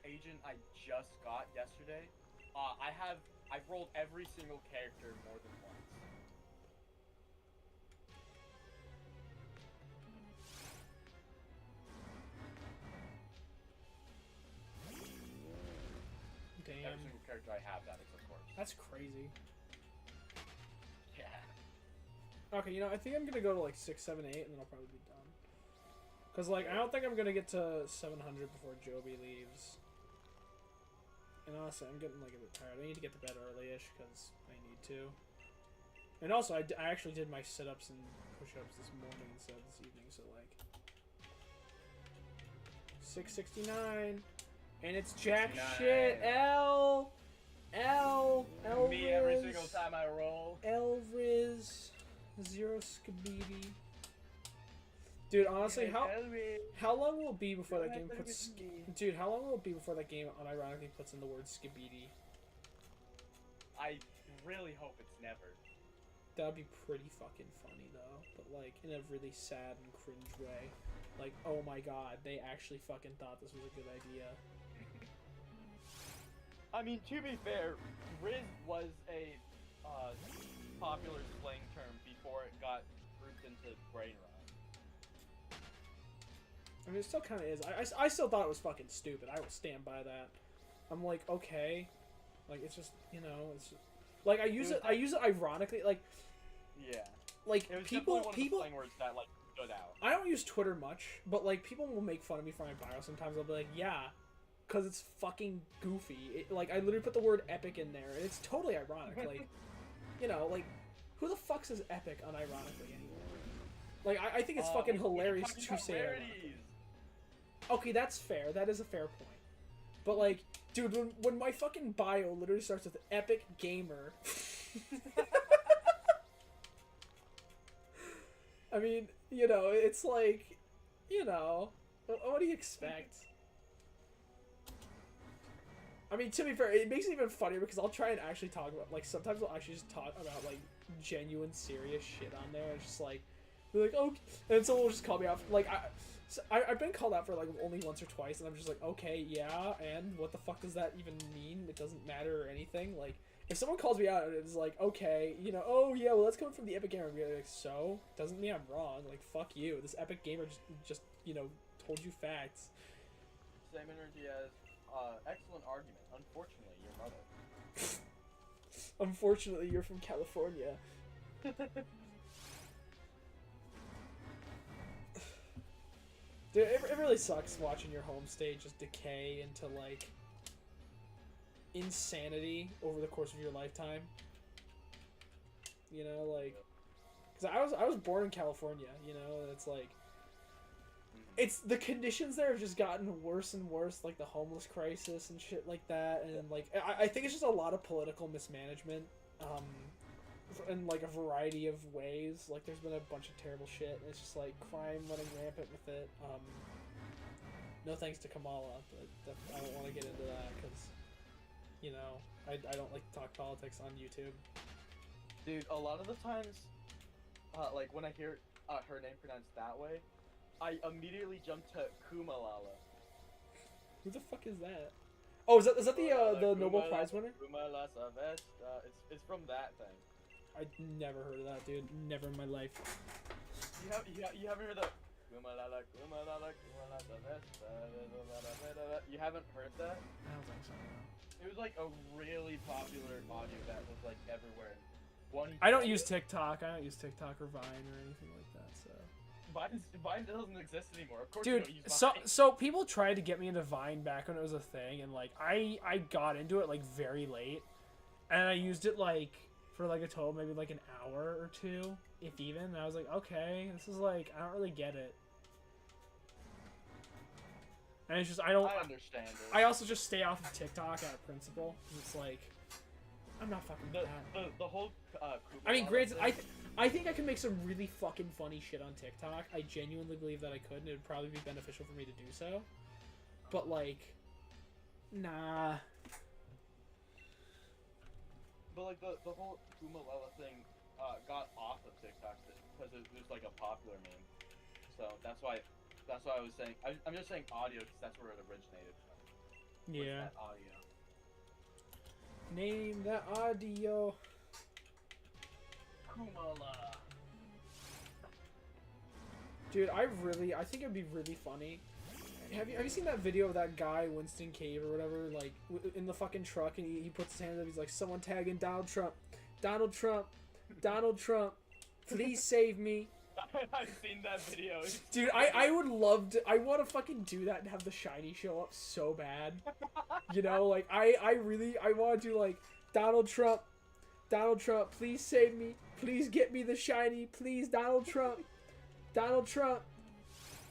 agent I just got yesterday, I've rolled every single character more than once. Damn. Every single character I have, that is, of course. That's crazy. Yeah. Okay, you know, I think I'm gonna go to like 6, 7, 8, and then I'll probably be done. Cause like I don't think I'm gonna get to 700 before Joby leaves. And honestly, I'm getting like a bit tired. I need to get to bed early-ish because I need to. And also, I actually did my sit-ups and push-ups this morning instead of this evening, so like 669, and it's jack 69. shit. L. Me every single time I roll. Elriz, 0 Skibidi. Dude, honestly, how long will it be before that game puts? Dude, how long will it be before that game unironically puts in the word Skibidi? I really hope it's never. That'd be pretty fucking funny though, but like in a really sad and cringe way. Like, oh my god, they actually fucking thought this was a good idea. I mean, to be fair, Riz was a popular slang term before it got grouped into brain rot. I mean, it still kind of is. I still thought it was fucking stupid. I will stand by that. I'm like, okay. Like it's just it's just, like I use it ironically Yeah. like It was people definitely one of the slang words that like stood out. I don't use Twitter much, but like people will make fun of me for my bio sometimes. I'll be like, yeah, because it's fucking goofy. Like I literally put the word epic in there, and it's totally ironic. Like, like who the fuck says epic unironically anymore? Like I think it's fucking hilarious to say it. Rarities. Okay, that's fair. That is a fair point. But like, dude, when my fucking bio literally starts with epic gamer. I mean, it's like, what do you expect? I mean, to be fair, it makes it even funnier because I'll try and actually talk about, like, sometimes I'll actually just talk about, like, genuine, serious shit on there. It's just like, be like, okay, and someone will just call me out. Like, I've been called out for, like, only once or twice, and I'm just like, okay, yeah, and what the fuck does that even mean? It doesn't matter or anything. Like, if someone calls me out and it's like, okay, oh yeah, well that's coming from the Epic Gamer, I'm gonna be like, so? Doesn't mean I'm wrong. Like, fuck you. This Epic Gamer just told you facts. Same energy as, excellent argument. Unfortunately, your mother. Unfortunately, you're from California. Dude, it really sucks watching your home state just decay into, like, insanity over the course of your lifetime. Like, because I was born in California, and it's like, it's the conditions there have just gotten worse and worse, like the homeless crisis and shit like that, and like I think it's just a lot of political mismanagement, in like a variety of ways. Like there's been a bunch of terrible shit, and it's just like crime running rampant with it. No thanks to Kamala, but I don't want to get into that because, I don't like to talk politics on YouTube. Dude, a lot of the times, like when I hear her name pronounced that way, I immediately jump to Kumalala. Who the fuck is that? Oh, is that the Nobel Prize winner? Kumala Savesta. It's from that thing. I never heard of that, dude. Never in my life. You haven't heard the Kumalala Savesta. You haven't heard that? I don't think so. No. It was like a really popular audio that was like everywhere. I don't use TikTok. I don't use TikTok or Vine or anything like that. So. Vine doesn't exist anymore. Of course, dude. You don't use Vine. So people tried to get me into Vine back when it was a thing, and like I got into it like very late, and I used it like for like a total maybe like an hour or two, if even. And I was like, okay, this is like I don't really get it. And it's just I understand it. I also just stay off of TikTok out of principle. It's like I'm not fucking with that. The whole. I mean, granted, I think I can make some really fucking funny shit on TikTok. I genuinely believe that I could, and it would probably be beneficial for me to do so. But like, nah. But like the whole Kumalala thing got off of TikTok because it was like a popular meme. So that's why I was saying I'm just saying audio because that's where it originated from. Yeah. That audio. Name that audio. Kumala. Dude, I think it'd be really funny. Have you seen that video of that guy, Winston Cave or whatever, like, in the fucking truck, and he puts his hands up, he's like, someone tagging Donald Trump. Donald Trump. Donald Trump. Please save me. I've seen that video. Dude, I would love to, I want to fucking do that and have the shiny show up so bad. Like, I want to do, like, Donald Trump, please save me. Please get me the shiny. Please, Donald Trump.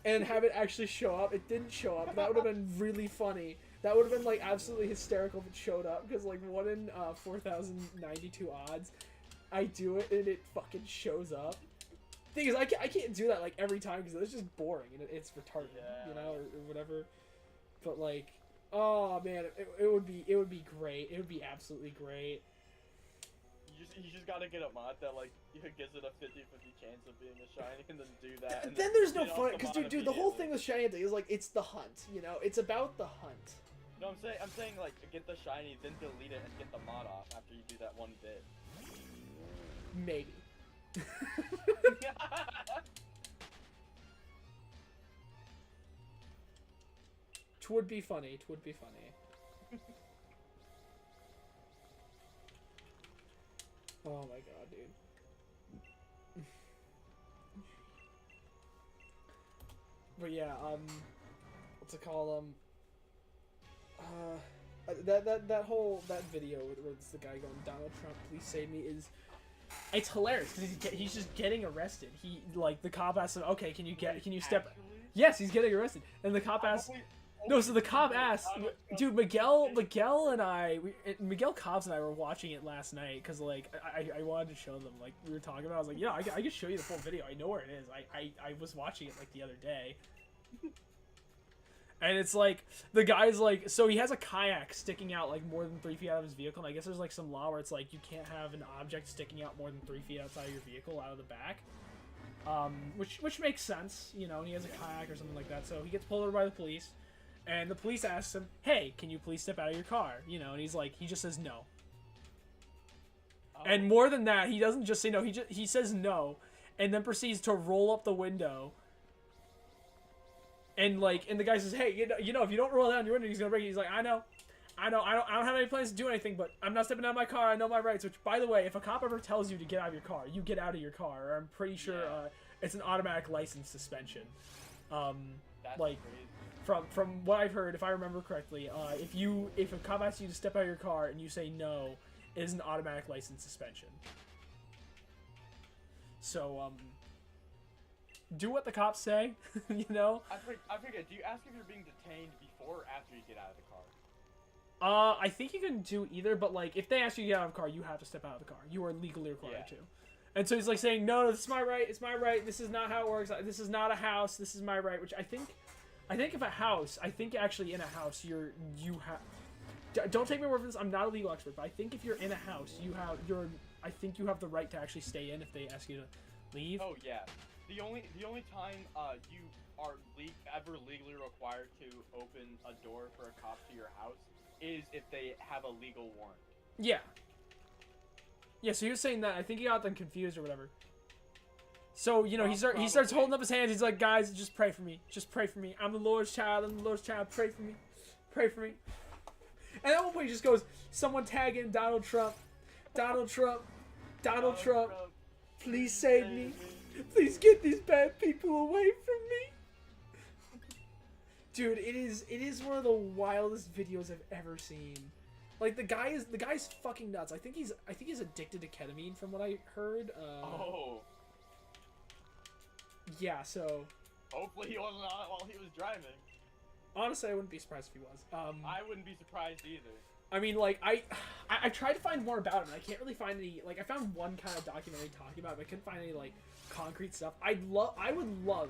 And have it actually show up. It didn't show up. That would have been really funny. That would have been, like, absolutely hysterical if it showed up. Because, like, 1 in 4,092 odds, I do it and it fucking shows up. Thing is, I can't do that, like, every time because it's just boring and it's retarded, or whatever. But, like, oh, man, it would be great. It would be absolutely great. You just gotta get a mod that like gives it a 50-50 chance of being a shiny, and then do that. And then there's no fun, because dude, the whole thing with shiny is like it's the hunt, It's about the hunt. No, I'm saying like get the shiny, then delete it and get the mod off after you do that one bit. Maybe. Twould be funny. Oh my god, dude. But yeah, what's it called? That video where it's the guy going, Donald Trump, please save me, it's hilarious because he's just getting arrested. He like the cop asks him, okay, can you step? Actually? Yes, he's getting arrested, and the cop asks. No, so the cop asked, dude, Miguel Cobbs and I were watching it last night because like I wanted to show them, like we were talking about. I was like, yeah, I can show you the full video. I know where it is. I was watching it like the other day. And it's like, the guy's like, so he has a kayak sticking out like more than 3 feet out of his vehicle. And I guess there's like some law where it's like, you can't have an object sticking out more than 3 feet outside of your vehicle out of the back. Which makes sense, you know, and he has a kayak or something like that. So he gets pulled over by the police. And the police asks him, hey, can you please step out of your car? You know, and he's like, he just says no. Oh. And more than that, he doesn't just say no, he says no. And then proceeds to roll up the window. And like, and the guy says, "Hey, you know, if you don't roll down your window, he's gonna break it." He's like, "I know, I don't have any plans to do anything, but I'm not stepping out of my car. I know my rights." Which, by the way, if a cop ever tells you to get out of your car, you get out of your car. Or I'm pretty sure it's an automatic license suspension. That's like, crazy. From what I've heard, if I remember correctly, if a cop asks you to step out of your car and you say no, it is an automatic license suspension. So do what the cops say, you know? I forget, do you ask if you're being detained before or after you get out of the car? I think you can do either, but like, if they ask you to get out of the car, you have to step out of the car. You are legally required to. And so he's like saying, no, this is my right, it's my right, this is not how it works, this is not a house, this is my right, which I think if a house, I think actually in a house, you have, don't take my word for this, I'm not a legal expert, but I think if you're in a house, I think you have the right to actually stay in if they ask you to leave. Oh, yeah. The only time you are ever legally required to open a door for a cop to your house is if they have a legal warrant. Yeah. Yeah, so he was saying that. I think he got them confused or whatever. So, you know, he starts holding up his hands. He's like, guys, just pray for me. Just pray for me. I'm the Lord's child. I'm the Lord's child. Pray for me. Pray for me. And at one point he just goes, someone tag in Donald Trump. Donald Trump. Donald Trump. Please save me. Please get these bad people away from me. Dude, it is one of the wildest videos I've ever seen. Like the guy's fucking nuts. I think he's addicted to ketamine from what I heard. Oh. Yeah, so Hopefully he wasn't on it while he was driving. Honestly, I wouldn't be surprised if he was. I wouldn't be surprised either. I mean, like, I tried to find more about him, and I can't really find any, like, I found one kind of documentary talking about it, but I couldn't find any, like, concrete stuff. I would love,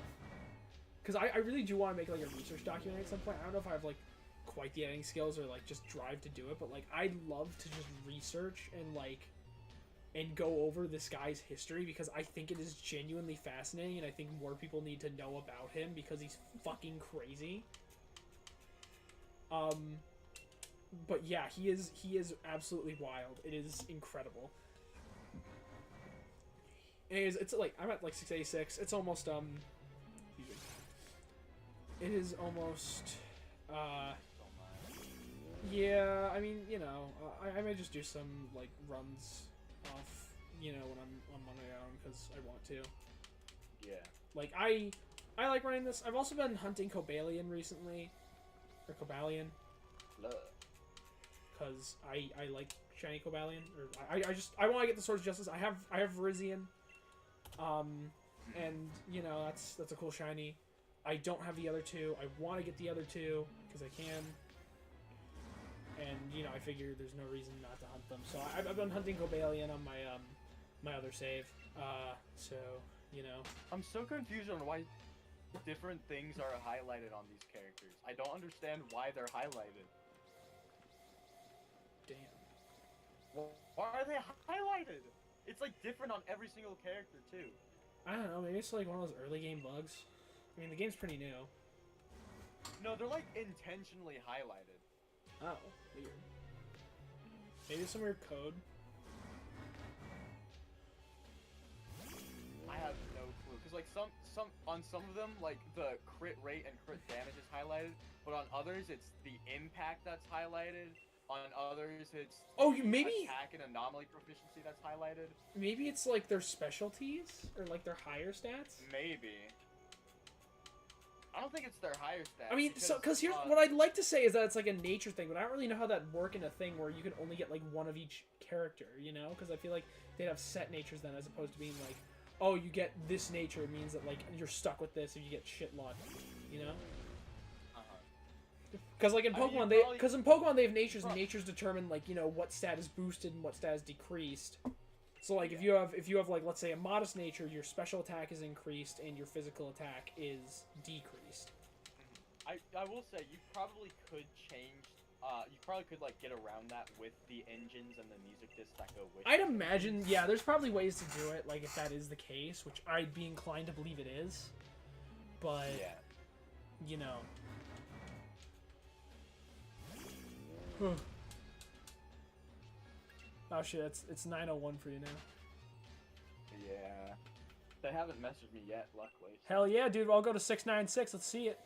because I really do want to make, like, a research documentary at some point. I don't know if I have, like, quite the editing skills or, like, just drive to do it, but, like, I'd love to just research and, like, and go over this guy's history, because I think it is genuinely fascinating, and I think more people need to know about him, because he's fucking crazy. But yeah, he is absolutely wild. It is incredible. Anyways, it's like, I'm at like 686. It's almost, it is almost, yeah, I mean, you know, I might just do some, like, runs off, you know, when I'm on my own, because I want to. Yeah. Like, I like running this. I've also been hunting Cobalion recently. Or Cobalion. Because I like shiny Cobalion. Or I want to get the Swords of Justice. I have Virizion. And, you know, that's a cool shiny. I don't have the other two. I want to get the other two, because I can. And, you know, I figure there's no reason not to hunt them. So I've been hunting Cobalion on my my other save. So, you know. I'm so confused on why different things are highlighted on these characters. I don't understand why they're highlighted. Damn. Well, why are they highlighted? It's like different on every single character too. I don't know, maybe it's like one of those early game bugs. I mean, the game's pretty new. No, they're like intentionally highlighted. Oh, weird. Maybe some weird code. I have no clue, because like some on some of them, like the crit rate and crit damage is highlighted, but on others it's the impact that's highlighted, On others, it's Oh, the maybe- attack and anomaly proficiency that's highlighted. Maybe it's like their specialties or like their higher stats. Maybe. I don't think it's their higher stats. I mean, because here's what I'd like to say is that it's like a nature thing, but I don't really know how that work in a thing where you can only get like one of each character, you know? Because I feel like they'd have set natures then, as opposed to being like, oh, you get this nature, it means that like you're stuck with this if you get shit luck, you know? Because like in I mean, Pokemon, in Pokemon they have natures, and natures determine like, you know, what stat is boosted and what stat is decreased. So like if you have like, let's say, a modest nature, your special attack is increased and your physical attack is decreased. I will say you probably could change. You probably could like get around that with the engines and the music discs that go with. I'd imagine, yeah. There's probably ways to do it, like if that is the case, which I'd be inclined to believe it is. But Yeah. you know. Oh shit! It's 9:01 for you now. Yeah. They haven't messaged me yet, luckily. Hell yeah, dude! I'll go to 696. Let's see it.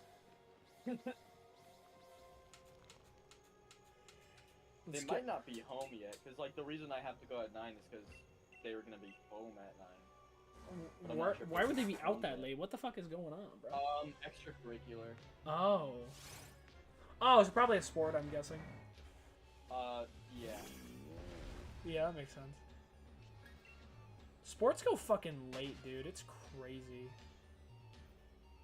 They might not be home yet, because like the reason I have to go at 9 is because they were gonna be home at 9. But I'm not sure if Why would they be it's out home that yet. late? What the fuck is going on, bro? Extracurricular. Oh. Oh, it's probably a sport, I'm guessing. Yeah. Yeah, that makes sense. Sports go fucking late, dude. It's crazy.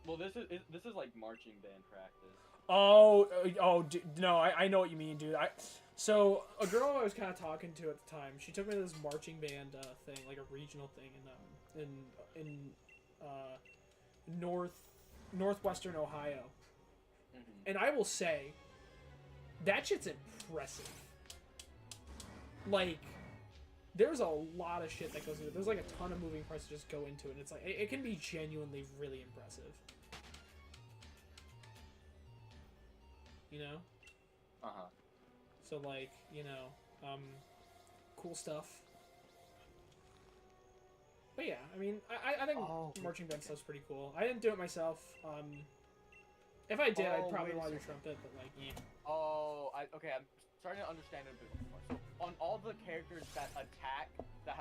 Well, this is like marching band practice. No, I know what you mean, dude. So a girl I was kind of talking to at the time, she took me to this marching band thing, like a regional thing in northwestern Ohio. Mm-hmm. And I will say, that shit's impressive. Like, there's a lot of shit that goes into it. There's like a ton of moving parts that just go into it. And it's like, it can be genuinely really impressive. You know? Uh-huh. So like, you know, cool stuff. But yeah, I mean, I think marching band stuff's pretty cool. I didn't do it myself. If I did, I'd probably want to do trumpet, but like, yeah. Okay, I'm starting to understand it a bit more. So on all the characters that attack, that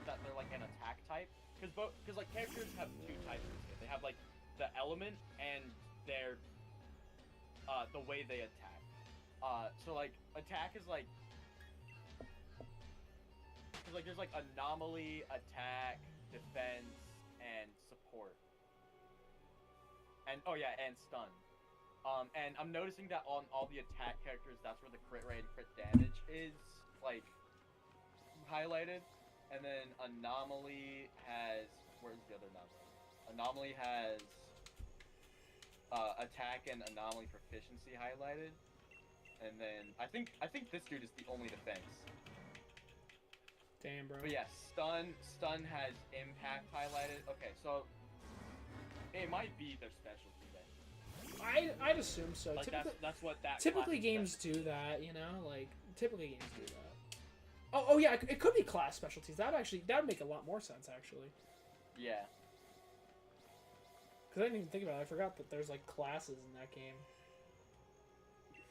they're like an attack type, because like characters have two types. They have like the element and their the way they attack. So like attack is like, cause like there's like anomaly, attack, defense, and support. And and stun. And I'm noticing that on all the attack characters, that's where the crit rate and crit damage is like highlighted. And then anomaly has, where's the other anomaly? Anomaly has attack and anomaly proficiency highlighted. And then I think this dude is the only defense. Damn, bro. But yeah, stun has impact highlighted. Okay, so it might be their specialty then. I'd assume so. Like that's what that. Typically class games specialty do that, you know? Like, typically games do that. Oh yeah, it could be class specialties. That would make a lot more sense, actually. is. Yeah. Because I didn't even think about it. I forgot that there's, like, classes in that game.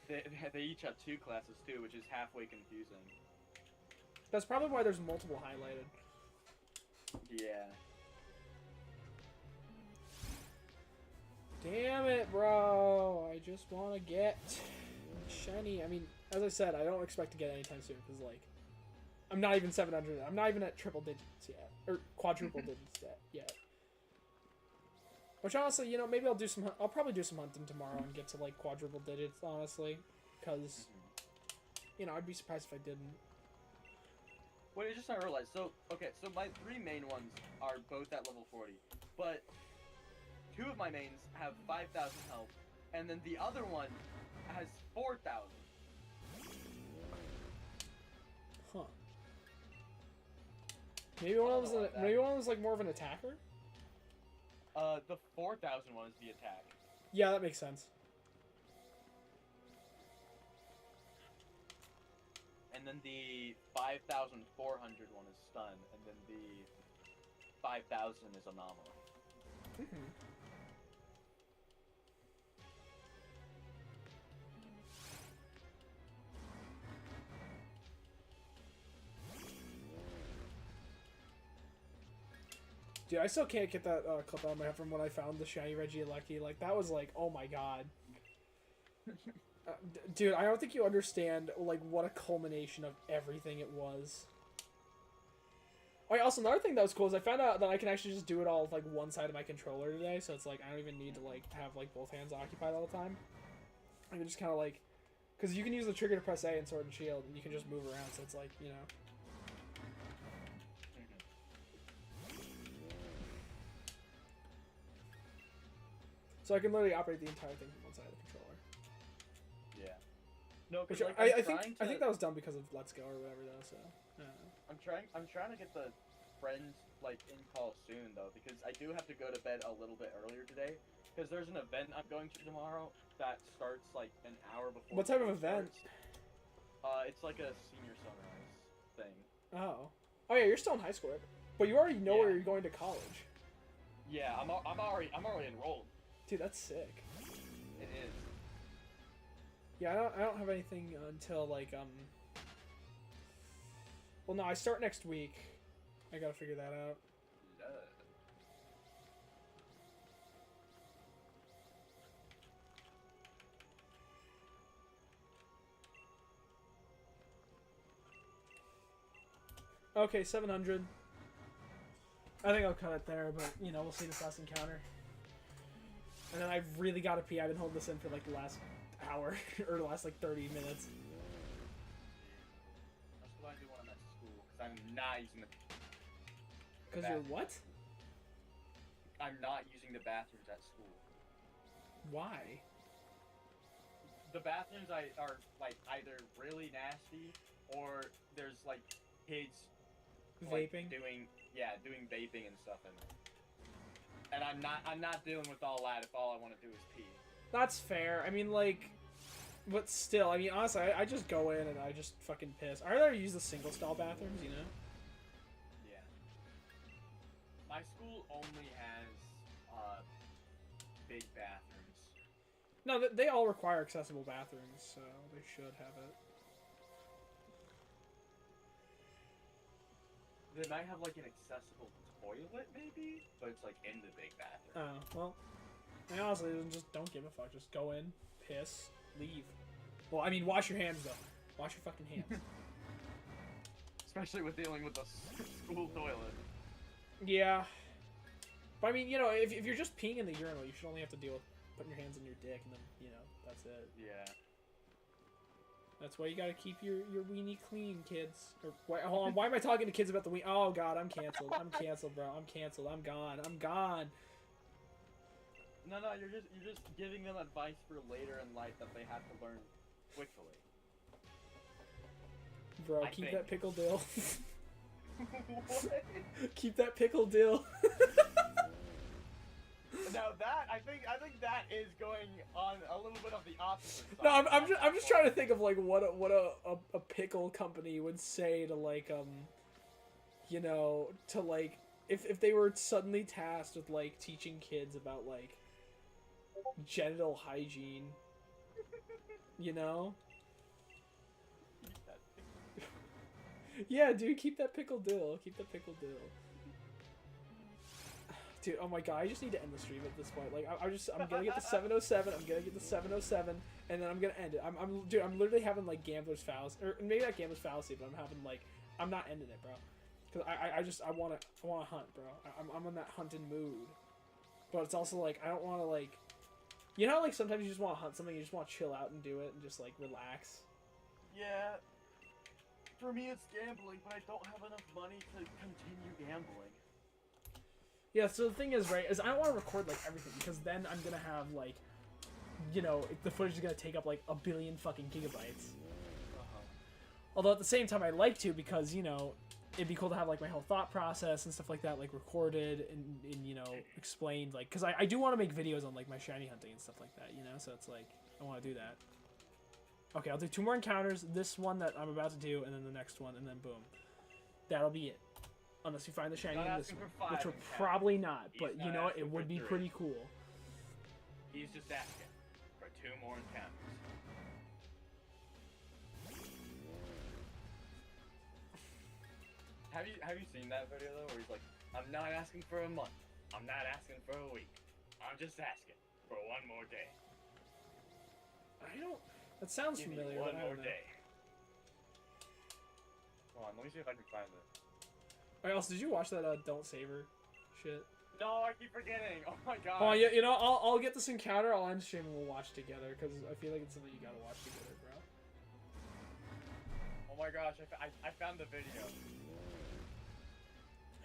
They each have two classes too, which is halfway confusing. That's probably why there's multiple highlighted. Yeah. Damn it, bro. I just want to get shiny. I mean, as I said, I don't expect to get anytime soon, because, like, I'm not even 700. I'm not even at triple digits yet. Or quadruple digits yet. Which, honestly, you know, maybe I'll probably do some hunting tomorrow and get to, like, quadruple digits, honestly. Because, you know, I'd be surprised if I didn't. Wait, I just I realized. So, okay, so my three main ones are both at level 40. But two of my mains have 5,000 health, and then the other one has 4,000. Huh. Maybe one of them was like more of an attacker? The 4,000 one is the attack. Yeah, that makes sense. And then the 5,400 one is stun, and then the 5,000 is anomaly. Mm-hmm. Dude, I still can't get that clip out of my head from when I found the shiny Regidrago. Like, that was like, oh my god. Dude, I don't think you understand, like, what a culmination of everything it was. Oh, yeah, also, another thing that was cool is I found out that I can actually just do it all with, like, one side of my controller today, so it's like, I don't even need to, like, have, like, both hands occupied all the time. I can just kind of, like, because you can use the trigger to press A in Sword and Shield, and you can just move around, so it's like, you know. So I can literally operate the entire thing from one side of the controller. Yeah. No, Which because I think that was done because of Let's Go or whatever though. So I don't know. I'm trying to get the friends like in call soon though, because I do have to go to bed a little bit earlier today. Because there's an event I'm going to tomorrow that starts like an hour before. What type of school event? starts. It's like a senior sunrise thing. Oh. Oh yeah, you're still in high school, right? But you already know where you're going to college. Yeah, I'm already enrolled. Dude, that's sick. It is. Yeah, I don't have anything until like Well, no, I start next week. I gotta figure that out. Okay, 700. I think I'll cut it there, but you know, we'll see this last encounter. And then I've really got to pee. I've been holding this in for like the last hour or the last like 30 minutes. That's why I do when I'm at school, because I'm not using the. Because you're what? I'm not using the bathrooms at school. Why? The bathrooms are like either really nasty or there's like kids like, Vaping? doing vaping and stuff in there. And I'm not dealing with all that if all I want to do is pee. That's fair. I mean, like, but still, I mean, honestly, I just go in and I just fucking piss. I rather use the single stall bathrooms, you know? Yeah. My school only has big bathrooms. No, they all require accessible bathrooms, so they should have it. They might have like an accessible toilet, maybe, but it's like in the big bathroom. Oh, well, I honestly just don't give a fuck. Just go in, piss, leave. Well, I mean, wash your hands though. Wash your fucking hands. Especially with dealing with the school toilet. Yeah. But I mean, you know, if you're just peeing in the urinal, you should only have to deal with putting your hands in your dick, and then, you know, that's it. Yeah. That's why you gotta keep your weenie clean, kids. Or, wait, hold on, why am I talking to kids about the weenie? Oh god, I'm canceled. I'm canceled, bro. I'm canceled. I'm gone. I'm gone. No, you're just giving them advice for later in life that they have to learn quickly. Bro, I keep think. that pickle dill. What? Keep that pickle dill. Now that I think that is going on a little bit of the opposite side. No, I'm just trying to think of like what a pickle company would say to like you know, to like if they were suddenly tasked with like teaching kids about like genital hygiene, you know? Yeah, dude, keep that pickle dill. Keep that pickle dill. Dude, oh my god, I just need to end the stream at this point. Like, I'm gonna get the 707. I'm gonna get the 707, and then I'm gonna end it. I'm literally having like gambler's fallacy, or maybe not gambler's fallacy, but I'm having like, I'm not ending it, bro. Cause I wanna hunt, bro. I'm in that hunting mood. But it's also like I don't want to like, you know, how, like sometimes you just want to hunt something, you just want to chill out and do it and just like relax. Yeah. For me, it's gambling, but I don't have enough money to continue gambling. Yeah, so the thing is, right, is I don't want to record, like, everything, because then I'm gonna have, like, you know, the footage is gonna take up, like, 1 billion fucking gigabytes. Although at the same time, I like to, because, you know, it'd be cool to have, like, my whole thought process and stuff like that, like, recorded and you know, explained, like, because I do want to make videos on, like, my shiny hunting and stuff like that, you know, so it's like, I want to do that. Okay, I'll do 2 more encounters, this one that I'm about to do, and then the next one, and then boom. That'll be it. Unless we find the shiny in this one, which we're probably not, but you know what, it would be pretty cool. He's just asking for 2 more encounters. Have you seen that video though, where he's like, I'm not asking for a month. I'm not asking for a week. I'm just asking for one more day. I don't. That sounds Give me familiar. one but I more don't know. day. Hold on, let me see if I can find it. Alright, also, did you watch that Don't Save Her shit? No, I keep forgetting. Oh my god. Hold on, you know, I'll get this encounter, I'll end stream and we'll watch together, because I feel like it's something you gotta watch together, bro. Oh my gosh, I found the video.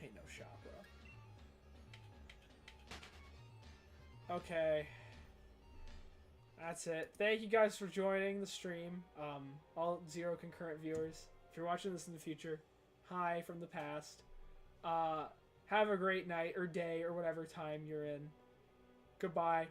Ain't no shot, bro. Okay. That's it. Thank you guys for joining the stream. All 0 concurrent viewers. If you're watching this in the future, hi from the past. Have a great night or day or whatever time you're in. Goodbye.